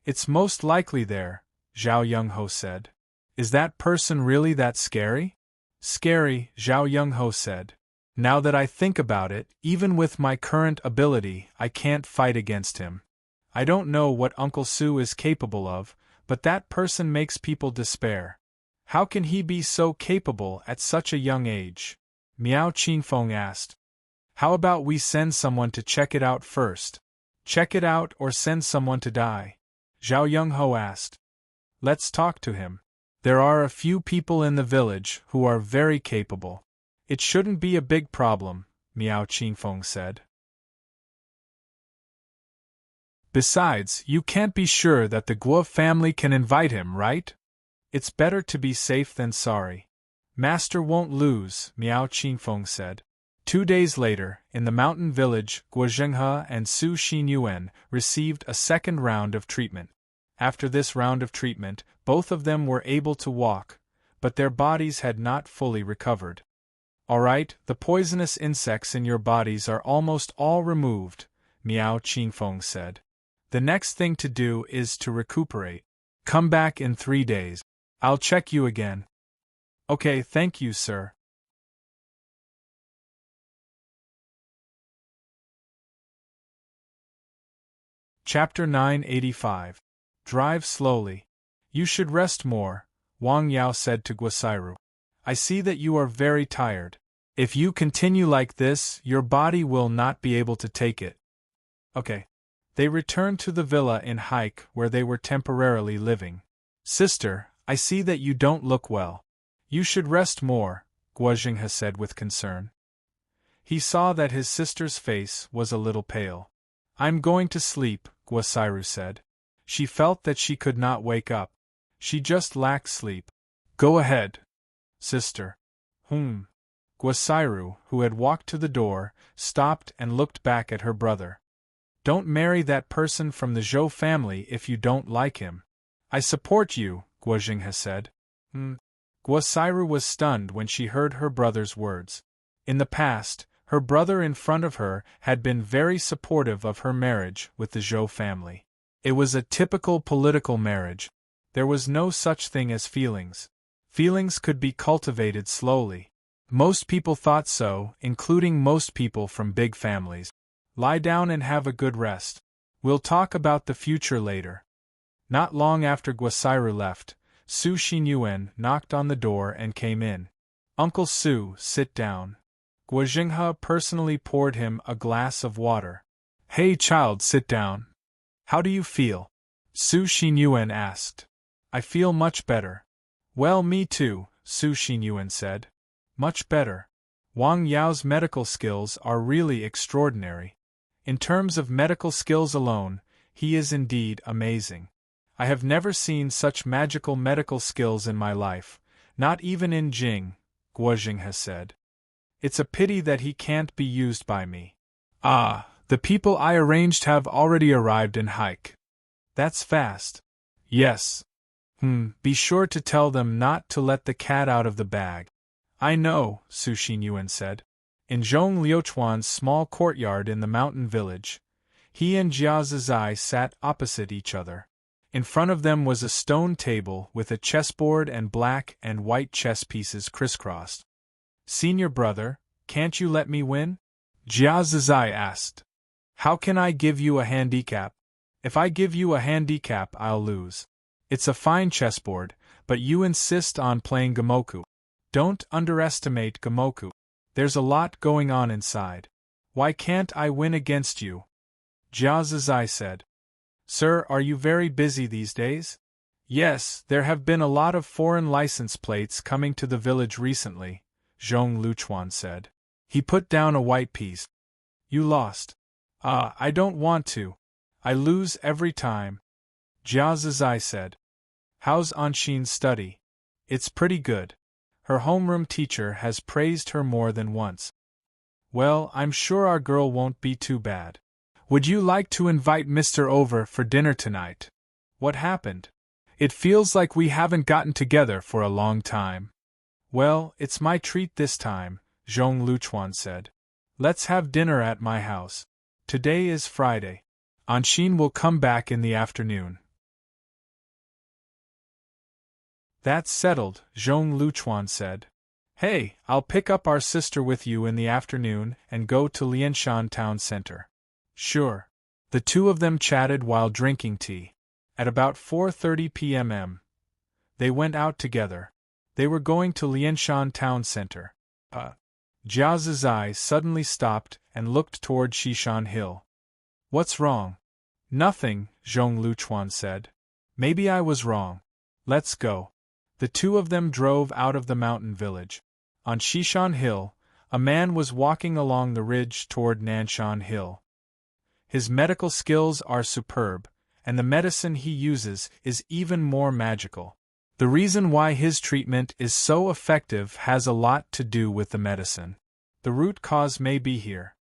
It's most likely there, Zhao Yongho said. Is that person really that scary? Scary, Zhao Yongho said. Now that I think about it, even with my current ability, I can't fight against him. I don't know what Uncle Su is capable of, but that person makes people despair. How can he be so capable at such a young age? Miao Qingfeng asked. How about we send someone to check it out first? Check it out or send someone to die? Zhao Yongho asked. Let's talk to him. There are a few people in the village who are very capable. It shouldn't be a big problem, Miao Qingfeng said. Besides, you can't be sure that the Guo family can invite him, right? It's better to be safe than sorry. Master won't lose, Miao Qingfeng said. 2 days later, in the mountain village, Guozhenghe and Su Xinyuan received a second round of treatment. After this round of treatment, both of them were able to walk, but their bodies had not fully recovered. All right, the poisonous insects in your bodies are almost all removed, Miao Qingfeng said. The next thing to do is to recuperate. Come back in 3 days. I'll check you again. Okay, thank you, sir. Chapter 985. Drive slowly. You should rest more, Wang Yao said to Guosairu. I see that you are very tired. If you continue like this, your body will not be able to take it. Okay. They returned to the villa in Haik where they were temporarily living. Sister, I see that you don't look well. You should rest more, Guozhenghe said with concern. He saw that his sister's face was a little pale. I'm going to sleep, Guosairu said. She felt that she could not wake up. She just lacked sleep. Go ahead, sister. Guosairu, who had walked to the door, stopped and looked back at her brother. Don't marry that person from the Zhou family if you don't like him. I support you, Guozhenghe said. Guosairu was stunned when she heard her brother's words. In the past, her brother in front of her had been very supportive of her marriage with the Zhou family. It was a typical political marriage. There was no such thing as feelings. Feelings could be cultivated slowly. Most people thought so, including most people from big families. Lie down and have a good rest. We'll talk about the future later. Not long after Guosairu left, Su Xinyuan knocked on the door and came in. Uncle Su, sit down. Guozhenghe personally poured him a glass of water. Hey child, sit down. How do you feel? Su Xinyuan asked. I feel much better. Well, me too, Su Xinyuan said. Much better. Wang Yao's medical skills are really extraordinary. In terms of medical skills alone, he is indeed amazing. I have never seen such magical medical skills in my life, not even in Jing, Guozhenghe said. It's a pity that he can't be used by me. Ah, the people I arranged have already arrived in Haik. That's fast. Yes. Be sure to tell them not to let the cat out of the bag. I know, Su Xinyuan said. In Zhong Liuchuan's small courtyard in the mountain village, he and Jia Zizai sat opposite each other. In front of them was a stone table with a chessboard and black and white chess pieces crisscrossed. Senior brother, can't you let me win? Jia Zizai asked. How can I give you a handicap? If I give you a handicap, I'll lose. It's a fine chessboard, but you insist on playing Gamoku. Don't underestimate Gamoku. There's a lot going on inside. Why can't I win against you? Jia Zizai said. Sir, are you very busy these days? Yes, there have been a lot of foreign license plates coming to the village recently, Zhong Liuchuan said. He put down a white piece. You lost. I don't want to. I lose every time. Jia Zizai said. How's Anshin's study? It's pretty good. Her homeroom teacher has praised her more than once. Well, I'm sure our girl won't be too bad. Would you like to invite Mr. over for dinner tonight? What happened? It feels like we haven't gotten together for a long time. Well, it's my treat this time, Zhong Liuchuan said. Let's have dinner at my house. Today is Friday. Anshin will come back in the afternoon. That's settled, Zhong Liuchuan said. Hey, I'll pick up our sister with you in the afternoon and go to Lianshan town center. Sure. The two of them chatted while drinking tea. At about 4:30 p.m. they went out together. They were going to Lianshan town center. Jia Zizai suddenly stopped and looked toward Shishan Hill. What's wrong? Nothing, Zhong Liuchuan said. Maybe I was wrong. Let's go. The two of them drove out of the mountain village. On Shishan Hill, a man was walking along the ridge toward Nanshan Hill. His medical skills are superb, and the medicine he uses is even more magical. The reason why his treatment is so effective has a lot to do with the medicine. The root cause may be here.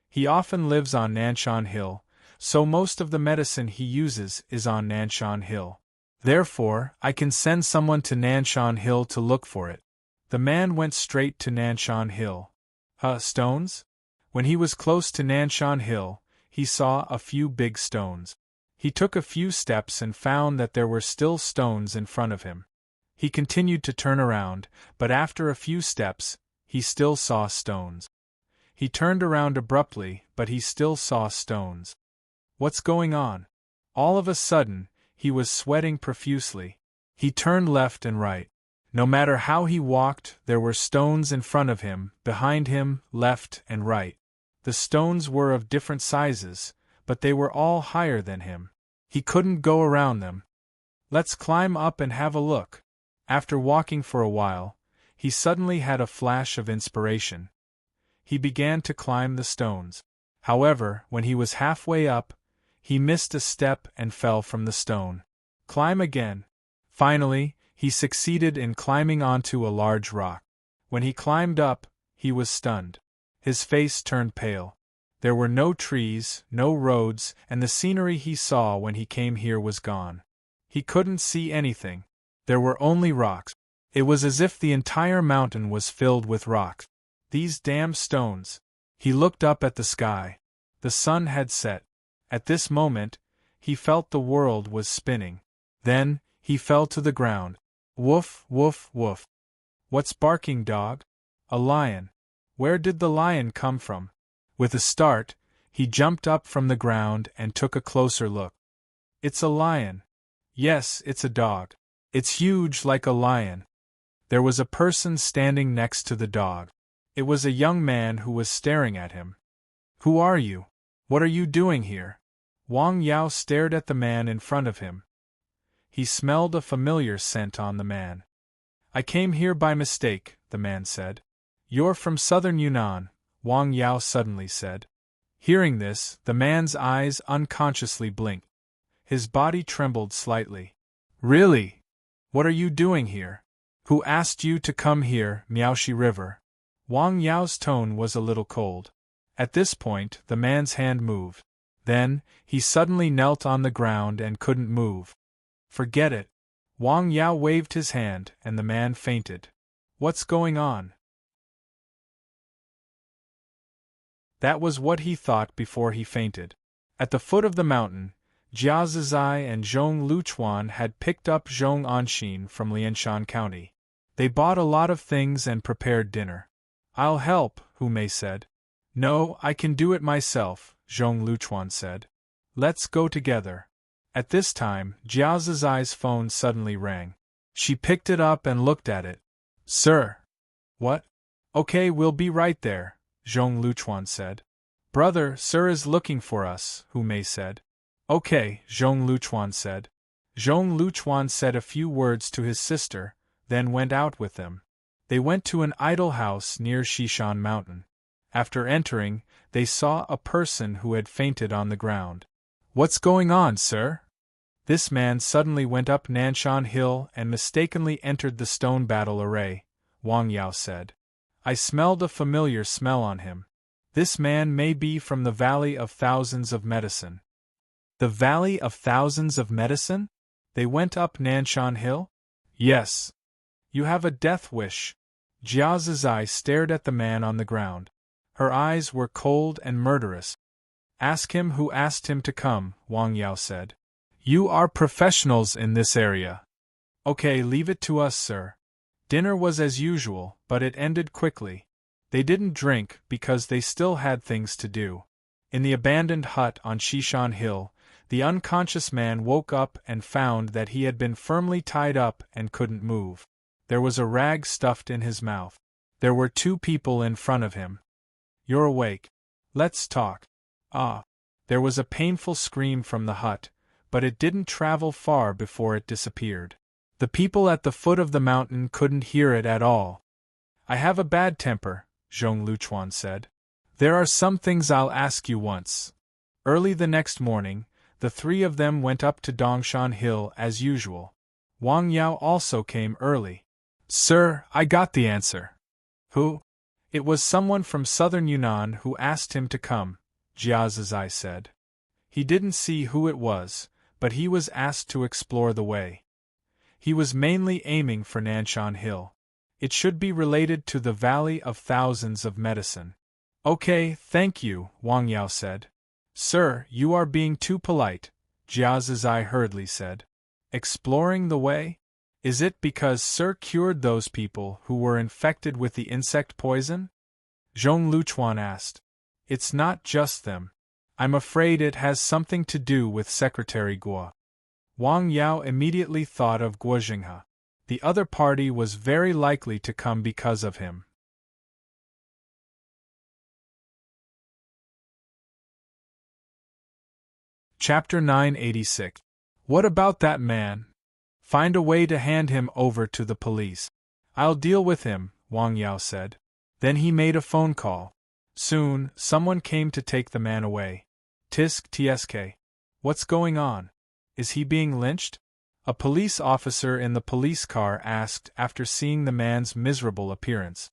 He often lives on Nanshan Hill, so most of the medicine he uses is on Nanshan Hill. Therefore, I can send someone to Nanshan Hill to look for it. The man went straight to Nanshan Hill. Stones? When he was close to Nanshan Hill, he saw a few big stones. He took a few steps and found that there were still stones in front of him. He continued to turn around, but after a few steps, he still saw stones. He turned around abruptly, but he still saw stones. What's going on? All of a sudden, he was sweating profusely. He turned left and right. No matter how he walked, there were stones in front of him, behind him, left and right. The stones were of different sizes, but they were all higher than him. He couldn't go around them. Let's climb up and have a look. After walking for a while, he suddenly had a flash of inspiration. He began to climb the stones. However, when he was halfway up, he missed a step and fell from the stone. Climb again. Finally, he succeeded in climbing onto a large rock. When he climbed up, he was stunned. His face turned pale. There were no trees, no roads, and the scenery he saw when he came here was gone. He couldn't see anything. There were only rocks. It was as if the entire mountain was filled with rocks. These damn stones. He looked up at the sky. The sun had set. At this moment, he felt the world was spinning. Then, he fell to the ground. Woof, woof, woof. What's barking, dog? A lion. Where did the lion come from? With a start, he jumped up from the ground and took a closer look. It's a lion. Yes, it's a dog. It's huge like a lion. There was a person standing next to the dog. It was a young man who was staring at him. Who are you? What are you doing here? Wang Yao stared at the man in front of him. He smelled a familiar scent on the man. I came here by mistake, the man said. You're from southern Yunnan, Wang Yao suddenly said. Hearing this, the man's eyes unconsciously blinked. His body trembled slightly. Really? What are you doing here? Who asked you to come here, Miaoshi River? Wang Yao's tone was a little cold. At this point, the man's hand moved. Then, he suddenly knelt on the ground and couldn't move. Forget it. Wang Yao waved his hand, and the man fainted. What's going on? That was what he thought before he fainted. At the foot of the mountain, Jia Zizai and Zhong Luchuan had picked up Zhong Anshin from Lianshan County. They bought a lot of things and prepared dinner. I'll help, Hu Mei said. No, I can do it myself, Zhong Luchuan said. Let's go together. At this time, Jia Zizai's phone suddenly rang. She picked it up and looked at it. Sir. What? Okay, we'll be right there, Zhong Luchuan said. Brother, Sir is looking for us, Hu Mei said. Okay, Zhong Luchuan said. Zhong Luchuan said a few words to his sister, then went out with them. They went to an idol house near Shishan Mountain. After entering, they saw a person who had fainted on the ground. What's going on, sir? This man suddenly went up Nanshan Hill and mistakenly entered the stone battle array, Wang Yao said. I smelled a familiar smell on him. This man may be from the Valley of Thousands of Medicine. The Valley of Thousands of Medicine? They went up Nanshan Hill? Yes. You have a death wish. Jia Zizai stared at the man on the ground. Her eyes were cold and murderous. Ask him who asked him to come, Wang Yao said. You are professionals in this area. Okay, leave it to us, sir. Dinner was as usual, but it ended quickly. They didn't drink because they still had things to do. In the abandoned hut on Shishan Hill, the unconscious man woke up and found that he had been firmly tied up and couldn't move. There was a rag stuffed in his mouth. There were two people in front of him. You're awake. Let's talk. Ah. There was a painful scream from the hut, but it didn't travel far before it disappeared. The people at the foot of the mountain couldn't hear it at all. I have a bad temper, Zhong Luchuan said. There are some things I'll ask you once. Early the next morning, the three of them went up to Dongshan Hill as usual. Wang Yao also came early. Sir, I got the answer. Who? It was someone from southern Yunnan who asked him to come, Jia Zizai said. He didn't see who it was, but he was asked to explore the way. He was mainly aiming for Nanshan Hill. It should be related to the Valley of Thousands of Medicine. Okay, thank you, Wang Yao said. Sir, you are being too polite, Jia Zizai hurriedly said. Exploring the way? Is it because Sir cured those people who were infected with the insect poison? Zhong Luchuan asked. It's not just them. I'm afraid it has something to do with Secretary Guo. Wang Yao immediately thought of Guozhenghe. The other party was very likely to come because of him. Chapter 986. What about that man? Find a way to hand him over to the police. I'll deal with him, Wang Yao said. Then he made a phone call. Soon, someone came to take the man away. Tisk tsk. What's going on? Is he being lynched? A police officer in the police car asked after seeing the man's miserable appearance.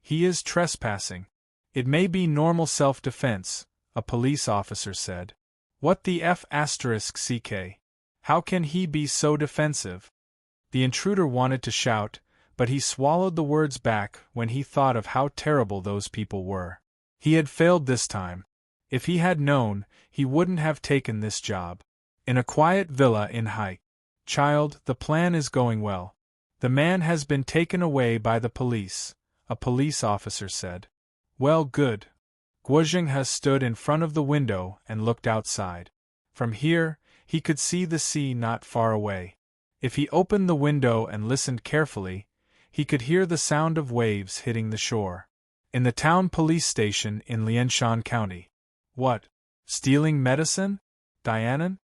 He is trespassing. It may be normal self-defense, a police officer said. What the f*ck? How can he be so defensive? The intruder wanted to shout, but he swallowed the words back when he thought of how terrible those people were. He had failed this time. If he had known, he wouldn't have taken this job. In a quiet villa in Hai. Child, the plan is going well. The man has been taken away by the police, a police officer said. Well, good. Guozhenghe stood in front of the window and looked outside. From here, he could see the sea not far away. If he opened the window and listened carefully, he could hear the sound of waves hitting the shore. In the town police station in Lianshan County. What? Stealing medicine? Dianan?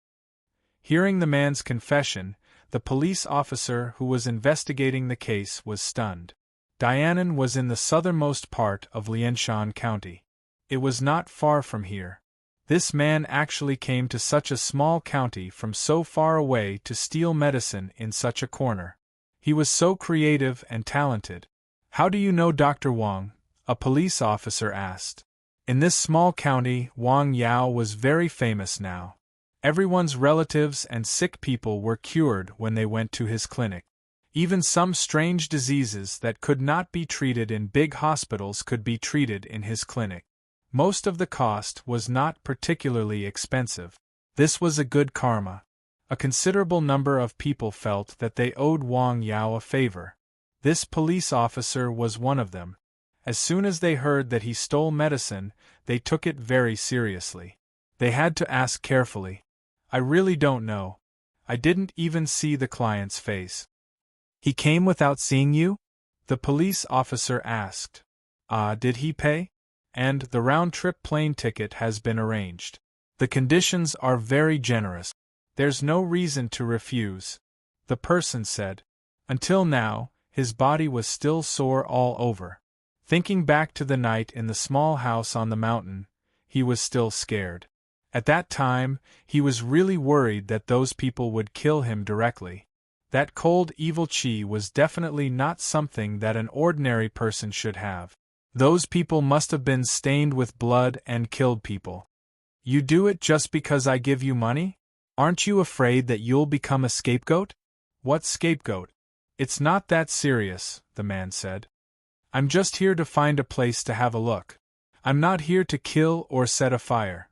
Hearing the man's confession, the police officer who was investigating the case was stunned. Dianan was in the southernmost part of Lianshan County. It was not far from here. This man actually came to such a small county from so far away to steal medicine in such a corner. He was so creative and talented. How do you know Dr. Wang? A police officer asked. In this small county, Wang Yao was very famous now. Everyone's relatives and sick people were cured when they went to his clinic. Even some strange diseases that could not be treated in big hospitals could be treated in his clinic. Most of the cost was not particularly expensive. This was a good karma. A considerable number of people felt that they owed Wang Yao a favor. This police officer was one of them. As soon as they heard that he stole medicine, they took it very seriously. They had to ask carefully. I really don't know. I didn't even see the client's face. He came without seeing you? The police officer asked. Did he pay? And the round-trip plane ticket has been arranged. The conditions are very generous. There's no reason to refuse, the person said. Until now, his body was still sore all over. Thinking back to the night in the small house on the mountain, he was still scared. At that time, he was really worried that those people would kill him directly. That cold evil chi was definitely not something that an ordinary person should have. Those people must have been stained with blood and killed people. You do it just because I give you money? Aren't you afraid that you'll become a scapegoat? What scapegoat? It's not that serious, the man said. I'm just here to find a place to have a look. I'm not here to kill or set a fire.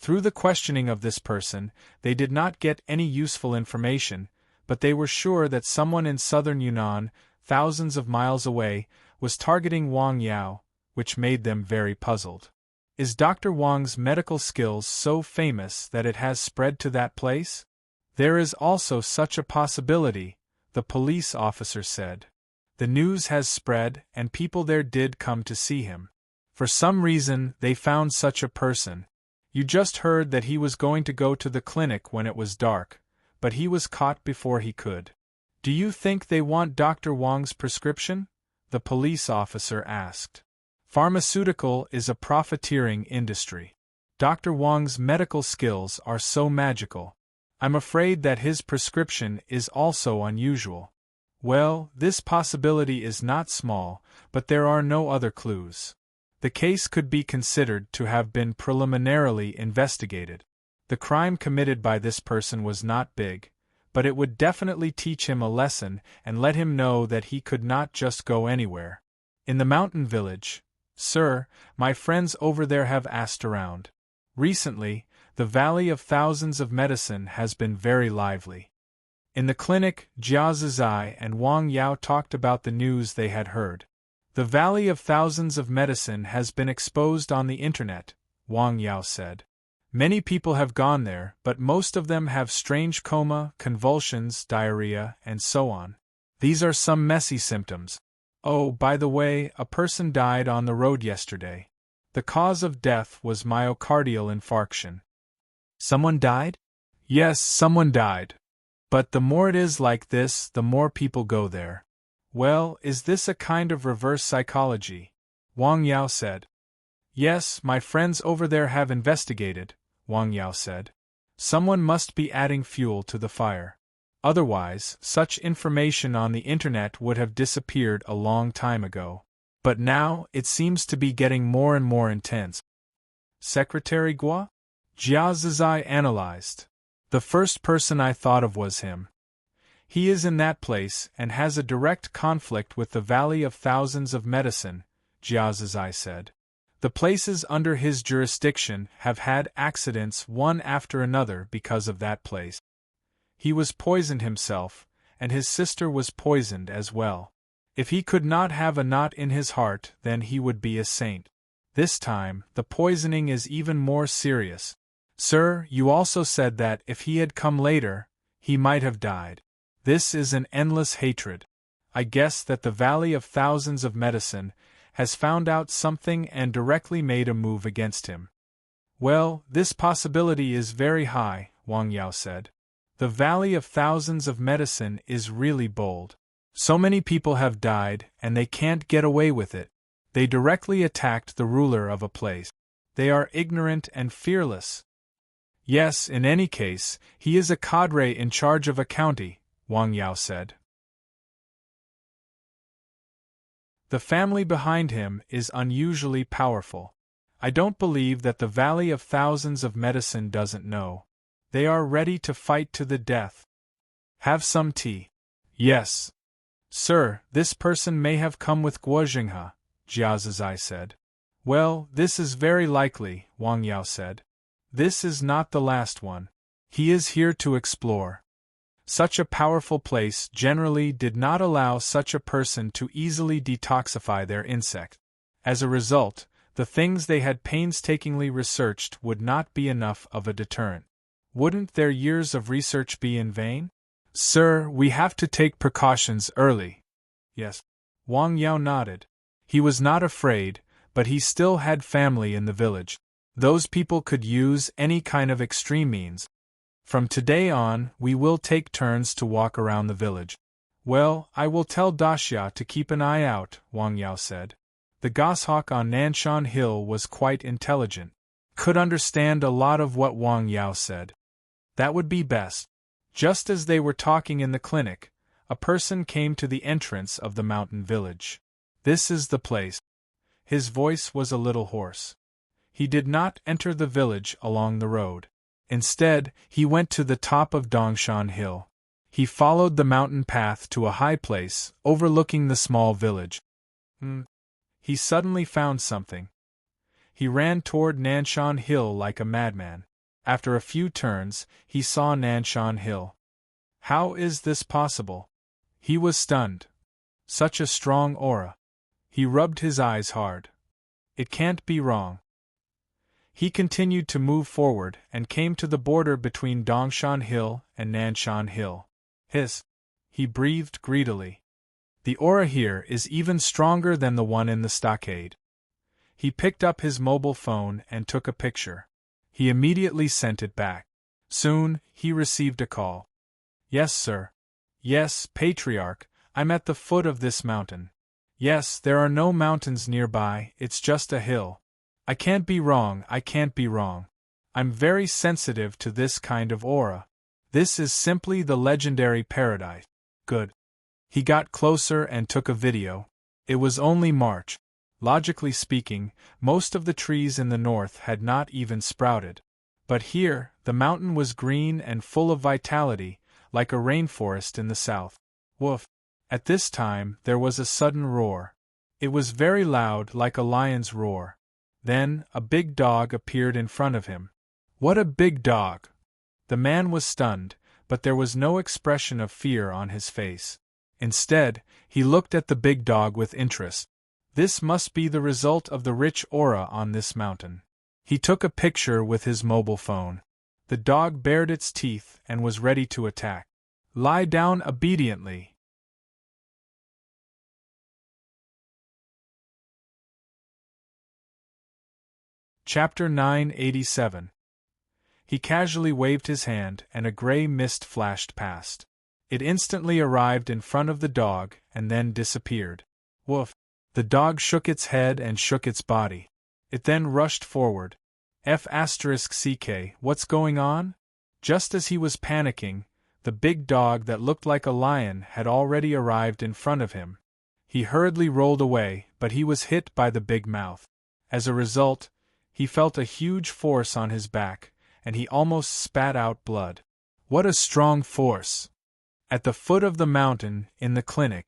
Through the questioning of this person, they did not get any useful information, but they were sure that someone in southern Yunnan, thousands of miles away, was targeting Wang Yao, which made them very puzzled. Is Dr. Wang's medical skills so famous that it has spread to that place? There is also such a possibility, the police officer said. The news has spread and people there did come to see him. For some reason, they found such a person. You just heard that he was going to go to the clinic when it was dark, but he was caught before he could. Do you think they want Dr. Wang's prescription? The police officer asked. Pharmaceutical is a profiteering industry. Dr. Wang's medical skills are so magical. I'm afraid that his prescription is also unusual. Well, this possibility is not small, but there are no other clues. The case could be considered to have been preliminarily investigated. The crime committed by this person was not big, but it would definitely teach him a lesson and let him know that he could not just go anywhere. In the mountain village, sir, my friends over there have asked around. Recently, the Valley of Thousands of Medicine has been very lively. In the clinic, Jia Zizai and Wang Yao talked about the news they had heard. The Valley of Thousands of Medicine has been exposed on the internet, Wang Yao said. Many people have gone there, but most of them have strange coma, convulsions, diarrhea, and so on. These are some messy symptoms. Oh, by the way, a person died on the road yesterday. The cause of death was myocardial infarction. Someone died? Yes, someone died. But the more it is like this, the more people go there. Well, is this a kind of reverse psychology? Wang Yao said. Yes, my friends over there have investigated, Wang Yao said. Someone must be adding fuel to the fire. Otherwise, such information on the internet would have disappeared a long time ago. But now, it seems to be getting more and more intense. Secretary Gua? Jia Zizai analyzed. The first person I thought of was him. He is in that place and has a direct conflict with the Valley of Thousands of Medicine, Jia Zizai said. The places under his jurisdiction have had accidents one after another because of that place. He was poisoned himself, and his sister was poisoned as well. If he could not have a knot in his heart, then he would be a saint. This time, the poisoning is even more serious. Sir, you also said that if he had come later, he might have died. This is an endless hatred. I guess that the Valley of Thousands of Medicine has found out something and directly made a move against him. Well, this possibility is very high, Wang Yao said. The Valley of Thousands of Medicine is really bold. So many people have died, and they can't get away with it. They directly attacked the ruler of a place. They are ignorant and fearless. Yes, in any case, he is a cadre in charge of a county, Wang Yao said. The family behind him is unusually powerful. I don't believe that the Valley of Thousands of Medicine doesn't know. They are ready to fight to the death. Have some tea. Yes. Sir, this person may have come with Guozhenghe, Jia Zizai said. Well, this is very likely, Wang Yao said. This is not the last one. He is here to explore. Such a powerful place generally did not allow such a person to easily detoxify their insect. As a result, the things they had painstakingly researched would not be enough of a deterrent. Wouldn't their years of research be in vain? Sir, we have to take precautions early. Yes. Wang Yao nodded. He was not afraid, but he still had family in the village. Those people could use any kind of extreme means. From today on, we will take turns to walk around the village. Well, I will tell Daxia to keep an eye out, Wang Yao said. The goshawk on Nanshan Hill was quite intelligent. Could understand a lot of what Wang Yao said. That would be best. Just as they were talking in the clinic, a person came to the entrance of the mountain village. This is the place. His voice was a little hoarse. He did not enter the village along the road. Instead, he went to the top of Dongshan Hill. He followed the mountain path to a high place, overlooking the small village. He suddenly found something. He ran toward Nanshan Hill like a madman. After a few turns, he saw Nanshan Hill. How is this possible? He was stunned. Such a strong aura. He rubbed his eyes hard. It can't be wrong. He continued to move forward and came to the border between Dongshan Hill and Nanshan Hill. Hiss! He breathed greedily. The aura here is even stronger than the one in the stockade. He picked up his mobile phone and took a picture. He immediately sent it back. Soon, he received a call. Yes, sir. Yes, Patriarch, I'm at the foot of this mountain. Yes, there are no mountains nearby, it's just a hill. I can't be wrong, I can't be wrong. I'm very sensitive to this kind of aura. This is simply the legendary paradise. Good. He got closer and took a video. It was only March. Logically speaking, most of the trees in the north had not even sprouted. But here, the mountain was green and full of vitality, like a rainforest in the south. Woof! At this time, there was a sudden roar. It was very loud, like a lion's roar. Then, a big dog appeared in front of him. What a big dog! The man was stunned, but there was no expression of fear on his face. Instead, he looked at the big dog with interest. This must be the result of the rich aura on this mountain. He took a picture with his mobile phone. The dog bared its teeth and was ready to attack. Lie down obediently. Chapter 987. He casually waved his hand and a gray mist flashed past. It instantly arrived in front of the dog and then disappeared. Woof! The dog shook its head and shook its body. It then rushed forward. F***ck, what's going on? Just as he was panicking, the big dog that looked like a lion had already arrived in front of him. He hurriedly rolled away, but he was hit by the big mouth. As a result, he felt a huge force on his back, and he almost spat out blood. What a strong force! At the foot of the mountain, in the clinic,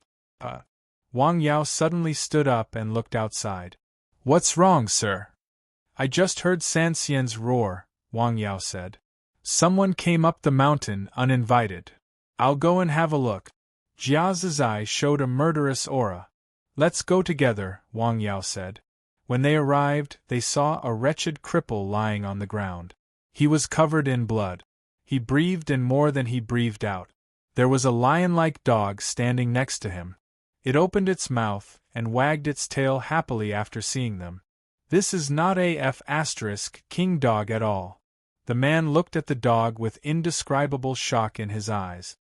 Wang Yao suddenly stood up and looked outside. What's wrong, sir? I just heard San Xian's roar, Wang Yao said. Someone came up the mountain uninvited. I'll go and have a look. Jia Zizai showed a murderous aura. Let's go together, Wang Yao said. When they arrived, they saw a wretched cripple lying on the ground. He was covered in blood. He breathed in more than he breathed out. There was a lion-like dog standing next to him. It opened its mouth and wagged its tail happily after seeing them. This is not a king dog at all. The man looked at the dog with indescribable shock in his eyes.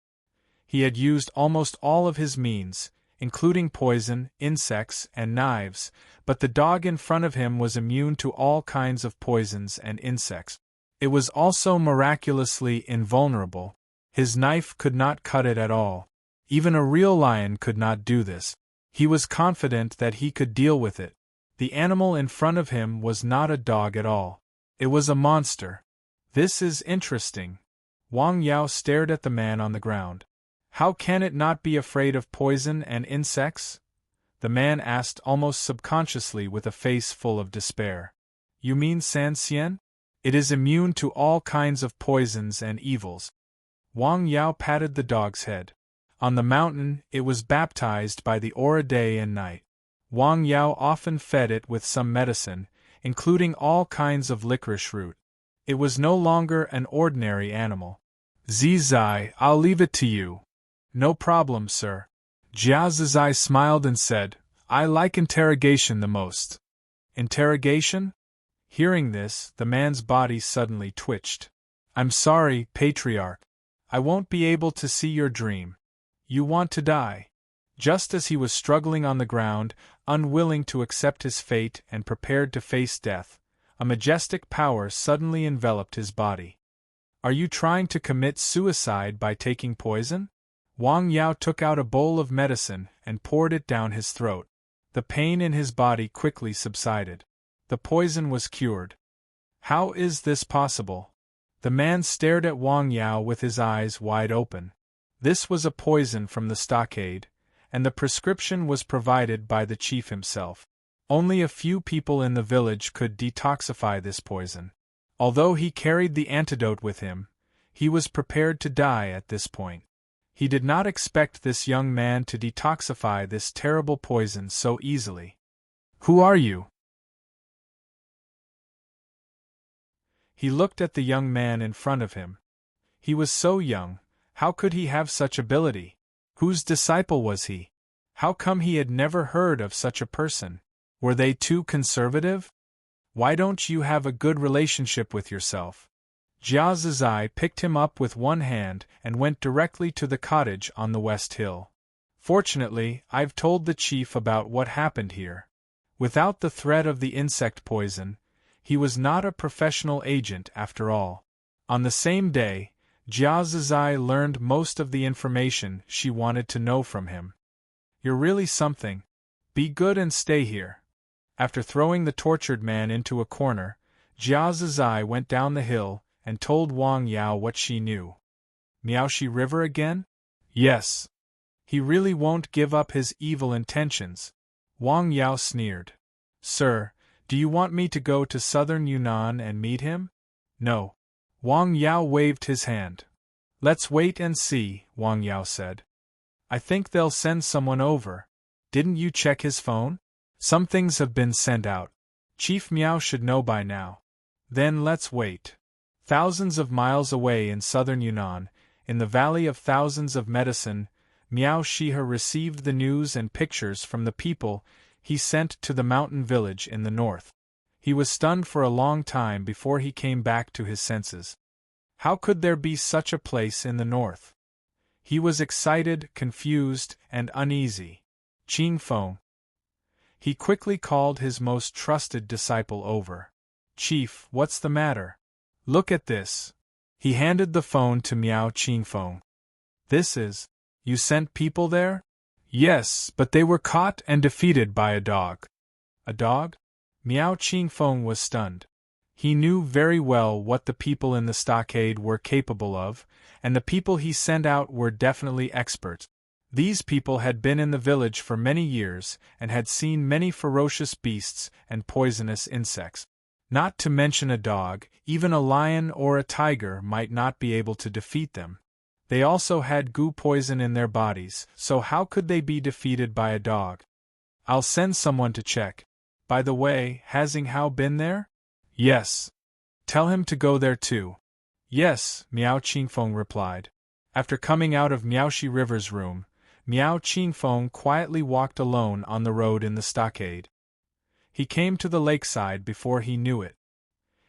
He had used almost all of his means, including poison, insects, and knives, but the dog in front of him was immune to all kinds of poisons and insects. It was also miraculously invulnerable. His knife could not cut it at all. Even a real lion could not do this. He was confident that he could deal with it. The animal in front of him was not a dog at all. It was a monster. This is interesting. Wang Yao stared at the man on the ground. How can it not be afraid of poison and insects? The man asked almost subconsciously with a face full of despair. You mean San Xian? It is immune to all kinds of poisons and evils. Wang Yao patted the dog's head. On the mountain, it was baptized by the aura day and night. Wang Yao often fed it with some medicine, including all kinds of licorice root. It was no longer an ordinary animal. Zizai, I'll leave it to you. No problem, sir. Jia Zizai smiled and said, I like interrogation the most. Interrogation? Hearing this, the man's body suddenly twitched. I'm sorry, Patriarch. I won't be able to see your dream. You want to die. Just as he was struggling on the ground, unwilling to accept his fate and prepared to face death, a majestic power suddenly enveloped his body. Are you trying to commit suicide by taking poison? Wang Yao took out a bowl of medicine and poured it down his throat. The pain in his body quickly subsided. The poison was cured. How is this possible? The man stared at Wang Yao with his eyes wide open. This was a poison from the stockade, and the prescription was provided by the chief himself. Only a few people in the village could detoxify this poison. Although he carried the antidote with him, he was prepared to die at this point. He did not expect this young man to detoxify this terrible poison so easily. Who are you? He looked at the young man in front of him. He was so young, how could he have such ability? Whose disciple was he? How come he had never heard of such a person? Were they too conservative? Why don't you have a good relationship with yourself? Jia Zizai picked him up with one hand and went directly to the cottage on the West Hill. Fortunately, I've told the chief about what happened here. Without the threat of the insect poison, he was not a professional agent after all. On the same day, Jia Zizai learned most of the information she wanted to know from him. You're really something. Be good and stay here. After throwing the tortured man into a corner, Jia Zizai went down the hill and told Wang Yao what she knew. Miaoshi River again? Yes. He really won't give up his evil intentions. Wang Yao sneered. Sir, do you want me to go to southern Yunnan and meet him? No. Wang Yao waved his hand. Let's wait and see, Wang Yao said. I think they'll send someone over. Didn't you check his phone? Some things have been sent out. Chief Miao should know by now. Then let's wait. Thousands of miles away in southern Yunnan, in the Valley of Thousands of Medicine, Miao Shihe received the news and pictures from the people he sent to the mountain village in the north. He was stunned for a long time before he came back to his senses. How could there be such a place in the north? He was excited, confused, and uneasy. Qing Feng. He quickly called his most trusted disciple over. Chief, what's the matter? Look at this. He handed the phone to Miao Qing Feng. This is. You sent people there? Yes, but they were caught and defeated by a dog. A dog? Miao Qing Feng was stunned. He knew very well what the people in the stockade were capable of, and the people he sent out were definitely experts. These people had been in the village for many years and had seen many ferocious beasts and poisonous insects. Not to mention a dog, even a lion or a tiger might not be able to defeat them. They also had goo poison in their bodies, so how could they be defeated by a dog? I'll send someone to check. By the way, has Ying Hao been there? Yes. Tell him to go there too. Yes, Miao Qingfeng replied. After coming out of Miaoshi River's room, Miao Qingfeng quietly walked alone on the road in the stockade. He came to the lakeside before he knew it.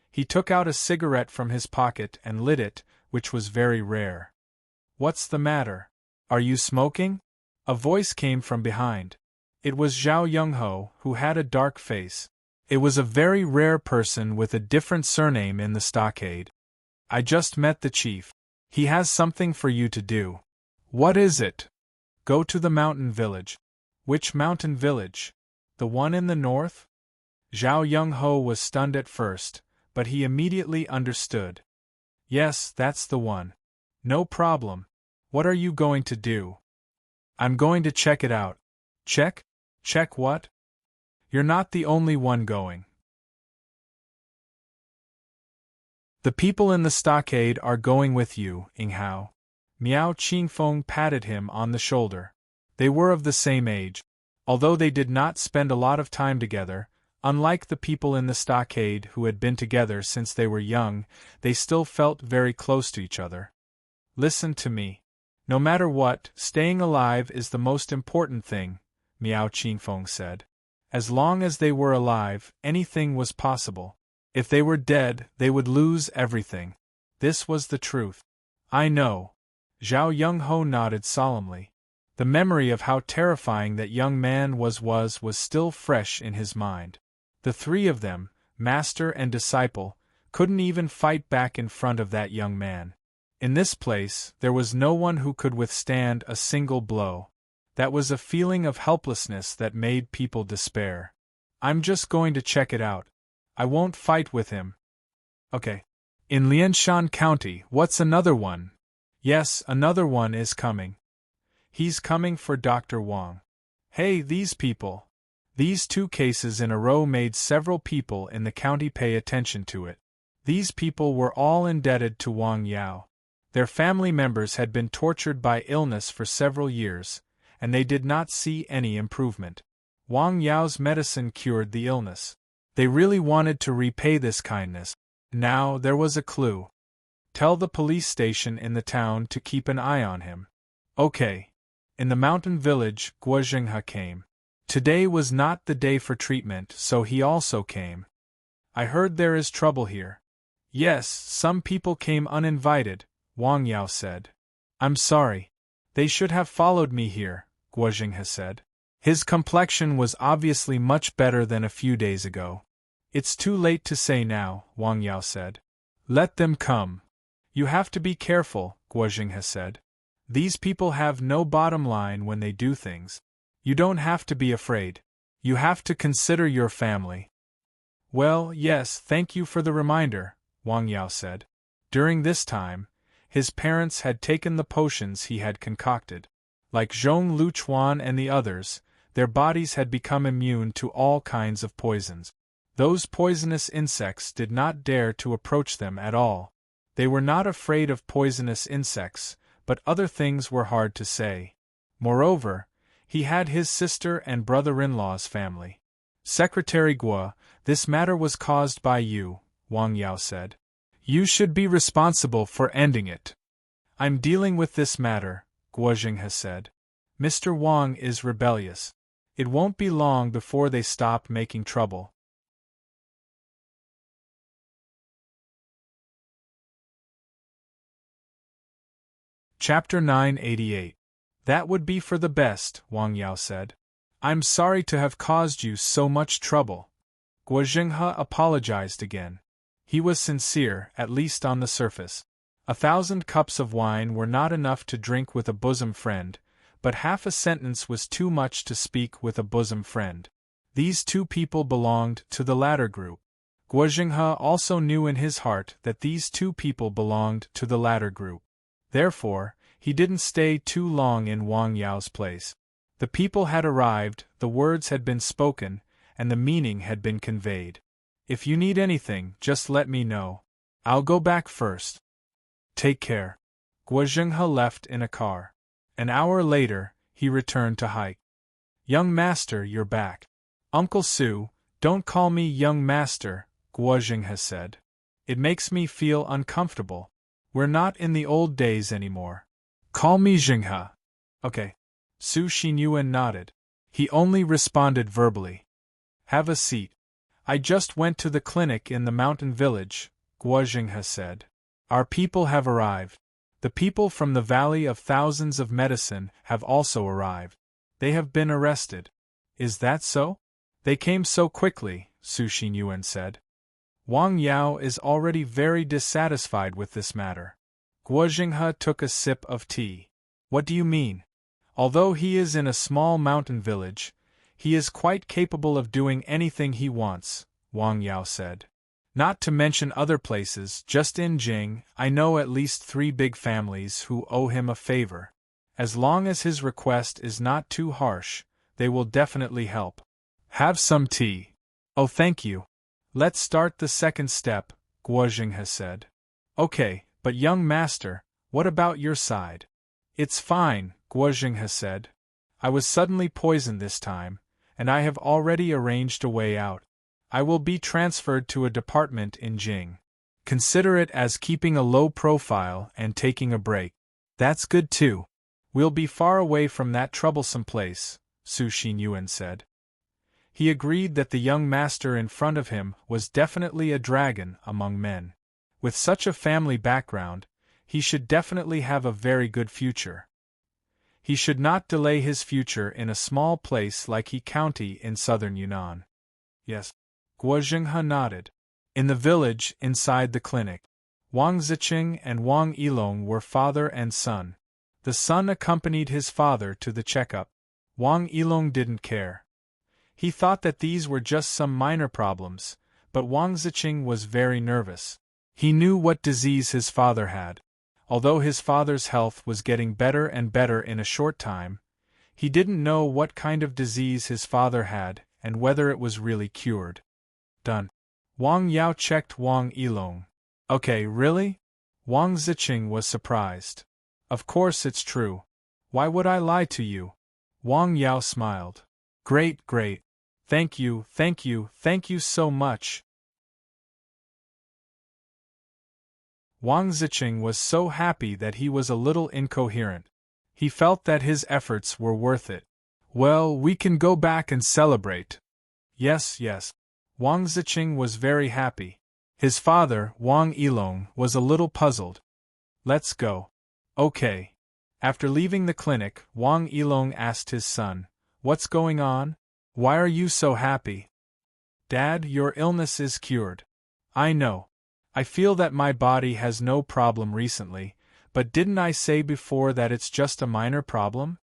He took out a cigarette from his pocket and lit it, which was very rare. What's the matter? Are you smoking? A voice came from behind. It was Zhao Yongho, who had a dark face. It was a very rare person with a different surname in the stockade. I just met the chief. He has something for you to do. What is it? Go to the mountain village. Which mountain village? The one in the north? Zhao Yongho was stunned at first, but he immediately understood. Yes, that's the one. No problem. What are you going to do? I'm going to check it out. Check? Check what? You're not the only one going. The people in the stockade are going with you, Ying Hao. Miao Qingfeng patted him on the shoulder. They were of the same age. Although they did not spend a lot of time together, unlike the people in the stockade who had been together since they were young, they still felt very close to each other. Listen to me. No matter what, staying alive is the most important thing, Miao Qingfeng said. As long as they were alive, anything was possible. If they were dead, they would lose everything. This was the truth. I know. Zhao Yongho nodded solemnly. The memory of how terrifying that young man was still fresh in his mind. The three of them, master and disciple, couldn't even fight back in front of that young man. In this place, there was no one who could withstand a single blow. That was a feeling of helplessness that made people despair. I'm just going to check it out. I won't fight with him. Okay. In Lianshan County, what's another one? Yes, another one is coming. He's coming for Dr. Wang. Hey, these people. These two cases in a row made several people in the county pay attention to it. These people were all indebted to Wang Yao. Their family members had been tortured by illness for several years, and they did not see any improvement. Wang Yao's medicine cured the illness. They really wanted to repay this kindness. Now there was a clue. Tell the police station in the town to keep an eye on him. Okay. In the mountain village, Guo Zhenghe came. Today was not the day for treatment, so he also came. I heard there is trouble here. Yes, some people came uninvited, Wang Yao said. I'm sorry. They should have followed me here, Guo Zhenghe said. His complexion was obviously much better than a few days ago. It's too late to say now, Wang Yao said. Let them come. You have to be careful, Guo Zhenghe said. These people have no bottom line when they do things. You don't have to be afraid. You have to consider your family. Well, yes, thank you for the reminder, Wang Yao said. During this time, his parents had taken the potions he had concocted. Like Zhong Luchuan and the others, their bodies had become immune to all kinds of poisons. Those poisonous insects did not dare to approach them at all. They were not afraid of poisonous insects, but other things were hard to say. Moreover, he had his sister and brother-in-law's family. Secretary Guo, this matter was caused by you, Wang Yao said. You should be responsible for ending it. I'm dealing with this matter, Guo Jinghe said. Mr. Wang is rebellious. It won't be long before they stop making trouble. Chapter 988. That would be for the best, Wang Yao said. I'm sorry to have caused you so much trouble. Guo Jinghe apologized again. He was sincere, at least on the surface. 1,000 cups of wine were not enough to drink with a bosom friend, but half a sentence was too much to speak with a bosom friend. These two people belonged to the latter group. Guo Jinghe also knew in his heart that these two people belonged to the latter group. Therefore, he didn't stay too long in Wang Yao's place. The people had arrived, the words had been spoken, and the meaning had been conveyed. If you need anything, just let me know. I'll go back first. Take care. Guo Jinghe left in a car. An hour later, he returned to hike. Young master, you're back. Uncle Su, don't call me young master, Guo Jinghe said. It makes me feel uncomfortable. We're not in the old days anymore. Call me Jinghe. Okay. Su Xinyuan nodded. He only responded verbally. Have a seat. I just went to the clinic in the mountain village, Guo Jinghe said. Our people have arrived. The people from the Valley of Thousands of Medicine have also arrived. They have been arrested. Is that so? They came so quickly, Su Xinyuan said. Wang Yao is already very dissatisfied with this matter. Guo Jinghe took a sip of tea. What do you mean? Although he is in a small mountain village, he is quite capable of doing anything he wants, Wang Yao said. Not to mention other places, just in Jing, I know at least 3 big families who owe him a favor. As long as his request is not too harsh, they will definitely help. Have some tea. Oh, thank you. Let's start the second step, Guo Jinghe said. Okay, but young master, what about your side? It's fine, Guo Jinghe said. I was suddenly poisoned this time, and I have already arranged a way out. I will be transferred to a department in Jing. Consider it as keeping a low profile and taking a break. That's good too. We'll be far away from that troublesome place, Su Xinyuan said. He agreed that the young master in front of him was definitely a dragon among men. With such a family background, he should definitely have a very good future. He should not delay his future in a small place like He County in southern Yunnan. Yes. Guo Jinghe nodded. In the village, inside the clinic, Wang Ziqing and Wang Yilong were father and son. The son accompanied his father to the checkup. Wang Yilong didn't care. He thought that these were just some minor problems, but Wang Ziqing was very nervous. He knew what disease his father had. Although his father's health was getting better and better in a short time, he didn't know what kind of disease his father had and whether it was really cured. Done. Wang Yao checked Wang Yilong. Okay, really? Wang Ziqing was surprised. Of course it's true. Why would I lie to you? Wang Yao smiled. Great, great. Thank you so much. Wang Ziqing was so happy that he was a little incoherent. He felt that his efforts were worth it. Well, we can go back and celebrate. Yes. Wang Ziqing was very happy. His father, Wang Yilong, was a little puzzled. Let's go. Okay. After leaving the clinic, Wang Yilong asked his son, What's going on? Why are you so happy? Dad, your illness is cured. I know. I feel that my body has no problem recently, but didn't I say before that it's just a minor problem?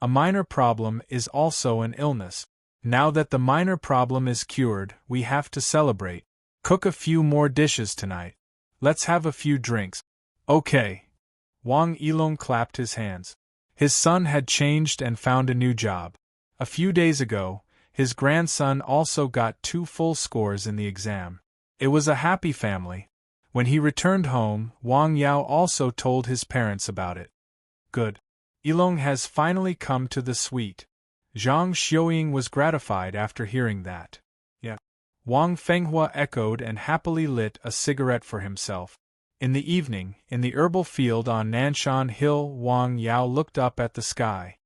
A minor problem is also an illness. Now that the minor problem is cured, we have to celebrate. Cook a few more dishes tonight. Let's have a few drinks. Okay. Wang Yilong clapped his hands. His son had changed and found a new job. A few days ago, his grandson also got 2 full scores in the exam. It was a happy family. When he returned home, Wang Yao also told his parents about it. Good. Yilong has finally come to the suite. Zhang Xiuying was gratified after hearing that. Yeah. Wang Fenghua echoed and happily lit a cigarette for himself. In the evening, in the herbal field on Nanshan Hill, Wang Yao looked up at the sky.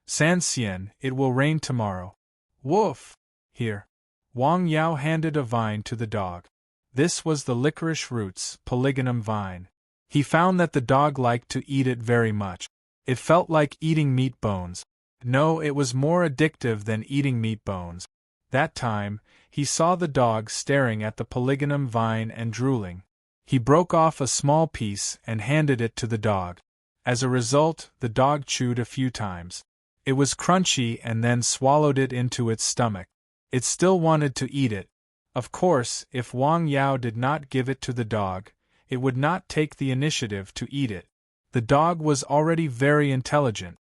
San Xian, it will rain tomorrow. Woof! Here. Wang Yao handed a vine to the dog. This was the licorice roots, polygonum vine. He found that the dog liked to eat it very much. It felt like eating meat bones. No, it was more addictive than eating meat bones. That time, he saw the dog staring at the polygonum vine and drooling. He broke off a small piece and handed it to the dog. As a result, the dog chewed a few times. It was crunchy and then swallowed it into its stomach. It still wanted to eat it. Of course, if Wang Yao did not give it to the dog, it would not take the initiative to eat it. The dog was already very intelligent.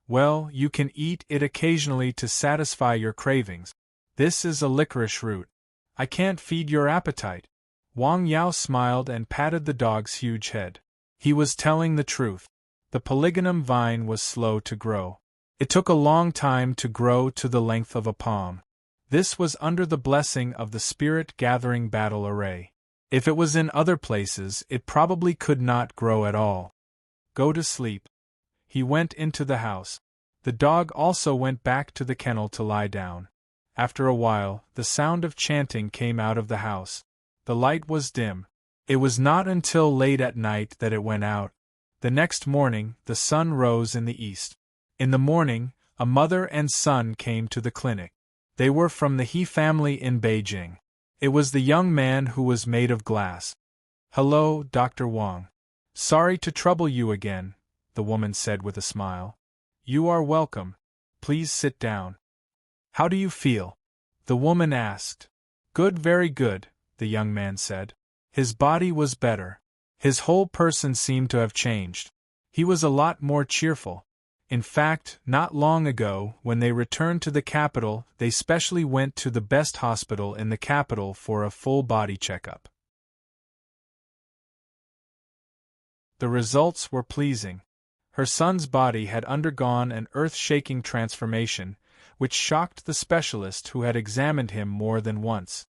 Well, you can eat it occasionally to satisfy your cravings. This is a licorice root. I can't feed your appetite. Wang Yao smiled and patted the dog's huge head. He was telling the truth. The polygonum vine was slow to grow. It took a long time to grow to the length of a palm. This was under the blessing of the spirit-gathering battle array. If it was in other places, it probably could not grow at all. Go to sleep. He went into the house. The dog also went back to the kennel to lie down. After a while, the sound of chanting came out of the house. The light was dim. It was not until late at night that it went out. The next morning, the sun rose in the east. In the morning, a mother and son came to the clinic. They were from the He family in Beijing. It was the young man who was made of glass. Hello, Dr. Wang. Sorry to trouble you again, the woman said with a smile. You are welcome. Please sit down. How do you feel? The woman asked. Good, very good, the young man said. His body was better. His whole person seemed to have changed. He was a lot more cheerful. In fact, not long ago, when they returned to the capital, they specially went to the best hospital in the capital for a full-body checkup. The results were pleasing. Her son's body had undergone an earth-shaking transformation, which shocked the specialist who had examined him more than once.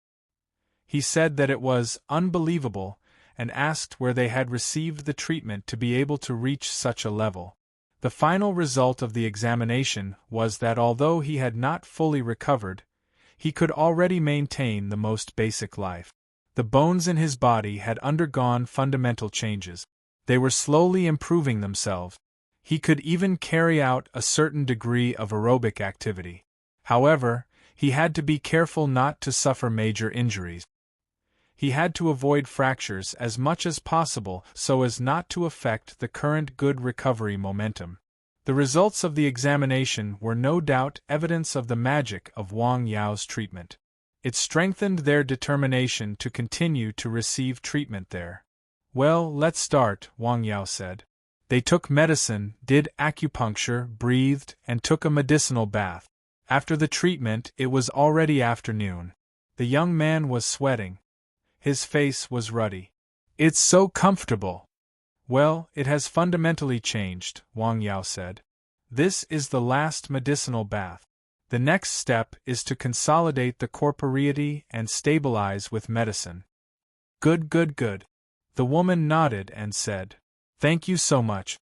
He said that it was unbelievable, and asked where they had received the treatment to be able to reach such a level. The final result of the examination was that although he had not fully recovered, he could already maintain the most basic life. The bones in his body had undergone fundamental changes. They were slowly improving themselves. He could even carry out a certain degree of aerobic activity. However, he had to be careful not to suffer major injuries. He had to avoid fractures as much as possible so as not to affect the current good recovery momentum. The results of the examination were no doubt evidence of the magic of Wang Yao's treatment. It strengthened their determination to continue to receive treatment there. Well, let's start, Wang Yao said. They took medicine, did acupuncture, breathed, and took a medicinal bath. After the treatment, it was already afternoon. The young man was sweating. His face was ruddy. It's so comfortable. Well, it has fundamentally changed, Wang Yao said. This is the last medicinal bath. The next step is to consolidate the corporeity and stabilize with medicine. Good, good, good. The woman nodded and said, Thank you so much.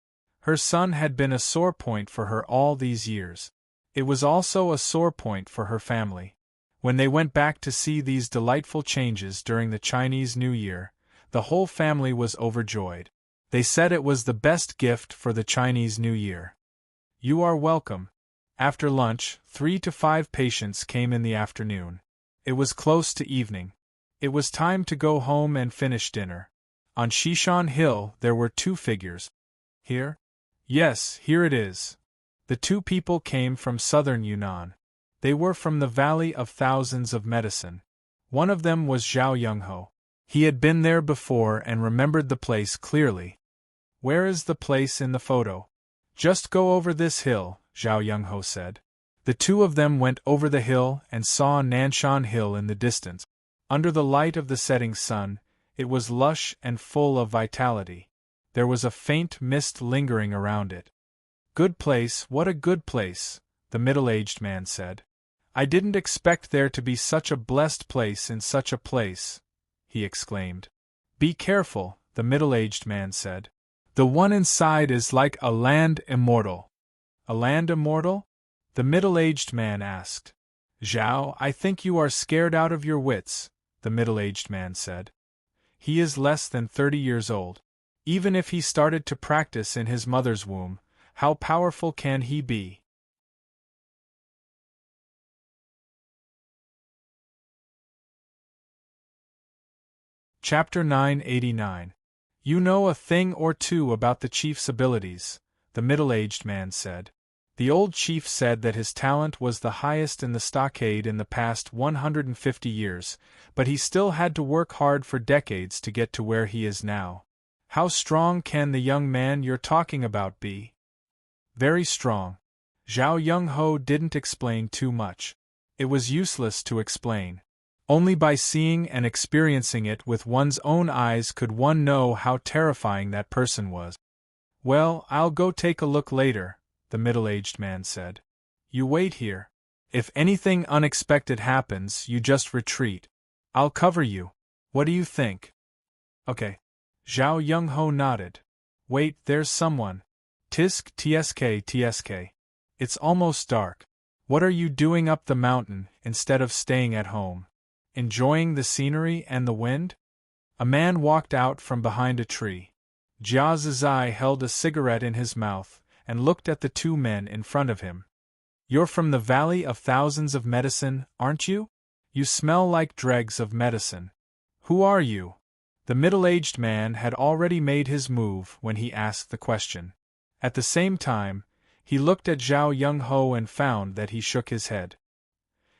Her son had been a sore point for her all these years. It was also a sore point for her family. When they went back to see these delightful changes during the Chinese New Year, the whole family was overjoyed. They said it was the best gift for the Chinese New Year. You are welcome. After lunch, 3 to 5 patients came in the afternoon. It was close to evening. It was time to go home and finish dinner. On Shishan Hill there were 2 figures. Here? Yes, here it is. The 2 people came from southern Yunnan. They were from the Valley of Thousands of Medicine. One of them was Zhao Yungho. He had been there before and remembered the place clearly. Where is the place in the photo? Just go over this hill, Zhao Yungho said. The 2 of them went over the hill and saw Nanshan Hill in the distance. Under the light of the setting sun, it was lush and full of vitality. There was a faint mist lingering around it. Good place, what a good place, the middle-aged man said. I didn't expect there to be such a blessed place in such a place, he exclaimed. Be careful, the middle-aged man said. The one inside is like a land immortal. A land immortal? The middle-aged man asked. Zhao, I think you are scared out of your wits, the middle-aged man said. He is less than 30 years old. Even if he started to practice in his mother's womb, how powerful can he be? Chapter 989. You know a thing or two about the chief's abilities, the middle-aged man said. The old chief said that his talent was the highest in the stockade in the past 150 years, but he still had to work hard for decades to get to where he is now. How strong can the young man you're talking about be? Very strong. Zhao Yunho didn't explain too much. It was useless to explain. Only by seeing and experiencing it with one's own eyes could one know how terrifying that person was. Well, I'll go take a look later, the middle-aged man said. You wait here. If anything unexpected happens, you just retreat. I'll cover you. What do you think? Okay. Zhao Yunho nodded. Wait, there's someone. Tisk tsk. It's almost dark. What are you doing up the mountain, instead of staying at home? Enjoying the scenery and the wind? A man walked out from behind a tree. Jia Zizai held a cigarette in his mouth, and looked at the two men in front of him. You're from the Valley of Thousands of Medicine, aren't you? You smell like dregs of medicine. Who are you? The middle-aged man had already made his move when he asked the question. At the same time, he looked at Zhao Yunho and found that he shook his head.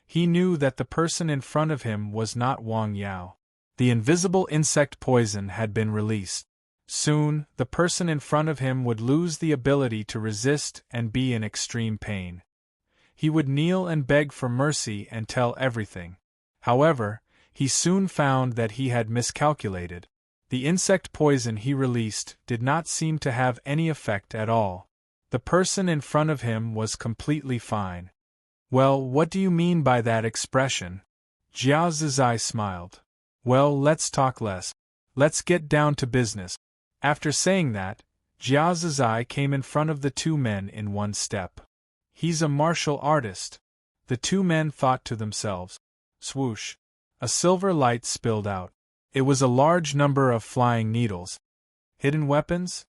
He knew that the person in front of him was not Wang Yao. The invisible insect poison had been released. Soon, the person in front of him would lose the ability to resist and be in extreme pain. He would kneel and beg for mercy and tell everything. However, he soon found that he had miscalculated. The insect poison he released did not seem to have any effect at all. The person in front of him was completely fine. Well, what do you mean by that expression? Jia Zizai smiled. Well, let's talk less. Let's get down to business. After saying that, Jia Zizai came in front of the two men in one step. He's a martial artist. The two men thought to themselves. Swoosh. A silver light spilled out. It was a large number of flying needles. Hidden weapons?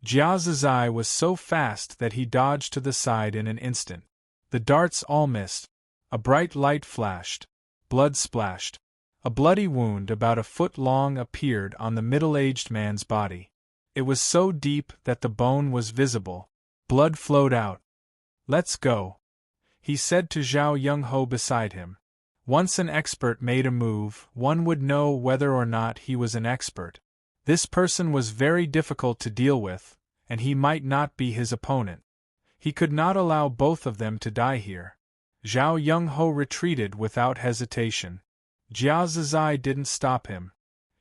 Jia Zizai was so fast that he dodged to the side in an instant. The darts all missed. A bright light flashed. Blood splashed. A bloody wound about a foot long appeared on the middle-aged man's body. It was so deep that the bone was visible. Blood flowed out. Let's go, he said to Zhao Yunho beside him. Once an expert made a move, one would know whether or not he was an expert. This person was very difficult to deal with, and he might not be his opponent. He could not allow both of them to die here. Zhao Yunho retreated without hesitation. Jia Zizai didn't stop him.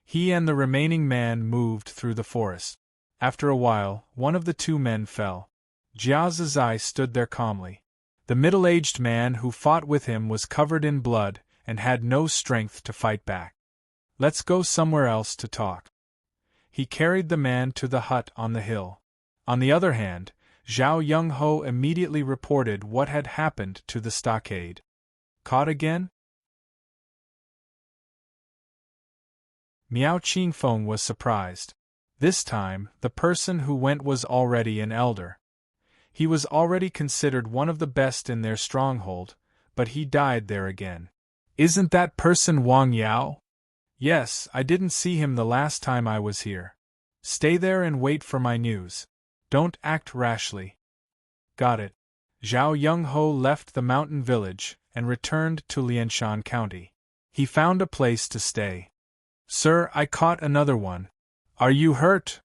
He and the remaining man moved through the forest. After a while, one of the two men fell. Jia Zizai stood there calmly. The middle-aged man who fought with him was covered in blood and had no strength to fight back. Let's go somewhere else to talk. He carried the man to the hut on the hill. On the other hand, Zhao Yunho immediately reported what had happened to the stockade. Caught again? Miao Qingfeng was surprised. This time, the person who went was already an elder. He was already considered one of the best in their stronghold, but he died there again. Isn't that person Wang Yao? Yes, I didn't see him the last time I was here. Stay there and wait for my news. Don't act rashly. Got it. Zhao Yunho left the mountain village and returned to Lianshan County. He found a place to stay. Sir, I caught another one. Are you hurt?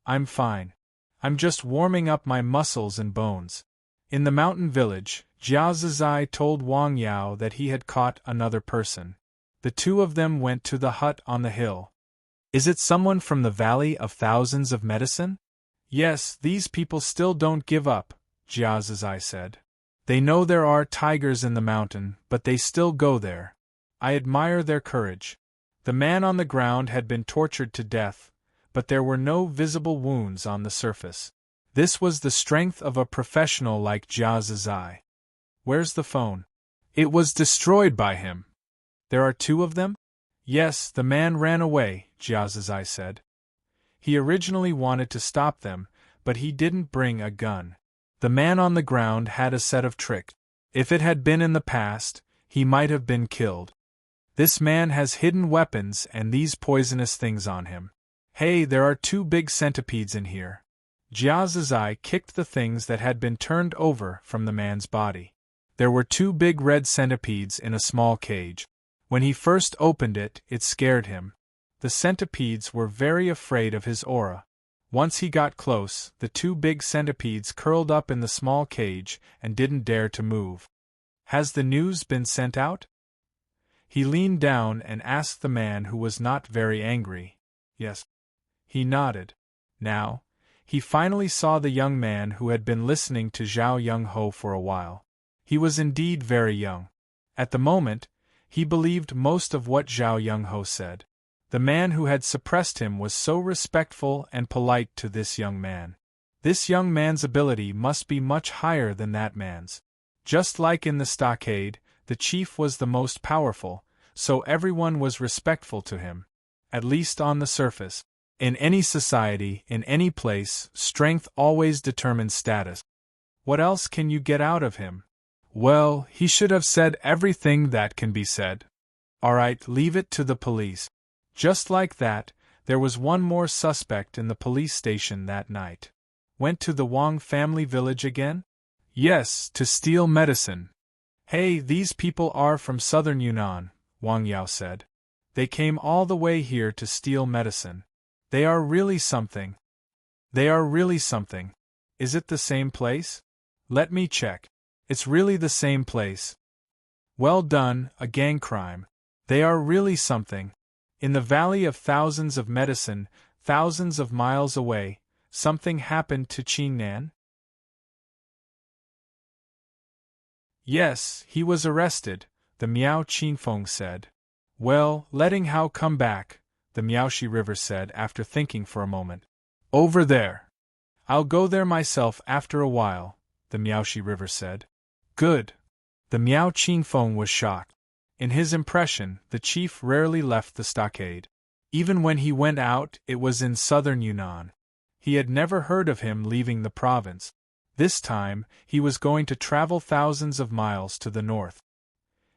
I'm fine. I'm just warming up my muscles and bones. In the mountain village, Jia Zizai told Wang Yao that he had caught another person. The two of them went to the hut on the hill. Is it someone from the Valley of Thousands of Medicine? Yes, these people still don't give up, Jia Zizai said. They know there are tigers in the mountain, but they still go there. I admire their courage. The man on the ground had been tortured to death, but there were no visible wounds on the surface. This was the strength of a professional like Jia Zizai. Where's the phone? It was destroyed by him. There are two of them? Yes, the man ran away, Jia Zizai said. He originally wanted to stop them, but he didn't bring a gun. The man on the ground had a set of tricks. If it had been in the past, he might have been killed. This man has hidden weapons and these poisonous things on him. Hey, there are two big centipedes in here. Jia Zizai kicked the things that had been turned over from the man's body. There were two big red centipedes in a small cage. When he first opened it, it scared him. The centipedes were very afraid of his aura. Once he got close, the two big centipedes curled up in the small cage and didn't dare to move. Has the news been sent out? He leaned down and asked the man, who was not very angry. Yes. He nodded. Now, he finally saw the young man who had been listening to Zhao Young-ho for a while. He was indeed very young. At the moment, he believed most of what Zhao Young-ho said. The man who had suppressed him was so respectful and polite to this young man. This young man's ability must be much higher than that man's. Just like in the stockade, the chief was the most powerful, so everyone was respectful to him. At least on the surface. In any society, in any place, strength always determines status. What else can you get out of him? Well, he should have said everything that can be said. Alright, leave it to the police. Just like that, there was one more suspect in the police station that night. Went to the Wang family village again? Yes, to steal medicine. Hey, these people are from southern Yunnan, Wang Yao said. They came all the way here to steal medicine. They are really something. They are really something. Is it the same place? Let me check. It's really the same place. Well done, a gang crime. They are really something. In the valley of thousands of medicine, thousands of miles away, something happened to Qingnan? Yes, he was arrested, the Miao Qingfeng said. Well, letting Hao come back, the Miaoxi River said after thinking for a moment. Over there. I'll go there myself after a while, the Miaoxi River said. Good. The Miao Qingfeng was shocked. In his impression, the chief rarely left the stockade. Even when he went out, it was in southern Yunnan. He had never heard of him leaving the province. This time, he was going to travel thousands of miles to the north.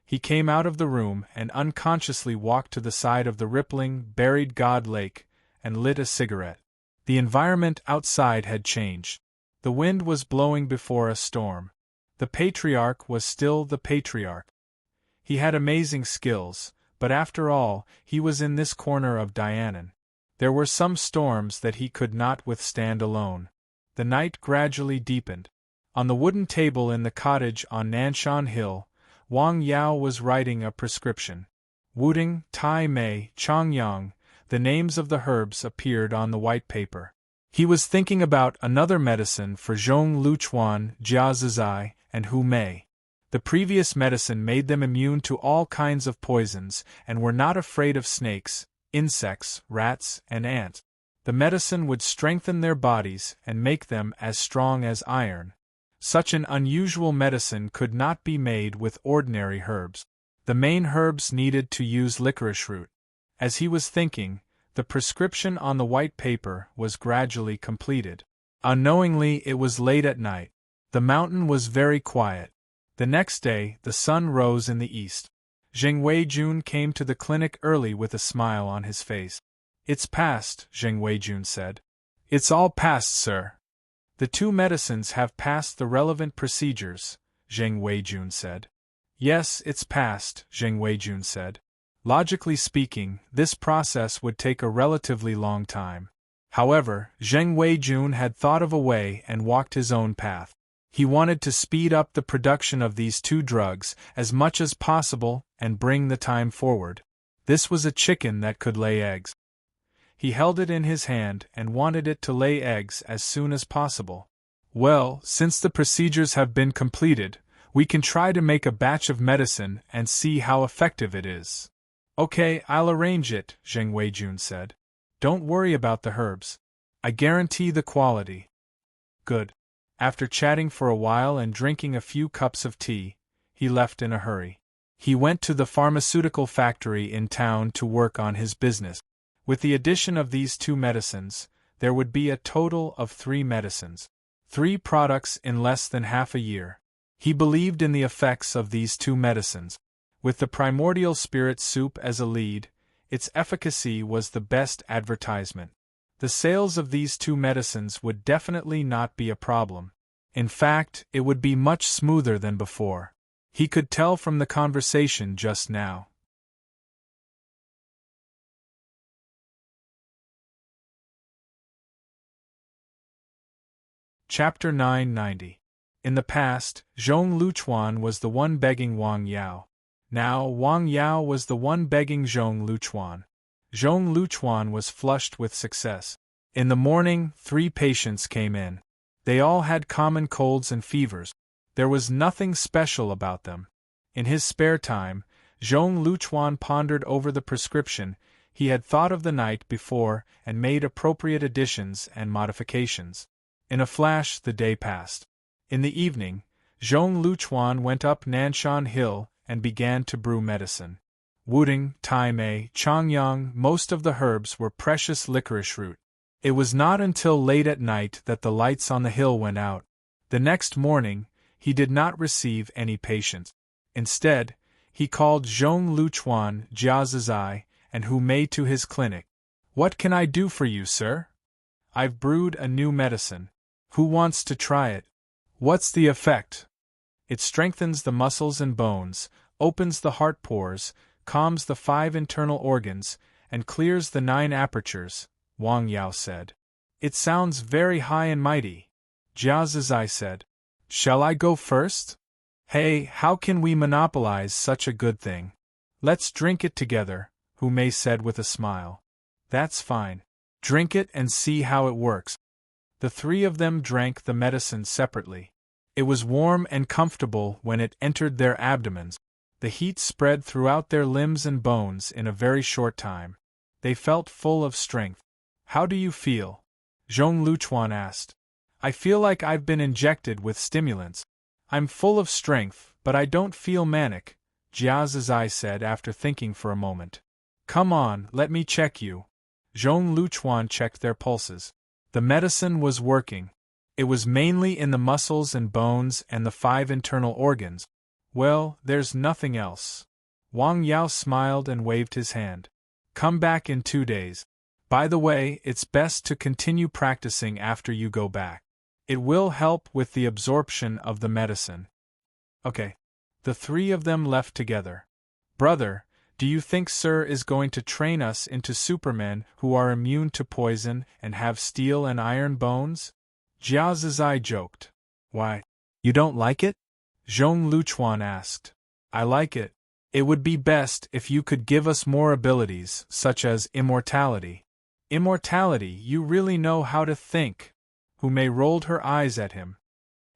He came out of the room and unconsciously walked to the side of the rippling, buried God Lake, and lit a cigarette. The environment outside had changed. The wind was blowing before a storm. The patriarch was still the patriarch. He had amazing skills, but after all, he was in this corner of Dianan. There were some storms that he could not withstand alone. The night gradually deepened. On the wooden table in the cottage on Nanshan Hill, Wang Yao was writing a prescription. Wuding, Tai Mei, Changyang, the names of the herbs appeared on the white paper. He was thinking about another medicine for Zhong Luchuan, Jia Zizai, and Hu Mei. The previous medicine made them immune to all kinds of poisons and were not afraid of snakes, insects, rats, and ants. The medicine would strengthen their bodies and make them as strong as iron. Such an unusual medicine could not be made with ordinary herbs. The main herbs needed to use licorice root. As he was thinking, the prescription on the white paper was gradually completed. Unknowingly, it was late at night. The mountain was very quiet. The next day, the sun rose in the east. Zheng Weijun came to the clinic early with a smile on his face. It's past, Zheng Weijun said. It's all past, sir. The two medicines have passed the relevant procedures, Zheng Weijun said. Yes, it's past, Zheng Weijun said. Logically speaking, this process would take a relatively long time. However, Zheng Weijun had thought of a way and walked his own path. He wanted to speed up the production of these two drugs as much as possible and bring the time forward. This was a chicken that could lay eggs. He held it in his hand and wanted it to lay eggs as soon as possible. Well, since the procedures have been completed, We can try to make a batch of medicine and see how effective it is. Okay, I'll arrange it, Zheng Weijun said. Don't worry about the herbs. I guarantee the quality. Good. After chatting for a while and drinking a few cups of tea, he left in a hurry. He went to the pharmaceutical factory in town to work on his business. With the addition of these 2 medicines, there would be a total of 3 medicines. 3 products in less than half a year. He believed in the effects of these 2 medicines. With the primordial spirit soup as a lead, its efficacy was the best advertisement. The sales of these 2 medicines would definitely not be a problem. In fact, it would be much smoother than before. He could tell from the conversation just now. Chapter 990. In the past, Zhong Luchuan was the one begging Wang Yao. Now Wang Yao was the one begging Zhong Luchuan. Zhong Luchuan was flushed with success. In the morning, 3 patients came in. They all had common colds and fevers. There was nothing special about them. In his spare time, Zhong Luchuan pondered over the prescription he had thought of the night before and made appropriate additions and modifications. In a flash, the day passed. In the evening, Zhong Luchuan went up Nanshan Hill and began to brew medicine. Wuding, Taimei, Changyang, most of the herbs were precious licorice root. It was not until late at night that the lights on the hill went out. The next morning, he did not receive any patients. Instead, he called Zhong Luchuan, Jiazizai, and Hu Mei to his clinic. "What can I do for you, sir? I've brewed a new medicine. Who wants to try it? What's the effect?" "It strengthens the muscles and bones, opens the heart pores, calms the 5 internal organs, and clears the 9 apertures," Wang Yao said. "It sounds very high and mighty," Jiazizai said. "Shall I go first?" "Hey, how can we monopolize such a good thing?" "Let's drink it together," Hu Mei said with a smile. "That's fine. Drink it and see how it works." The 3 of them drank the medicine separately. It was warm and comfortable when it entered their abdomens. The heat spread throughout their limbs and bones in a very short time. They felt full of strength. "How do you feel?" Zhong Luchuan asked. "I feel like I've been injected with stimulants. I'm full of strength, but I don't feel manic," Jiazizai said after thinking for a moment. "Come on, let me check you." Zhong Luchuan checked their pulses. The medicine was working. It was mainly in the muscles and bones and the 5 internal organs. "Well, there's nothing else." Wang Yao smiled and waved his hand. "Come back in 2 days. By the way, it's best to continue practicing after you go back. It will help with the absorption of the medicine." Okay. The 3 of them left together. "Brother, do you think Sir is going to train us into supermen who are immune to poison and have steel and iron bones?" Jiazizai joked. "Why, you don't like it?" Zhong Luchuan asked. "I like it. It would be best if you could give us more abilities, such as immortality." "Immortality, you really know how to think." Hu Mei rolled her eyes at him.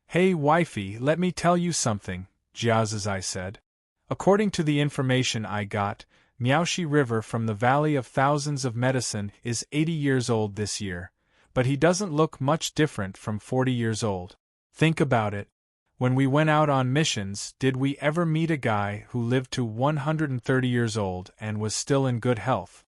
"Hey wifey, let me tell you something," Jiazizai said. "According to the information I got, Miaoshi River from the Valley of Thousands of Medicine is 80 years old this year, but he doesn't look much different from 40 years old. Think about it. When we went out on missions, did we ever meet a guy who lived to 130 years old and was still in good health?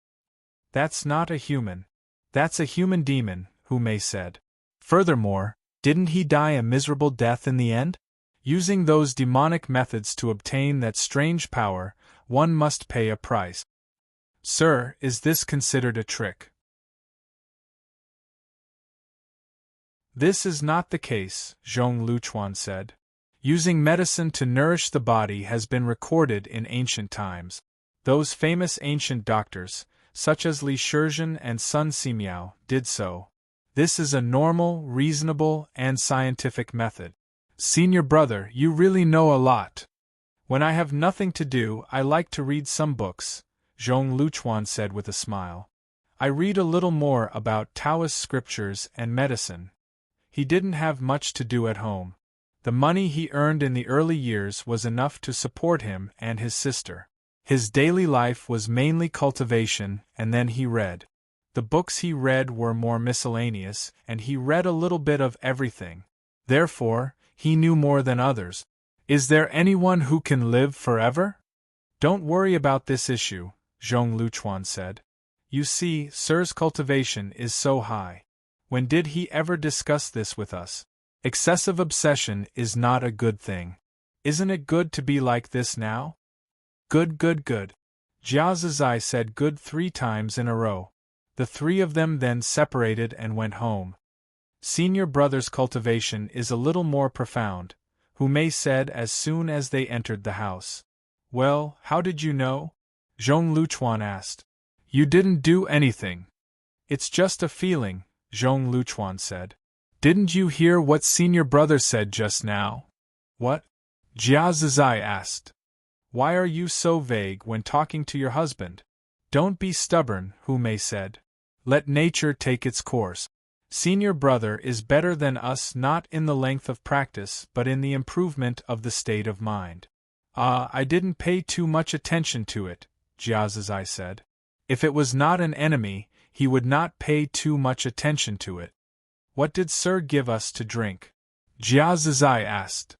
That's not a human. That's a human demon," Hu Mei said. "Furthermore, didn't he die a miserable death in the end? Using those demonic methods to obtain that strange power, one must pay a price. Sir, is this considered a trick?" "This is not the case," Zhong Luchuan said. "Using medicine to nourish the body has been recorded in ancient times. Those famous ancient doctors, such as Li Shizhen and Sun Simiao, did so. This is a normal, reasonable, and scientific method." "Senior brother, you really know a lot." "When I have nothing to do, I like to read some books," Zhong Luchuan said with a smile. "I read a little more about Taoist scriptures and medicine." He didn't have much to do at home. The money he earned in the early years was enough to support him and his sister. His daily life was mainly cultivation, and then he read. The books he read were more miscellaneous, and he read a little bit of everything. Therefore, he knew more than others. Is there anyone who can live forever? Don't worry about this issue, Zhong Luchuan said. You see, Sir's cultivation is so high. When did he ever discuss this with us? Excessive obsession is not a good thing. Isn't it good to be like this now? Good, good, good. Jia Zizai said good 3 times in a row. The 3 of them then separated and went home. Senior brother's cultivation is a little more profound, Hu Mei said as soon as they entered the house. Well, how did you know? Zhong Luchuan asked. You didn't do anything. It's just a feeling, Zhong Luchuan said. Didn't you hear what senior brother said just now? What? Jia Zizai asked. Why are you so vague when talking to your husband? Don't be stubborn, Hu Mei said. Let nature take its course. Senior brother is better than us not in the length of practice but in the improvement of the state of mind. I didn't pay too much attention to it, Jia Zizai said. If it was not an enemy, he would not pay too much attention to it. What did Sir give us to drink? Jia Zizai asked.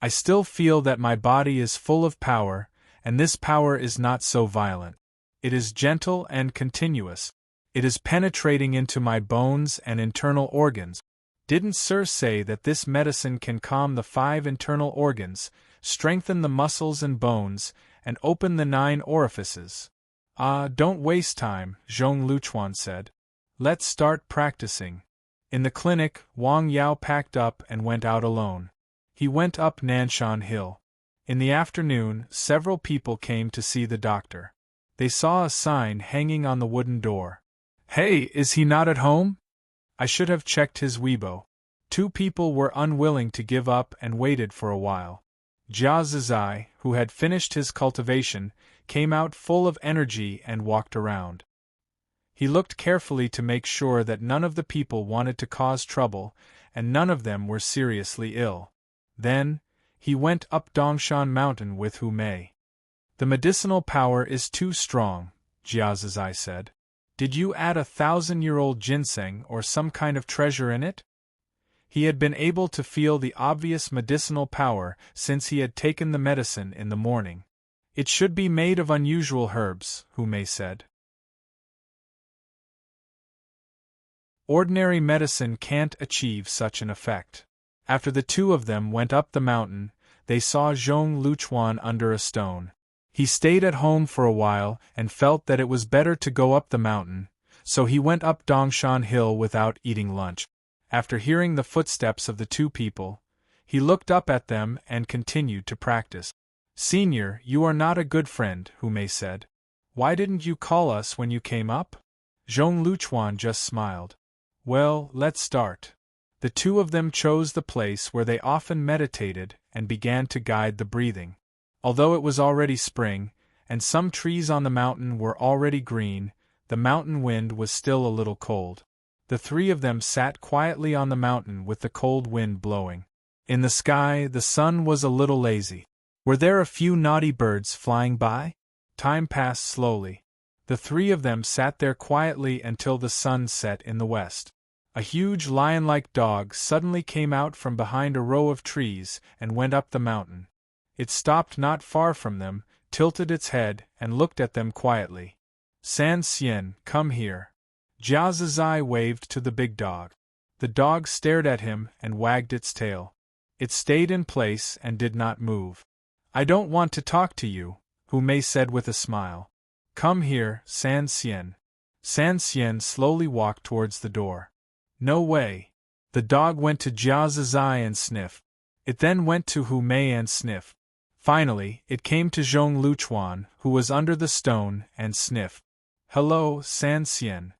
I still feel that my body is full of power, and this power is not so violent. It is gentle and continuous. It is penetrating into my bones and internal organs. Didn't Sir say that this medicine can calm the 5 internal organs, strengthen the muscles and bones, and open the 9 orifices? Don't waste time, Zhong Luchuan said. Let's start practicing. In the clinic, Wang Yao packed up and went out alone. He went up Nanshan Hill. In the afternoon, several people came to see the doctor. They saw a sign hanging on the wooden door. Hey, is he not at home? I should have checked his Weibo. 2 people were unwilling to give up and waited for a while. Jia Zizai, who had finished his cultivation, came out full of energy and walked around. He looked carefully to make sure that none of the people wanted to cause trouble, and none of them were seriously ill. Then, he went up Dongshan Mountain with Hu Mei. The medicinal power is too strong, Jia Zizai said. Did you add 1,000-year-old ginseng or some kind of treasure in it? He had been able to feel the obvious medicinal power since he had taken the medicine in the morning. It should be made of unusual herbs, Hu Mei said. Ordinary medicine can't achieve such an effect. After the 2 of them went up the mountain, they saw Zhong Luchuan under a stone. He stayed at home for a while and felt that it was better to go up the mountain, so he went up Dongshan Hill without eating lunch. After hearing the footsteps of the 2 people, he looked up at them and continued to practice. Senior, you are not a good friend, Hu Mei said. Why didn't you call us when you came up? Zhong Luchuan just smiled. Well, let's start. The 2 of them chose the place where they often meditated and began to guide the breathing. Although it was already spring, and some trees on the mountain were already green, the mountain wind was still a little cold. The 3 of them sat quietly on the mountain with the cold wind blowing. In the sky, the sun was a little lazy. Were there a few naughty birds flying by? Time passed slowly. The 3 of them sat there quietly until the sun set in the west. A huge lion-like dog suddenly came out from behind a row of trees and went up the mountain. It stopped not far from them, tilted its head, and looked at them quietly. San Xian, come here. Jia Zizai waved to the big dog. The dog stared at him and wagged its tail. It stayed in place and did not move. I don't want to talk to you, Hu Mei said with a smile. Come here, San Xian. San Xian slowly walked towards the door. No way. The dog went to Jia Zizai and sniffed. It then went to Hu Mei and sniffed. Finally, it came to Zhong Luchuan, who was under the stone, and sniffed. Hello, San Xian.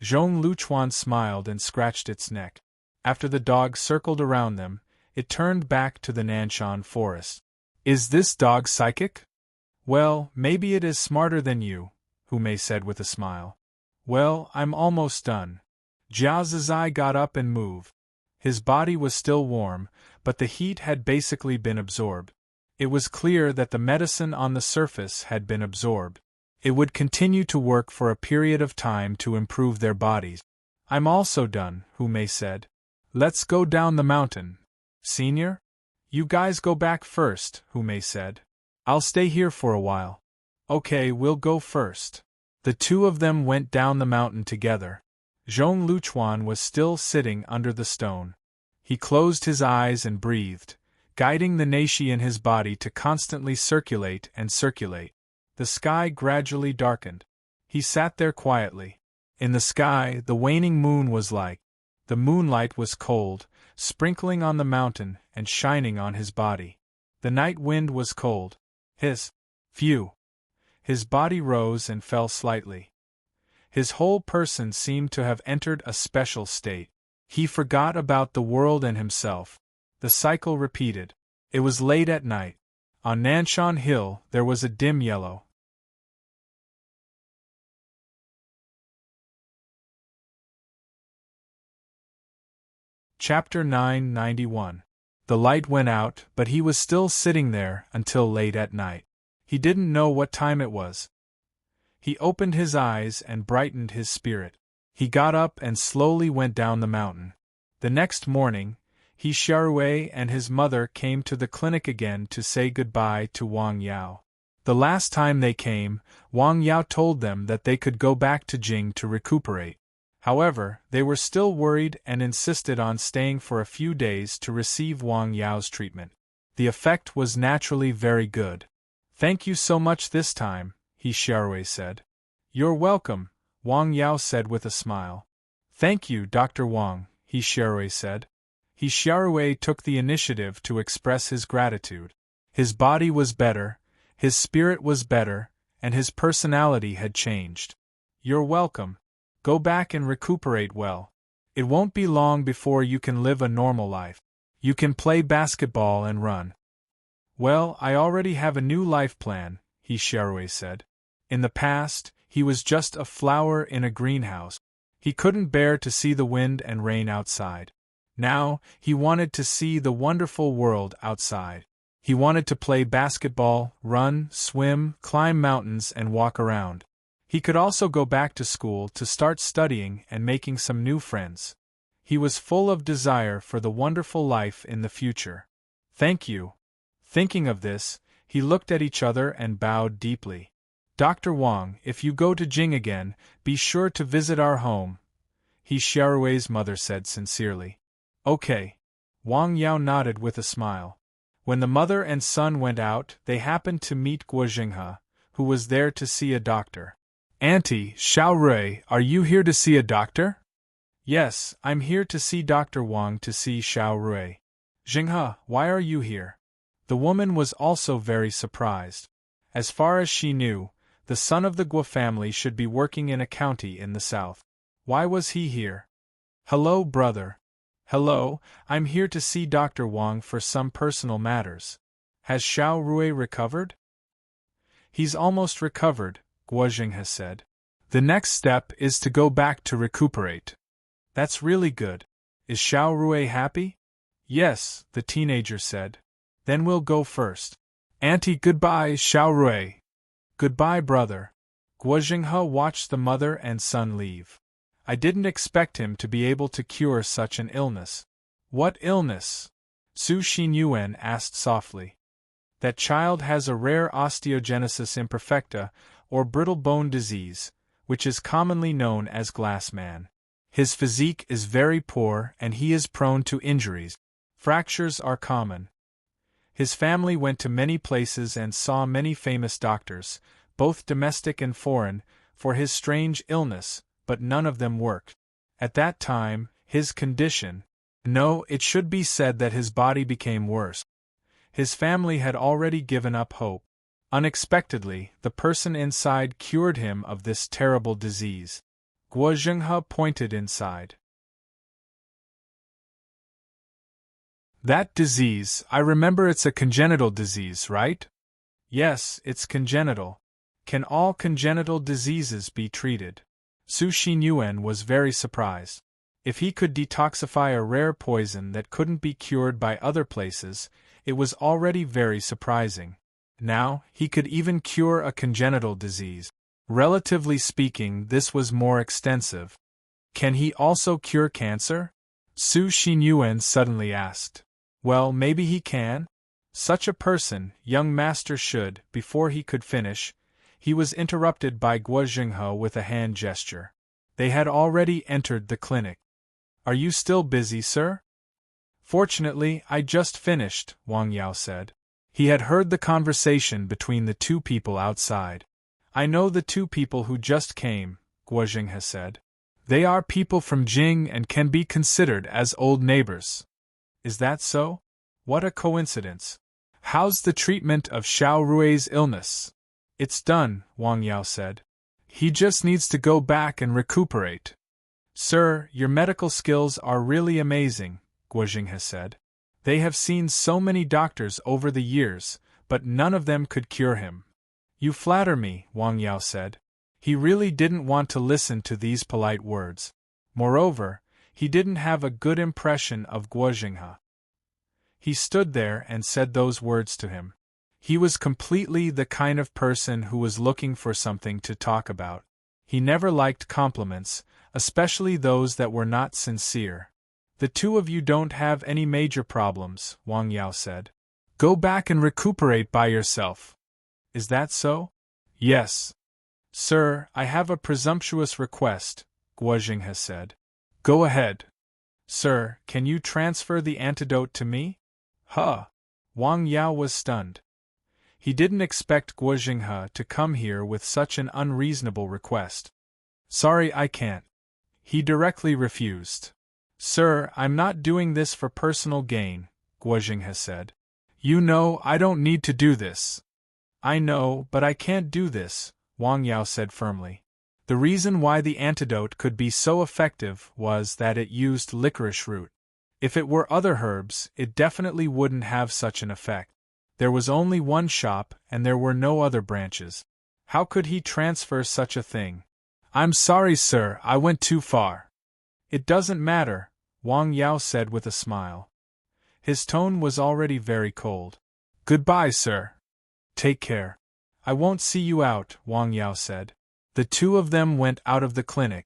Zhong Luchuan smiled and scratched its neck. After the dog circled around them, it turned back to the Nanshan forest. Is this dog psychic? Well, maybe it is smarter than you, Hu Mei said with a smile. Well, I'm almost done. Jia Zizai got up and moved. His body was still warm, but the heat had basically been absorbed. It was clear that the medicine on the surface had been absorbed. It would continue to work for a period of time to improve their bodies. I'm also done, Hume said. Let's go down the mountain. Senior? You guys go back first, Hume said. I'll stay here for a while. Okay, we'll go first. The two of them went down the mountain together. Zhong Luchuan was still sitting under the stone. He closed his eyes and breathed, guiding the Neishi in his body to constantly circulate and circulate. The sky gradually darkened. He sat there quietly. In the sky, the waning moon was like. The moonlight was cold, sprinkling on the mountain and shining on his body. The night wind was cold. His body rose and fell slightly. His whole person seemed to have entered a special state. He forgot about the world and himself. The cycle repeated. It was late at night. On Nanshan Hill there was a dim yellow. Chapter 991. The light went out, but he was still sitting there until late at night. He didn't know what time it was. He opened his eyes and brightened his spirit. He got up and slowly went down the mountain. The next morning, Xiaorui and his mother came to the clinic again to say goodbye to Wang Yao. The last time they came, Wang Yao told them that they could go back to Jing to recuperate. However, they were still worried and insisted on staying for a few days to receive Wang Yao's treatment. The effect was naturally very good. Thank you so much this time, Xiaorui said. You're welcome, Wang Yao said with a smile. Thank you, Dr. Wang, Xiaorui said. Xiaorui took the initiative to express his gratitude. His body was better, his spirit was better, and his personality had changed. You're welcome. Go back and recuperate well. It won't be long before you can live a normal life. You can play basketball and run. Well, I already have a new life plan, Xiaorui said. In the past, he was just a flower in a greenhouse. He couldn't bear to see the wind and rain outside. Now, he wanted to see the wonderful world outside. He wanted to play basketball, run, swim, climb mountains, and walk around. He could also go back to school to start studying and making some new friends. He was full of desire for the wonderful life in the future. Thank you. Thinking of this, he looked at each other and bowed deeply. Dr. Wang, if you go to Jing again, be sure to visit our home, Xiaorui's mother said sincerely. Okay. Wang Yao nodded with a smile. When the mother and son went out, they happened to meet Guo Jinghe, who was there to see a doctor. Auntie, Xiaorui, are you here to see a doctor? Yes, I'm here to see Dr. Wang to see Xiaorui. Jinghe, why are you here? The woman was also very surprised. As far as she knew, the son of the Guo family should be working in a county in the south. Why was he here? Hello, brother. Hello, I'm here to see Dr. Wang for some personal matters. Has Xiaorui recovered? He's almost recovered, Guo Jinghe said. The next step is to go back to recuperate. That's really good. Is Xiaorui happy? Yes, the teenager said. Then we'll go first. Auntie, goodbye, Xiaorui. Goodbye, brother. Guo Jinghe watched the mother and son leave. I didn't expect him to be able to cure such an illness. What illness? Su Xinyuan asked softly. That child has a rare osteogenesis imperfecta, or brittle bone disease, which is commonly known as glass man. His physique is very poor and he is prone to injuries. Fractures are common. His family went to many places and saw many famous doctors, both domestic and foreign, for his strange illness, but none of them worked. At that time, his condition— no, it should be said that his body became worse. His family had already given up hope. Unexpectedly, the person inside cured him of this terrible disease. Guo Jinghe pointed inside. That disease, I remember it's a congenital disease, right? Yes, it's congenital. Can all congenital diseases be treated? Su Xinyuan was very surprised. If he could detoxify a rare poison that couldn't be cured by other places, it was already very surprising. Now, he could even cure a congenital disease. Relatively speaking, this was more extensive. Can he also cure cancer? Su Xinyuan suddenly asked. Well, maybe he can. Such a person, young master should, before he could finish. He was interrupted by Guo Jinghe with a hand gesture. They had already entered the clinic. Are you still busy, sir? Fortunately, I just finished, Wang Yao said. He had heard the conversation between the two people outside. I know the two people who just came, Guo Jinghe said. They are people from Jing and can be considered as old neighbors. Is that so? What a coincidence. How's the treatment of Xiao Rui's illness? It's done, Wang Yao said. He just needs to go back and recuperate. Sir, your medical skills are really amazing, Guo Jinghe said. They have seen so many doctors over the years, but none of them could cure him. You flatter me, Wang Yao said. He really didn't want to listen to these polite words. Moreover, he didn't have a good impression of Guo Jinghe. He stood there and said those words to him. He was completely the kind of person who was looking for something to talk about. He never liked compliments, especially those that were not sincere. The two of you don't have any major problems, Wang Yao said. Go back and recuperate by yourself. Is that so? Yes. Sir, I have a presumptuous request, Guo Jinghe said. Go ahead. Sir, can you transfer the antidote to me? Huh. Wang Yao was stunned. He didn't expect Guo Jinghe to come here with such an unreasonable request. Sorry, I can't. He directly refused. Sir, I'm not doing this for personal gain, Guo Jinghe said. You know I don't need to do this. I know, but I can't do this, Wang Yao said firmly. The reason why the antidote could be so effective was that it used licorice root. If it were other herbs, it definitely wouldn't have such an effect. There was only one shop and there were no other branches. How could he transfer such a thing? I'm sorry, sir, I went too far. It doesn't matter, Wang Yao said with a smile. His tone was already very cold. Goodbye, sir. Take care. I won't see you out, Wang Yao said. The two of them went out of the clinic.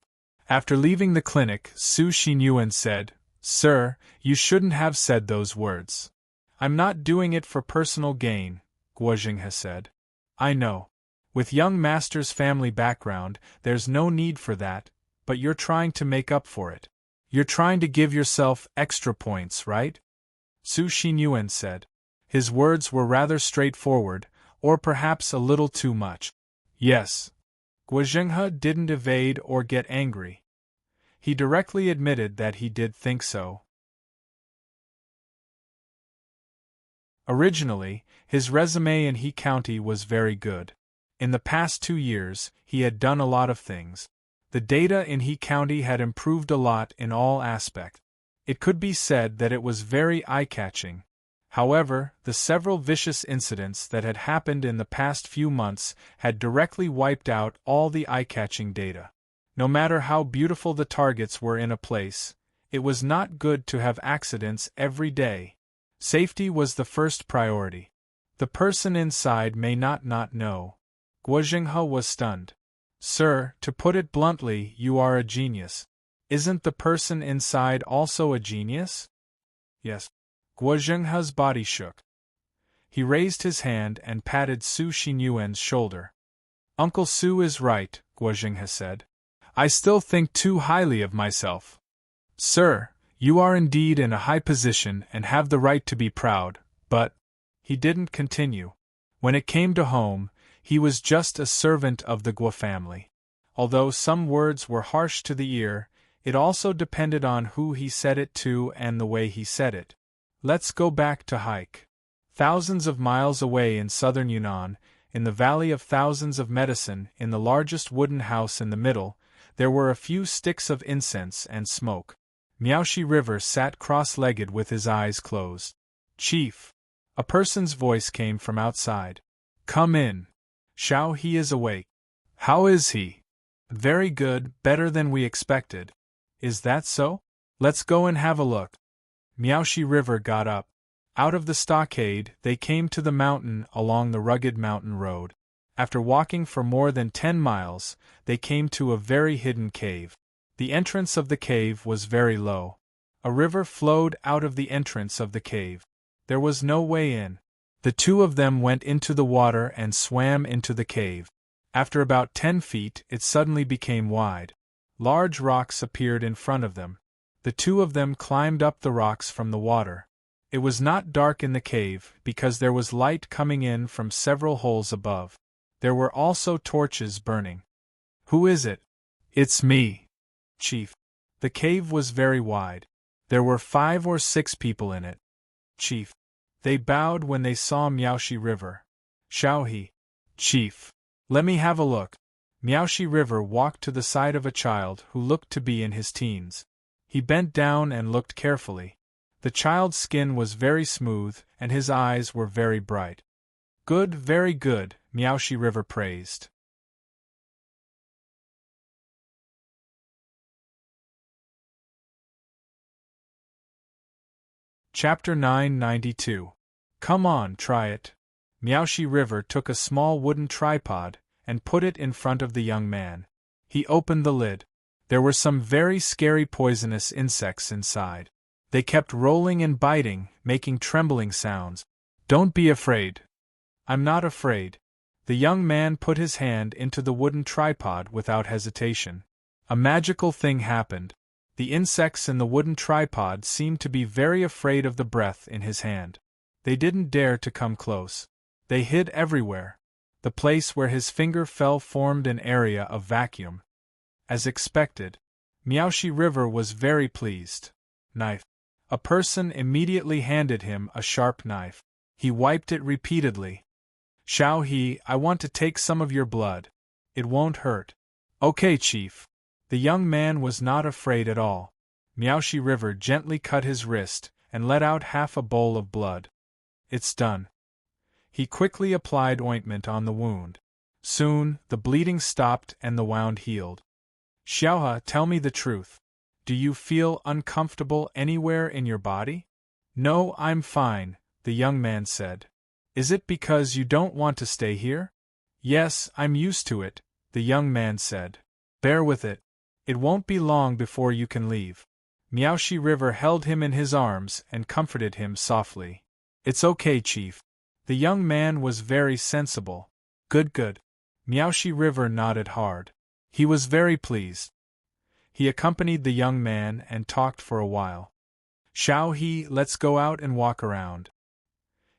After leaving the clinic, Su Xinyuan said, Sir, you shouldn't have said those words. I'm not doing it for personal gain, Guo Jinghe said. I know. With young master's family background, there's no need for that, but you're trying to make up for it. You're trying to give yourself extra points, right? Su Xinyuan said. His words were rather straightforward, or perhaps a little too much. Yes. Guo Jinghe didn't evade or get angry. He directly admitted that he did think so. Originally, his resume in He County was very good. In the past 2 years, he had done a lot of things. The data in He County had improved a lot in all aspects. It could be said that it was very eye-catching. However, the several vicious incidents that had happened in the past few months had directly wiped out all the eye-catching data. No matter how beautiful the targets were in a place, it was not good to have accidents every day. Safety was the first priority. The person inside may not know. Guo Jinghe was stunned. Sir, to put it bluntly, you are a genius. Isn't the person inside also a genius? Yes. Guo Jinghe's body shook. He raised his hand and patted Su Xinyuan's shoulder. Uncle Su is right, Guo Jinghe said. I still think too highly of myself. Sir, you are indeed in a high position and have the right to be proud, but… He didn't continue. When it came to home, he was just a servant of the Guo family. Although some words were harsh to the ear, it also depended on who he said it to and the way he said it. Let's go back to hike. Thousands of miles away in southern Yunnan, in the Valley of Thousands of Medicine, in the largest wooden house in the middle, there were a few sticks of incense and smoke. Miaoshi River sat cross-legged with his eyes closed. Chief. A person's voice came from outside. Come in. Xiao He is awake. How is he? Very good, better than we expected. Is that so? Let's go and have a look. Miaoshi River got up. Out of the stockade, they came to the mountain along the rugged mountain road. After walking for more than 10 miles, they came to a very hidden cave. The entrance of the cave was very low. A river flowed out of the entrance of the cave. There was no way in. The two of them went into the water and swam into the cave. After about 10 feet, it suddenly became wide. Large rocks appeared in front of them. The two of them climbed up the rocks from the water. It was not dark in the cave because there was light coming in from several holes above. There were also torches burning. Who is it? It's me, Chief. The cave was very wide. There were 5 or 6 people in it. Chief. They bowed when they saw Miaoshi River. Xiaohe. Chief. Let me have a look. Miaoshi River walked to the side of a child who looked to be in his teens. He bent down and looked carefully. The child's skin was very smooth, and his eyes were very bright. Good, very good, Miaoshi River praised. Chapter 992. Come on, try it. Miaoshi River took a small wooden tripod and put it in front of the young man. He opened the lid. There were some very scary poisonous insects inside. They kept rolling and biting, making trembling sounds. Don't be afraid. I'm not afraid. The young man put his hand into the wooden tripod without hesitation. A magical thing happened. The insects in the wooden tripod seemed to be very afraid of the breath in his hand. They didn't dare to come close. They hid everywhere. The place where his finger fell formed an area of vacuum. As expected, Miaoshi River was very pleased. Knife. A person immediately handed him a sharp knife. He wiped it repeatedly. Xiaohe, I want to take some of your blood. It won't hurt. Okay, Chief. The young man was not afraid at all. Miaoshi River gently cut his wrist and let out half a bowl of blood. It's done. He quickly applied ointment on the wound. Soon, the bleeding stopped and the wound healed. Xiaohe, tell me the truth. Do you feel uncomfortable anywhere in your body? No, I'm fine, the young man said. Is it because you don't want to stay here? Yes, I'm used to it, the young man said. Bear with it. It won't be long before you can leave. Miaoshi River held him in his arms and comforted him softly. It's okay, Chief. The young man was very sensible. Good, good. Miaoshi River nodded hard. He was very pleased. He accompanied the young man and talked for a while. Xiaohe, let's go out and walk around.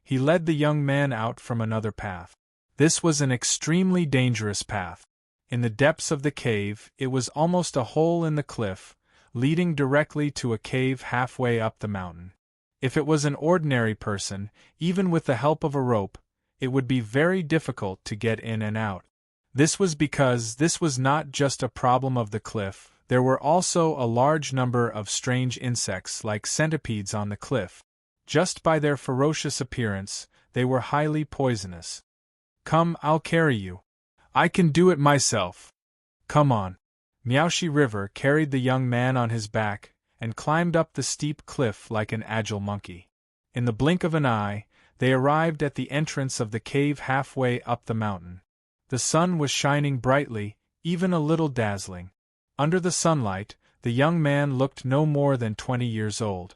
He led the young man out from another path. This was an extremely dangerous path. In the depths of the cave, it was almost a hole in the cliff, leading directly to a cave halfway up the mountain. If it was an ordinary person, even with the help of a rope, it would be very difficult to get in and out. This was because this was not just a problem of the cliff, there were also a large number of strange insects like centipedes on the cliff. Just by their ferocious appearance, they were highly poisonous. Come, I'll carry you. I can do it myself. Come on. Miaoshi River carried the young man on his back and climbed up the steep cliff like an agile monkey. In the blink of an eye, they arrived at the entrance of the cave halfway up the mountain. The sun was shining brightly, even a little dazzling. Under the sunlight, the young man looked no more than 20 years old.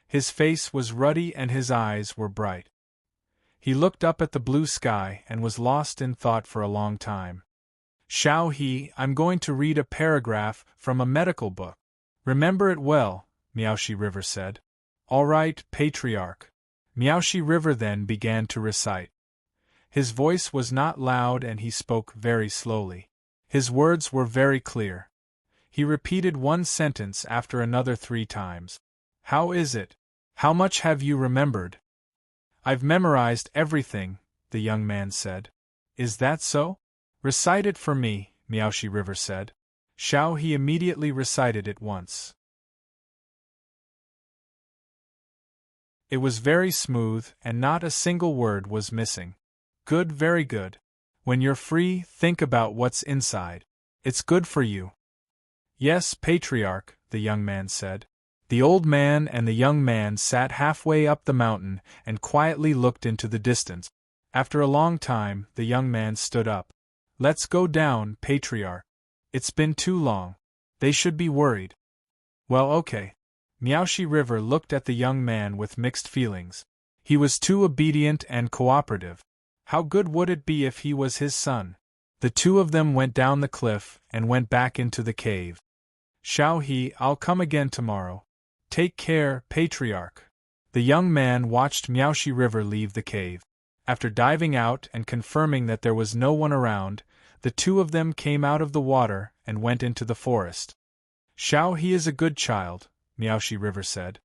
His face was ruddy and his eyes were bright. He looked up at the blue sky and was lost in thought for a long time. Xiaohe, I'm going to read a paragraph from a medical book. Remember it well, Miaoshi River said. All right, Patriarch. Miaoshi River then began to recite. His voice was not loud and he spoke very slowly. His words were very clear. He repeated one sentence after another 3 times. How is it? How much have you remembered? I've memorized everything, the young man said. Is that so? Recite it for me, Miaoshi River said. Xiaohe immediately recited it once. It was very smooth and not a single word was missing. Good, very good. When you're free, think about what's inside. It's good for you. Yes, Patriarch, the young man said. The old man and the young man sat halfway up the mountain and quietly looked into the distance. After a long time, the young man stood up. Let's go down, patriarch. It's been too long. They should be worried. Well, okay. Miaoshi River looked at the young man with mixed feelings. He was too obedient and cooperative. How good would it be if he was his son? The two of them went down the cliff and went back into the cave. Xiao He, I'll come again tomorrow. Take care, patriarch. The young man watched Miaoshi River leave the cave. After diving out and confirming that there was no one around, the two of them came out of the water and went into the forest. Xiao He is a good child, Miaoshi River said.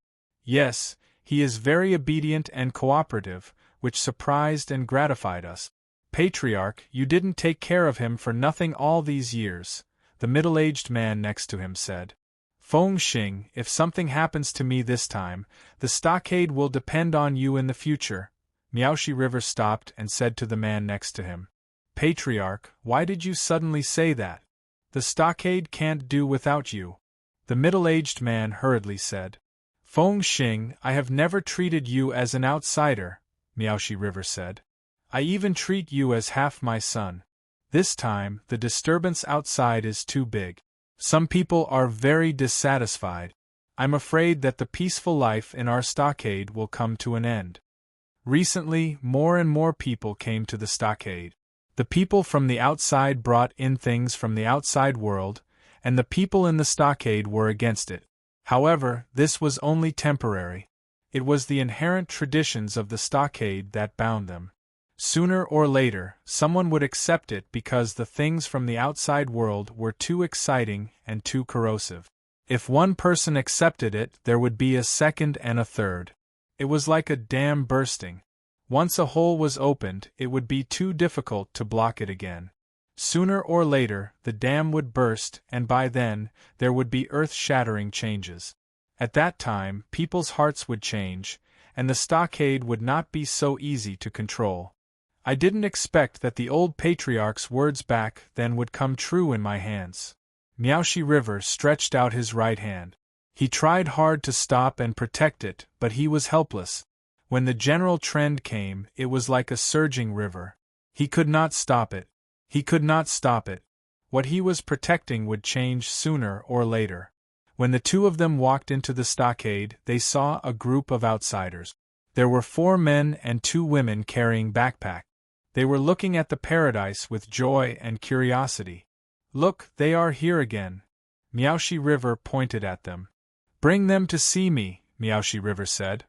Yes, he is very obedient and cooperative, which surprised and gratified us. Patriarch, you didn't take care of him for nothing all these years, the middle-aged man next to him said. Feng Xing, if something happens to me this time, the stockade will depend on you in the future. Miaoshi River stopped and said to the man next to him. Patriarch, why did you suddenly say that? The stockade can't do without you. The middle-aged man hurriedly said. Feng Xing, I have never treated you as an outsider, Miaoshi River said. I even treat you as half my son. This time, the disturbance outside is too big. Some people are very dissatisfied. I'm afraid that the peaceful life in our stockade will come to an end. Recently, more and more people came to the stockade. The people from the outside brought in things from the outside world, and the people in the stockade were against it. However, this was only temporary. It was the inherent traditions of the stockade that bound them. Sooner or later, someone would accept it because the things from the outside world were too exciting and too corrosive. If one person accepted it, there would be a second and a third. It was like a dam bursting. Once a hole was opened, it would be too difficult to block it again. Sooner or later, the dam would burst, and by then, there would be earth-shattering changes. At that time, people's hearts would change, and the stockade would not be so easy to control. I didn't expect that the old patriarch's words back then would come true in my hands. Miaoshi River stretched out his right hand. He tried hard to stop and protect it, but he was helpless. When the general trend came, it was like a surging river. He could not stop it. He could not stop it. What he was protecting would change sooner or later. When the two of them walked into the stockade, they saw a group of outsiders. There were 4 men and 2 women carrying backpacks. They were looking at the paradise with joy and curiosity. Look, they are here again. Miaoshi River pointed at them. Bring them to see me, Miaoshi River said.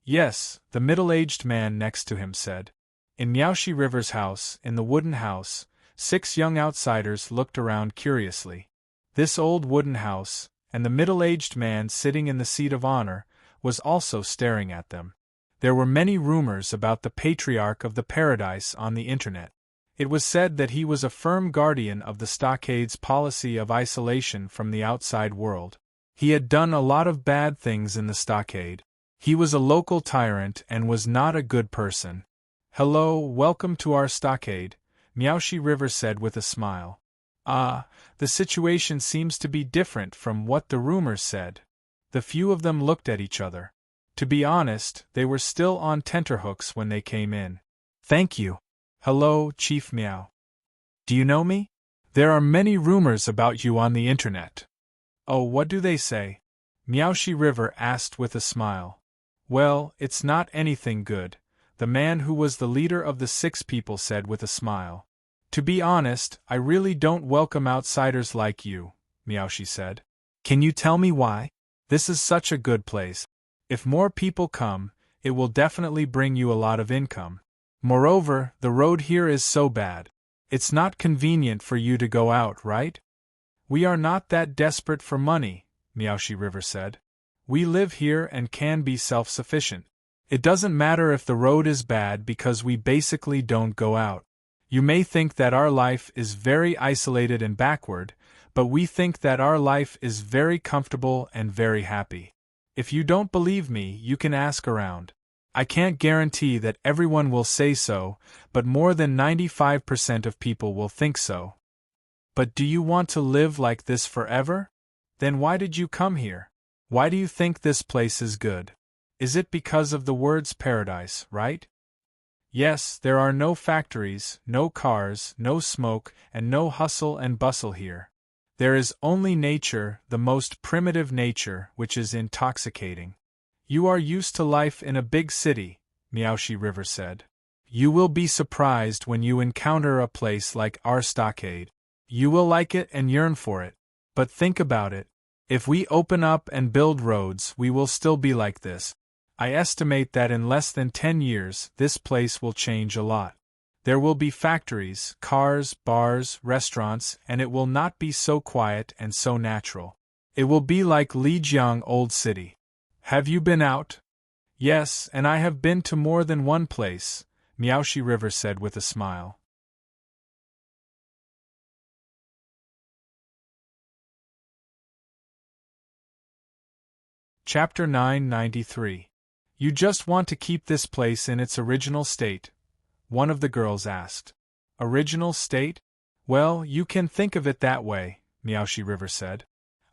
Yes, the middle-aged man next to him said. In Miaoshi River's house, in the wooden house, 6 young outsiders looked around curiously. This old wooden house, and the middle-aged man sitting in the seat of honor, was also staring at them. There were many rumors about the patriarch of the paradise on the internet. It was said that he was a firm guardian of the stockade's policy of isolation from the outside world. He had done a lot of bad things in the stockade. He was a local tyrant and was not a good person. Hello, welcome to our stockade, Miaoshi River said with a smile. Ah, the situation seems to be different from what the rumors said. The few of them looked at each other. To be honest, they were still on tenterhooks when they came in. Thank you. Hello, Chief Miao. Do you know me? There are many rumors about you on the internet. Oh, what do they say? Miaoshi River asked with a smile. Well, it's not anything good, the man who was the leader of the 6 people said with a smile. To be honest, I really don't welcome outsiders like you, Miaoshi said. Can you tell me why? This is such a good place. If more people come, it will definitely bring you a lot of income. Moreover, the road here is so bad. It's not convenient for you to go out, right? We are not that desperate for money, Miaoshi River said. We live here and can be self-sufficient. It doesn't matter if the road is bad because we basically don't go out. You may think that our life is very isolated and backward, but we think that our life is very comfortable and very happy. If you don't believe me, you can ask around. I can't guarantee that everyone will say so, but more than 95% of people will think so. But do you want to live like this forever? Then why did you come here? Why do you think this place is good? Is it because of the words paradise, right? Yes, there are no factories, no cars, no smoke, and no hustle and bustle here. There is only nature, the most primitive nature, which is intoxicating. You are used to life in a big city, Miaoshi River said. You will be surprised when you encounter a place like our stockade. You will like it and yearn for it. But think about it. If we open up and build roads, we will still be like this. I estimate that in less than 10 years, this place will change a lot. There will be factories, cars, bars, restaurants, and it will not be so quiet and so natural. It will be like Lijiang Old City. Have you been out? Yes, and I have been to more than one place, Miaoshi River said with a smile. Chapter 993. You just want to keep this place in its original state? One of the girls asked. Original state? Well, you can think of it that way, Miaoshi River said.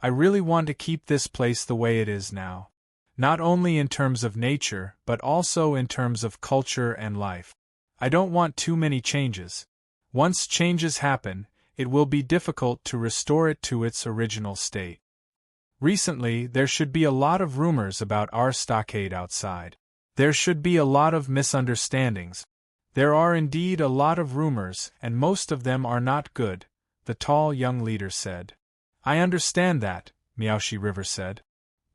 I really want to keep this place the way it is now. Not only in terms of nature, but also in terms of culture and life. I don't want too many changes. Once changes happen, it will be difficult to restore it to its original state. Recently, there should be a lot of rumors about our stockade outside. There should be a lot of misunderstandings. There are indeed a lot of rumors, and most of them are not good, the tall young leader said. I understand that, Miaoshi River said.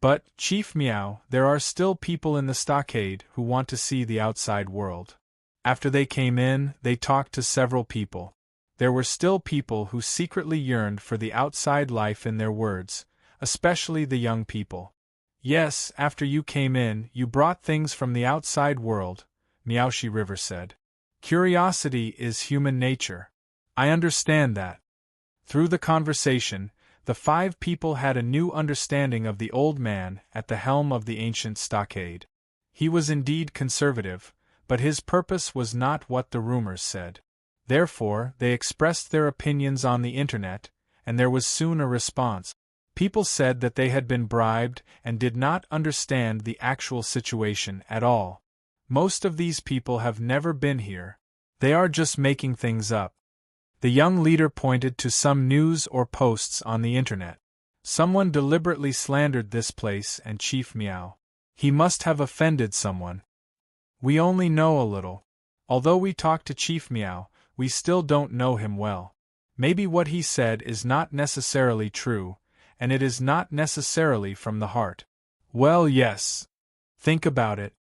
But, Chief Miao, there are still people in the stockade who want to see the outside world. After they came in, they talked to several people. There were still people who secretly yearned for the outside life in their words, especially the young people. Yes, after you came in, you brought things from the outside world, Miaoshi River said. Curiosity is human nature. I understand that. Through the conversation, the 5 people had a new understanding of the old man at the helm of the ancient stockade. He was indeed conservative, but his purpose was not what the rumors said. Therefore, they expressed their opinions on the internet, and there was soon a response. People said that they had been bribed and did not understand the actual situation at all. Most of these people have never been here. They are just making things up. The young leader pointed to some news or posts on the internet. Someone deliberately slandered this place and Chief Miao. He must have offended someone. We only know a little. Although we talked to Chief Miao, we still don't know him well. Maybe what he said is not necessarily true, and it is not necessarily from the heart. Well, yes. Think about it.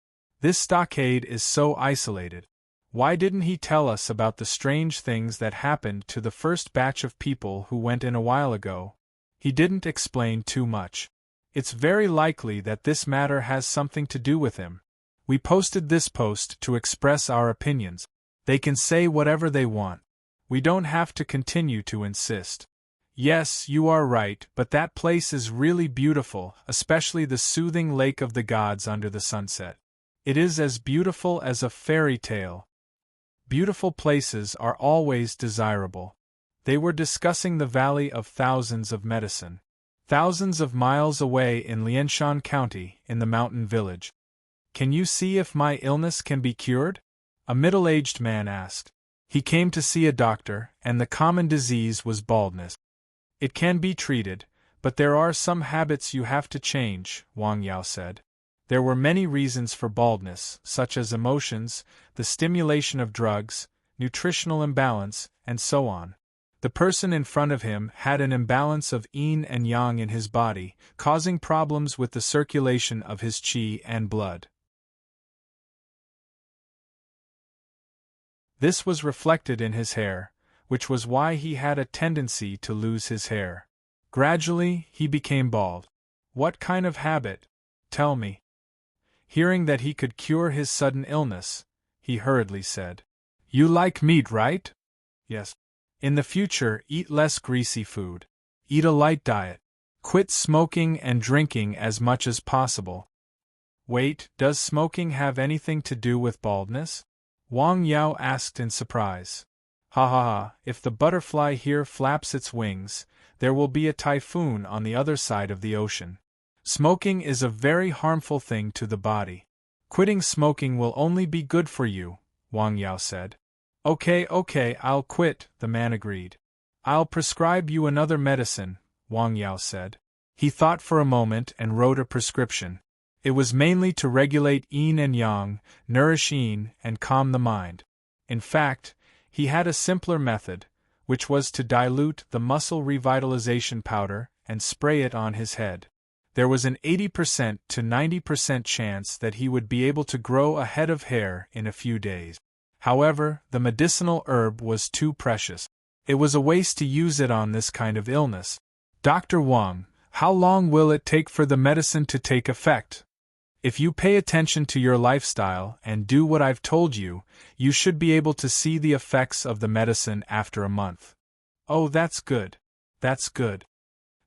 This stockade is so isolated. Why didn't he tell us about the strange things that happened to the first batch of people who went in a while ago? He didn't explain too much. It's very likely that this matter has something to do with him. We posted this post to express our opinions. They can say whatever they want. We don't have to continue to insist. Yes, you are right, but that place is really beautiful, especially the soothing lake of the gods under the sunset. It is as beautiful as a fairy tale. Beautiful places are always desirable. They were discussing the Valley of Thousands of Medicine. Thousands of miles away in Lianshan County, in the mountain village. Can you see if my illness can be cured? A middle-aged man asked. He came to see a doctor, and the common disease was baldness. It can be treated, but there are some habits you have to change, Wang Yao said. There were many reasons for baldness, such as emotions, the stimulation of drugs, nutritional imbalance, and so on. The person in front of him had an imbalance of yin and yang in his body, causing problems with the circulation of his qi and blood. This was reflected in his hair, which was why he had a tendency to lose his hair. Gradually, he became bald. What kind of habit? Tell me. Hearing that he could cure his sudden illness, he hurriedly said, You like meat, right? Yes. In the future, eat less greasy food. Eat a light diet. Quit smoking and drinking as much as possible. Wait, does smoking have anything to do with baldness? Wang Yao asked in surprise. Ha ha ha, if the butterfly here flaps its wings, there will be a typhoon on the other side of the ocean. Smoking is a very harmful thing to the body. Quitting smoking will only be good for you, Wang Yao said. Okay, I'll quit, the man agreed. I'll prescribe you another medicine, Wang Yao said. He thought for a moment and wrote a prescription. It was mainly to regulate yin and yang, nourish yin, and calm the mind. In fact, he had a simpler method, which was to dilute the muscle revitalization powder and spray it on his head. There was an 80% to 90% chance that he would be able to grow a head of hair in a few days. However, the medicinal herb was too precious. It was a waste to use it on this kind of illness. Dr. Wang, how long will it take for the medicine to take effect? If you pay attention to your lifestyle and do what I've told you, you should be able to see the effects of the medicine after a month. Oh, that's good. That's good.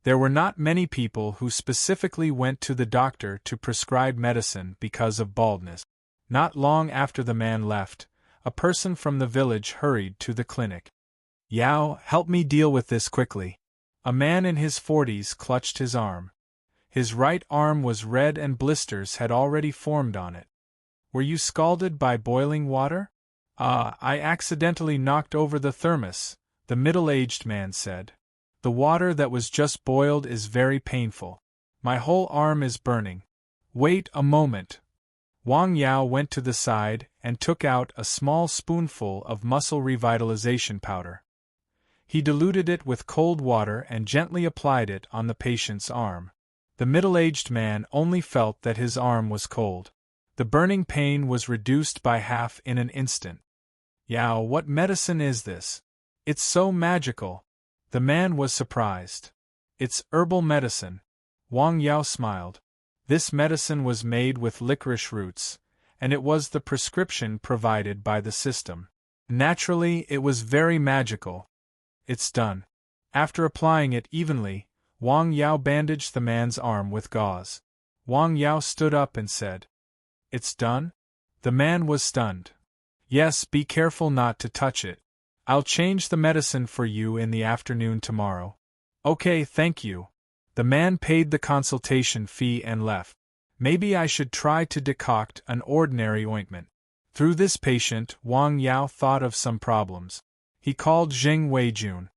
There were not many people who specifically went to the doctor to prescribe medicine because of baldness. Not long after the man left, a person from the village hurried to the clinic. Yao, help me deal with this quickly. A man in his 40s clutched his arm. His right arm was red and blisters had already formed on it. Were you scalded by boiling water? I accidentally knocked over the thermos, the middle-aged man said. The water that was just boiled is very painful. My whole arm is burning. Wait a moment. Wang Yao went to the side and took out a small spoonful of muscle revitalization powder. He diluted it with cold water and gently applied it on the patient's arm. The middle-aged man only felt that his arm was cold. The burning pain was reduced by half in an instant. Yao, what medicine is this? It's so magical. The man was surprised. It's herbal medicine. Wang Yao smiled. This medicine was made with licorice roots, and it was the prescription provided by the system. Naturally, it was very magical. It's done. After applying it evenly, Wang Yao bandaged the man's arm with gauze. Wang Yao stood up and said, It's done? The man was stunned. Yes, be careful not to touch it. I'll change the medicine for you in the afternoon tomorrow. Okay, thank you. The man paid the consultation fee and left. Maybe I should try to decoct an ordinary ointment. Through this patient, Wang Yao thought of some problems. He called Zheng Weijun.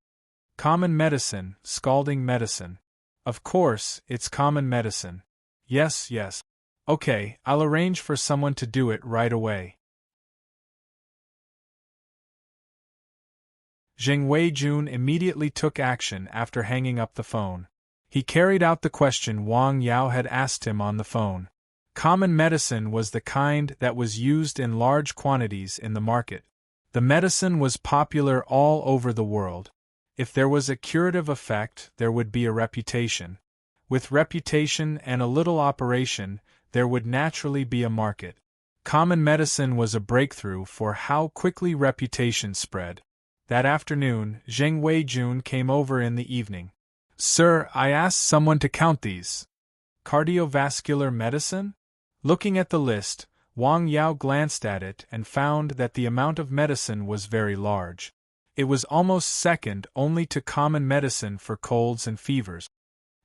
Common medicine, scalding medicine. Of course, it's common medicine. Yes. Okay, I'll arrange for someone to do it right away. Zheng Weijun immediately took action after hanging up the phone. He carried out the question Wang Yao had asked him on the phone. Common medicine was the kind that was used in large quantities in the market. The medicine was popular all over the world. If there was a curative effect, there would be a reputation. With reputation and a little operation, there would naturally be a market. Common medicine was a breakthrough for how quickly reputation spread. That afternoon, Zheng Weijun came over in the evening. Sir, I asked someone to count these. Cardiovascular medicine? Looking at the list, Wang Yao glanced at it and found that the amount of medicine was very large. It was almost second only to common medicine for colds and fevers.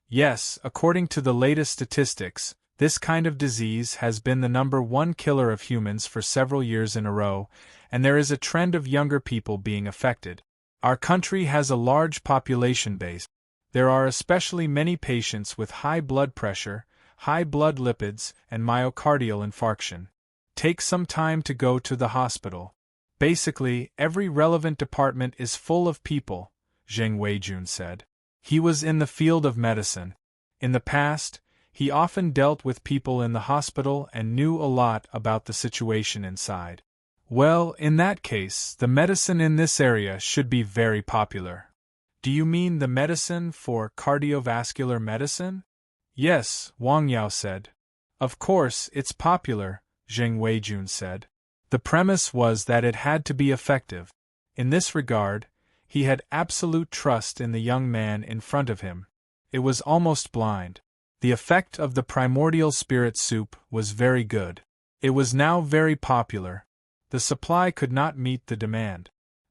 Yes, according to the latest statistics, this kind of disease has been the #1 killer of humans for several years in a row, and there is a trend of younger people being affected. Our country has a large population base. There are especially many patients with high blood pressure, high blood lipids, and myocardial infarction. Take some time to go to the hospital. Basically, every relevant department is full of people, Zheng Weijun said. He was in the field of medicine. In the past, he often dealt with people in the hospital and knew a lot about the situation inside. Well, in that case, the medicine in this area should be very popular. Do you mean the medicine for cardiovascular medicine? Yes, Wang Yao said. Of course, it's popular, Zheng Weijun said. The premise was that it had to be effective. In this regard, he had absolute trust in the young man in front of him. It was almost blind. The effect of the primordial spirit soup was very good. It was now very popular. The supply could not meet the demand.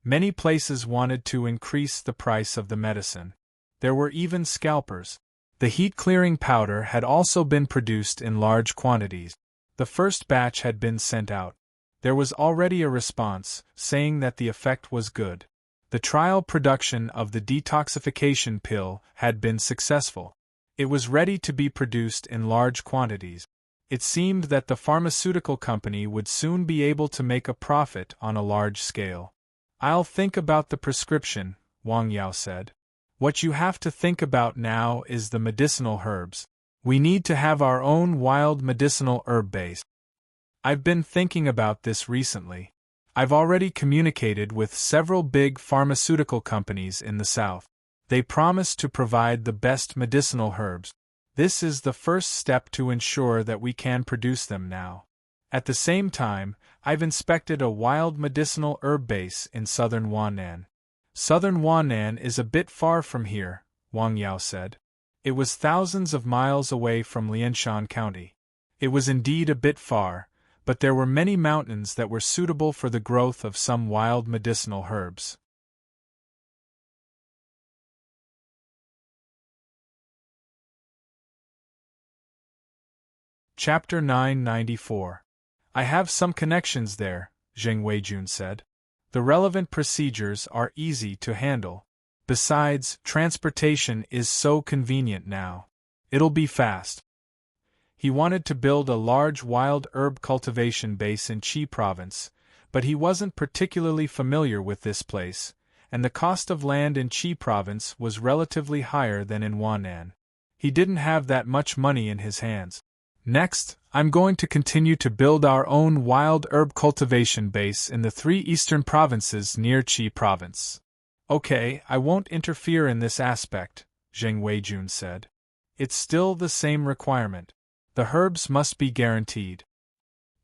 Many places wanted to increase the price of the medicine. There were even scalpers. The heat-clearing powder had also been produced in large quantities. The first batch had been sent out. There was already a response, saying that the effect was good. The trial production of the detoxification pill had been successful. It was ready to be produced in large quantities. It seemed that the pharmaceutical company would soon be able to make a profit on a large scale. "I'll think about the prescription," Wang Yao said. "What you have to think about now is the medicinal herbs. We need to have our own wild medicinal herb base. I've been thinking about this recently. I've already communicated with several big pharmaceutical companies in the south. They promise to provide the best medicinal herbs. This is the first step to ensure that we can produce them now. At the same time, I've inspected a wild medicinal herb base in southern Wannan. Southern Wannan is a bit far from here," Wang Yao said. It was thousands of miles away from Lianshan County. It was indeed a bit far, but there were many mountains that were suitable for the growth of some wild medicinal herbs. Chapter 994. I have some connections there, Zheng Weijun said. The relevant procedures are easy to handle. Besides, transportation is so convenient now. It'll be fast. He wanted to build a large wild herb cultivation base in Qi province, but he wasn't particularly familiar with this place, and the cost of land in Qi province was relatively higher than in Wannan. He didn't have that much money in his hands. Next, I'm going to continue to build our own wild herb cultivation base in the 3 eastern provinces near Qi province. Okay, I won't interfere in this aspect, Zheng Weijun said. It's still the same requirement. The herbs must be guaranteed.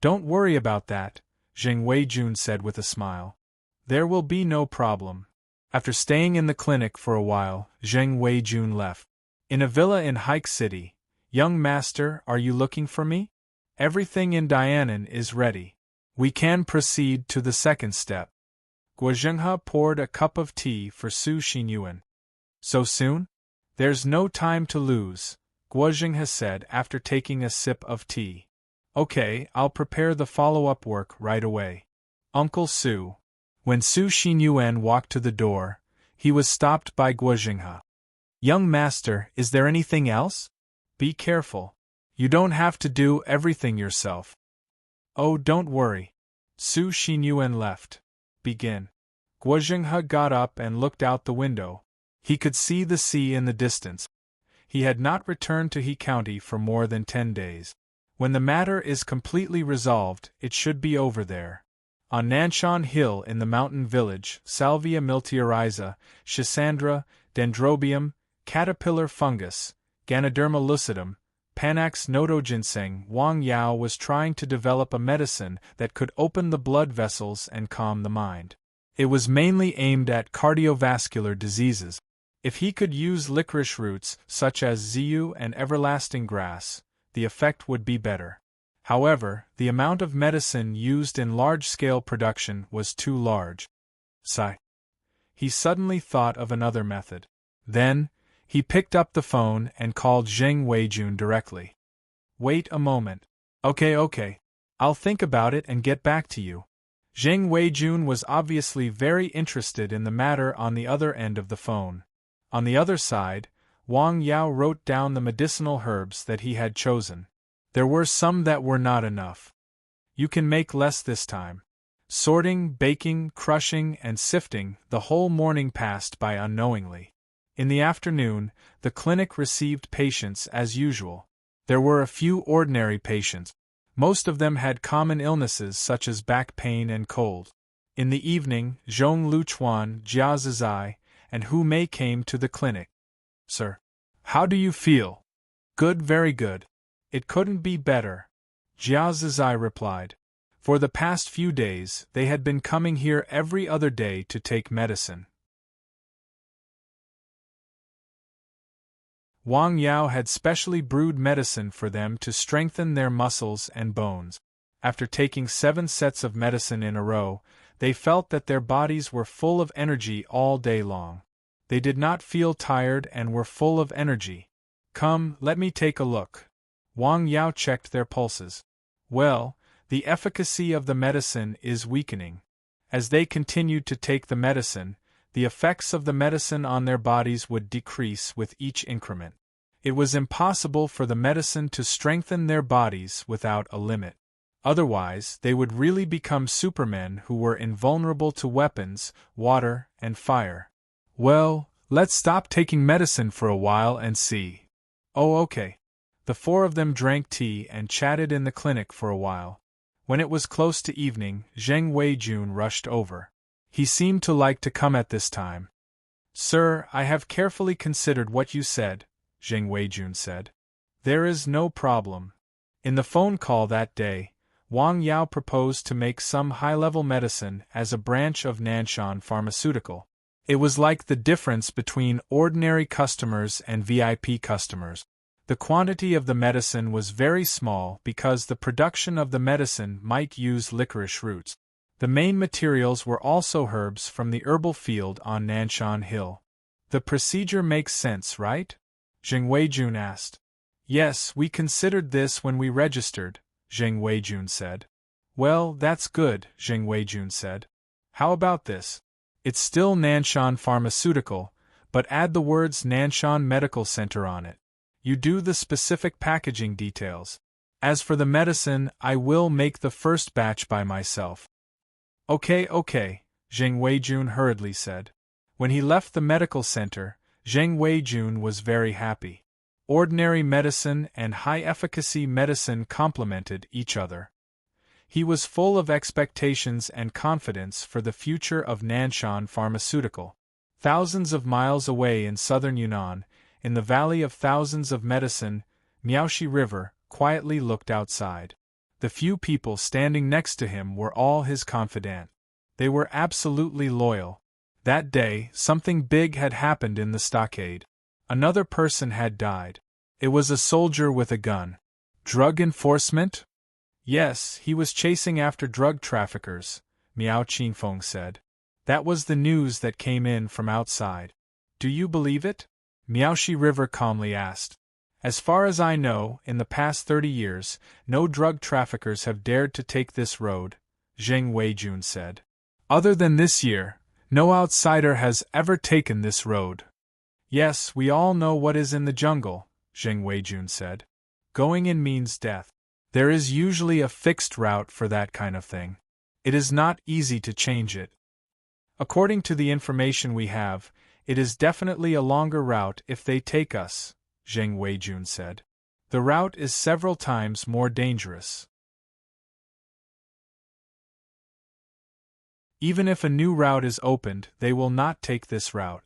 Don't worry about that, Zheng Weijun said with a smile. There will be no problem. After staying in the clinic for a while, Zheng Weijun left. In a villa in Hike City. Young master, are you looking for me? Everything in Dianan is ready. We can proceed to the second step. Guo Zhenghe poured a cup of tea for Su Xinyuan. So soon? There's no time to lose, Guo Zhenghe said after taking a sip of tea. Okay, I'll prepare the follow-up work right away. Uncle Su. When Su Xinyuan walked to the door, he was stopped by Guo Zhenghe. Young master, is there anything else? Be careful. You don't have to do everything yourself. Oh, don't worry. Su Xinyuan left. Begin. Guo Zhenghe got up and looked out the window. He could see the sea in the distance. He had not returned to He County for more than 10 days. When the matter is completely resolved, it should be over there. On Nanshan Hill in the mountain village, Salvia miltiariza, Schisandra, Dendrobium, caterpillar fungus, Ganoderma lucidum, Panax notoginseng, Wang Yao was trying to develop a medicine that could open the blood vessels and calm the mind. It was mainly aimed at cardiovascular diseases. If he could use licorice roots such as ziyu and everlasting grass, the effect would be better. However, the amount of medicine used in large-scale production was too large. Sigh. He suddenly thought of another method. Then, he picked up the phone and called Zheng Weijun directly. Wait a moment. Okay. I'll think about it and get back to you. Zheng Weijun was obviously very interested in the matter on the other end of the phone. On the other side, Wang Yao wrote down the medicinal herbs that he had chosen. There were some that were not enough. You can make less this time. Sorting, baking, crushing, and sifting, the whole morning passed by unknowingly. In the afternoon, the clinic received patients as usual. There were a few ordinary patients. Most of them had common illnesses such as back pain and cold. In the evening, Zhong Luchuan, Jia Zizai, and Hu Mei came to the clinic. Sir, how do you feel? Good, very good. It couldn't be better, Jia Zizai replied. For the past few days, they had been coming here every other day to take medicine. Wang Yao had specially brewed medicine for them to strengthen their muscles and bones. After taking 7 sets of medicine in a row, They felt that their bodies were full of energy all day long. They did not feel tired and were full of energy. Come, let me take a look. Wang Yao checked their pulses. Well, the efficacy of the medicine is weakening. As they continued to take the medicine, the effects of the medicine on their bodies would decrease with each increment. It was impossible for the medicine to strengthen their bodies without a limit. Otherwise, they would really become supermen who were invulnerable to weapons, water, and fire. Well, let's stop taking medicine for a while and see. Oh, okay. The four of them drank tea and chatted in the clinic for a while. When it was close to evening, Zheng Weijun rushed over. He seemed to like to come at this time. Sir, I have carefully considered what you said, Zheng Weijun said. There is no problem. In the phone call that day, Wang Yao proposed to make some high-level medicine as a branch of Nanshan Pharmaceutical. It was like the difference between ordinary customers and VIP customers. The quantity of the medicine was very small because the production of the medicine might use licorice roots. The main materials were also herbs from the herbal field on Nanshan Hill. The procedure makes sense, right? Zheng Weijun asked. Yes, we considered this when we registered, Zheng Weijun said. Well, that's good, Zheng Weijun said. How about this? It's still Nanshan Pharmaceutical, but add the words Nanshan Medical Center on it. You do the specific packaging details. As for the medicine, I will make the first batch by myself. Okay, Zheng Weijun hurriedly said. When he left the medical center, Zheng Weijun was very happy. Ordinary medicine and high-efficacy medicine complemented each other. He was full of expectations and confidence for the future of Nanshan Pharmaceutical. Thousands of miles away in southern Yunnan, in the Valley of Thousands of Medicine, Miaoxi River quietly looked outside. The few people standing next to him were all his confidant. They were absolutely loyal. That day, something big had happened in the stockade. Another person had died. It was a soldier with a gun. Drug enforcement? Yes, he was chasing after drug traffickers, Miao Qingfeng said. That was the news that came in from outside. Do you believe it? Miaoxi River calmly asked. As far as I know, in the past 30 years, no drug traffickers have dared to take this road, Zheng Weijun said. Other than this year, no outsider has ever taken this road. Yes, we all know what is in the jungle, Zheng Weijun said. Going in means death. There is usually a fixed route for that kind of thing. It is not easy to change it. According to the information we have, it is definitely a longer route if they take us, Zheng Weijun said. The route is several times more dangerous. Even if a new route is opened, they will not take this route.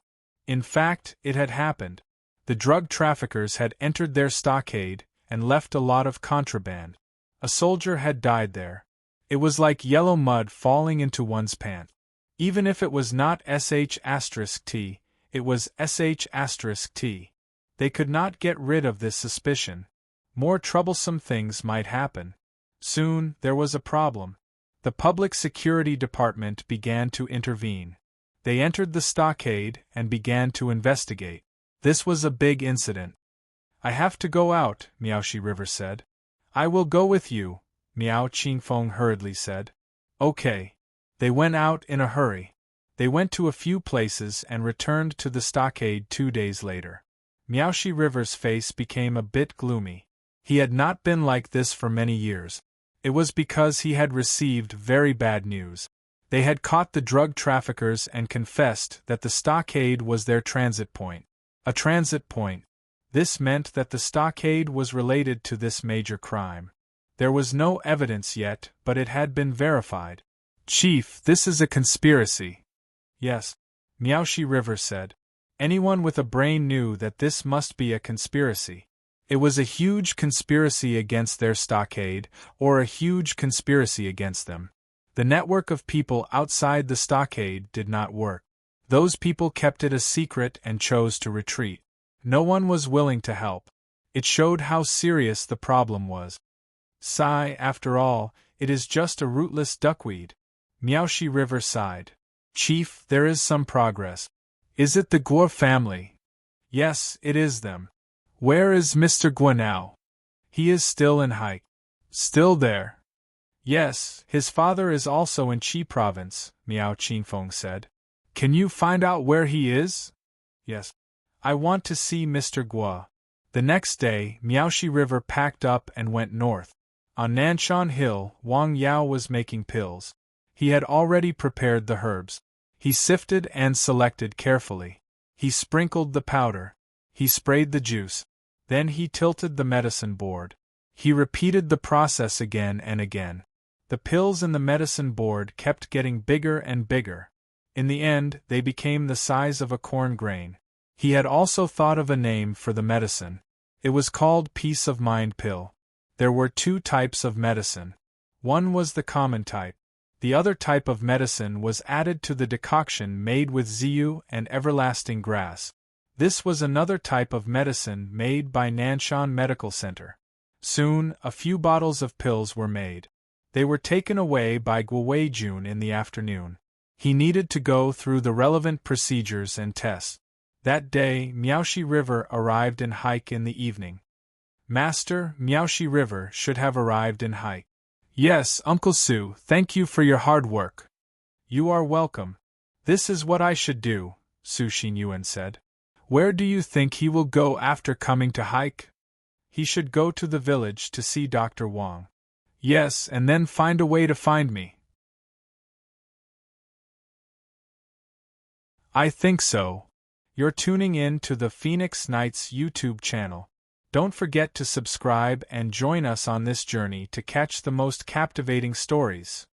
In fact, it had happened. The drug traffickers had entered their stockade and left a lot of contraband. A soldier had died there. It was like yellow mud falling into one's pants. Even if it was not sh*t, it was sh*t. They could not get rid of this suspicion. More troublesome things might happen. Soon, there was a problem. The Public Security Department began to intervene. They entered the stockade and began to investigate. This was a big incident. I have to go out, Miaoxi River said. I will go with you, Miao Qingfeng hurriedly said. Okay. They went out in a hurry. They went to a few places and returned to the stockade 2 days later. Miaoxi River's face became a bit gloomy. He had not been like this for many years. It was because he had received very bad news. They had caught the drug traffickers and confessed that the stockade was their transit point. A transit point. This meant that the stockade was related to this major crime. There was no evidence yet, but it had been verified. Chief, this is a conspiracy. Yes, Miaoxi River said. Anyone with a brain knew that this must be a conspiracy. It was a huge conspiracy against their stockade, or a huge conspiracy against them. The network of people outside the stockade did not work. Those people kept it a secret and chose to retreat. No one was willing to help. It showed how serious the problem was. Sigh, after all, it is just a rootless duckweed. Miaoshi River sighed. Chief, there is some progress. Is it the Guo family? Yes, it is them. Where is Mr. Guo now? He is still in Hai. Still there? Yes, his father is also in Qi province, Miao Qingfeng said. Can you find out where he is? Yes. I want to see Mr. Guo. The next day, Miaoshi River packed up and went north. On Nanshan Hill, Wang Yao was making pills. He had already prepared the herbs. He sifted and selected carefully. He sprinkled the powder. He sprayed the juice. Then he tilted the medicine board. He repeated the process again and again. The pills in the medicine board kept getting bigger and bigger. In the end, they became the size of a corn grain. He had also thought of a name for the medicine. It was called Peace of Mind Pill. There were two types of medicine. One was the common type. The other type of medicine was added to the decoction made with ziyu and everlasting grass. This was another type of medicine made by Nanshan Medical Center. Soon, a few bottles of pills were made. They were taken away by Guo Weijun in the afternoon. He needed to go through the relevant procedures and tests. That day, Miaoshi River arrived in Haik in the evening. Master, Miaoshi River should have arrived in Haik. Yes, Uncle Su, thank you for your hard work. You are welcome. This is what I should do, Su Xinyuan said. Where do you think he will go after coming to Haik? He should go to the village to see Dr. Wang. Yes, and then find a way to find me. I think so. You're tuning in to the Phoenix Nights YouTube channel. Don't forget to subscribe and join us on this journey to catch the most captivating stories.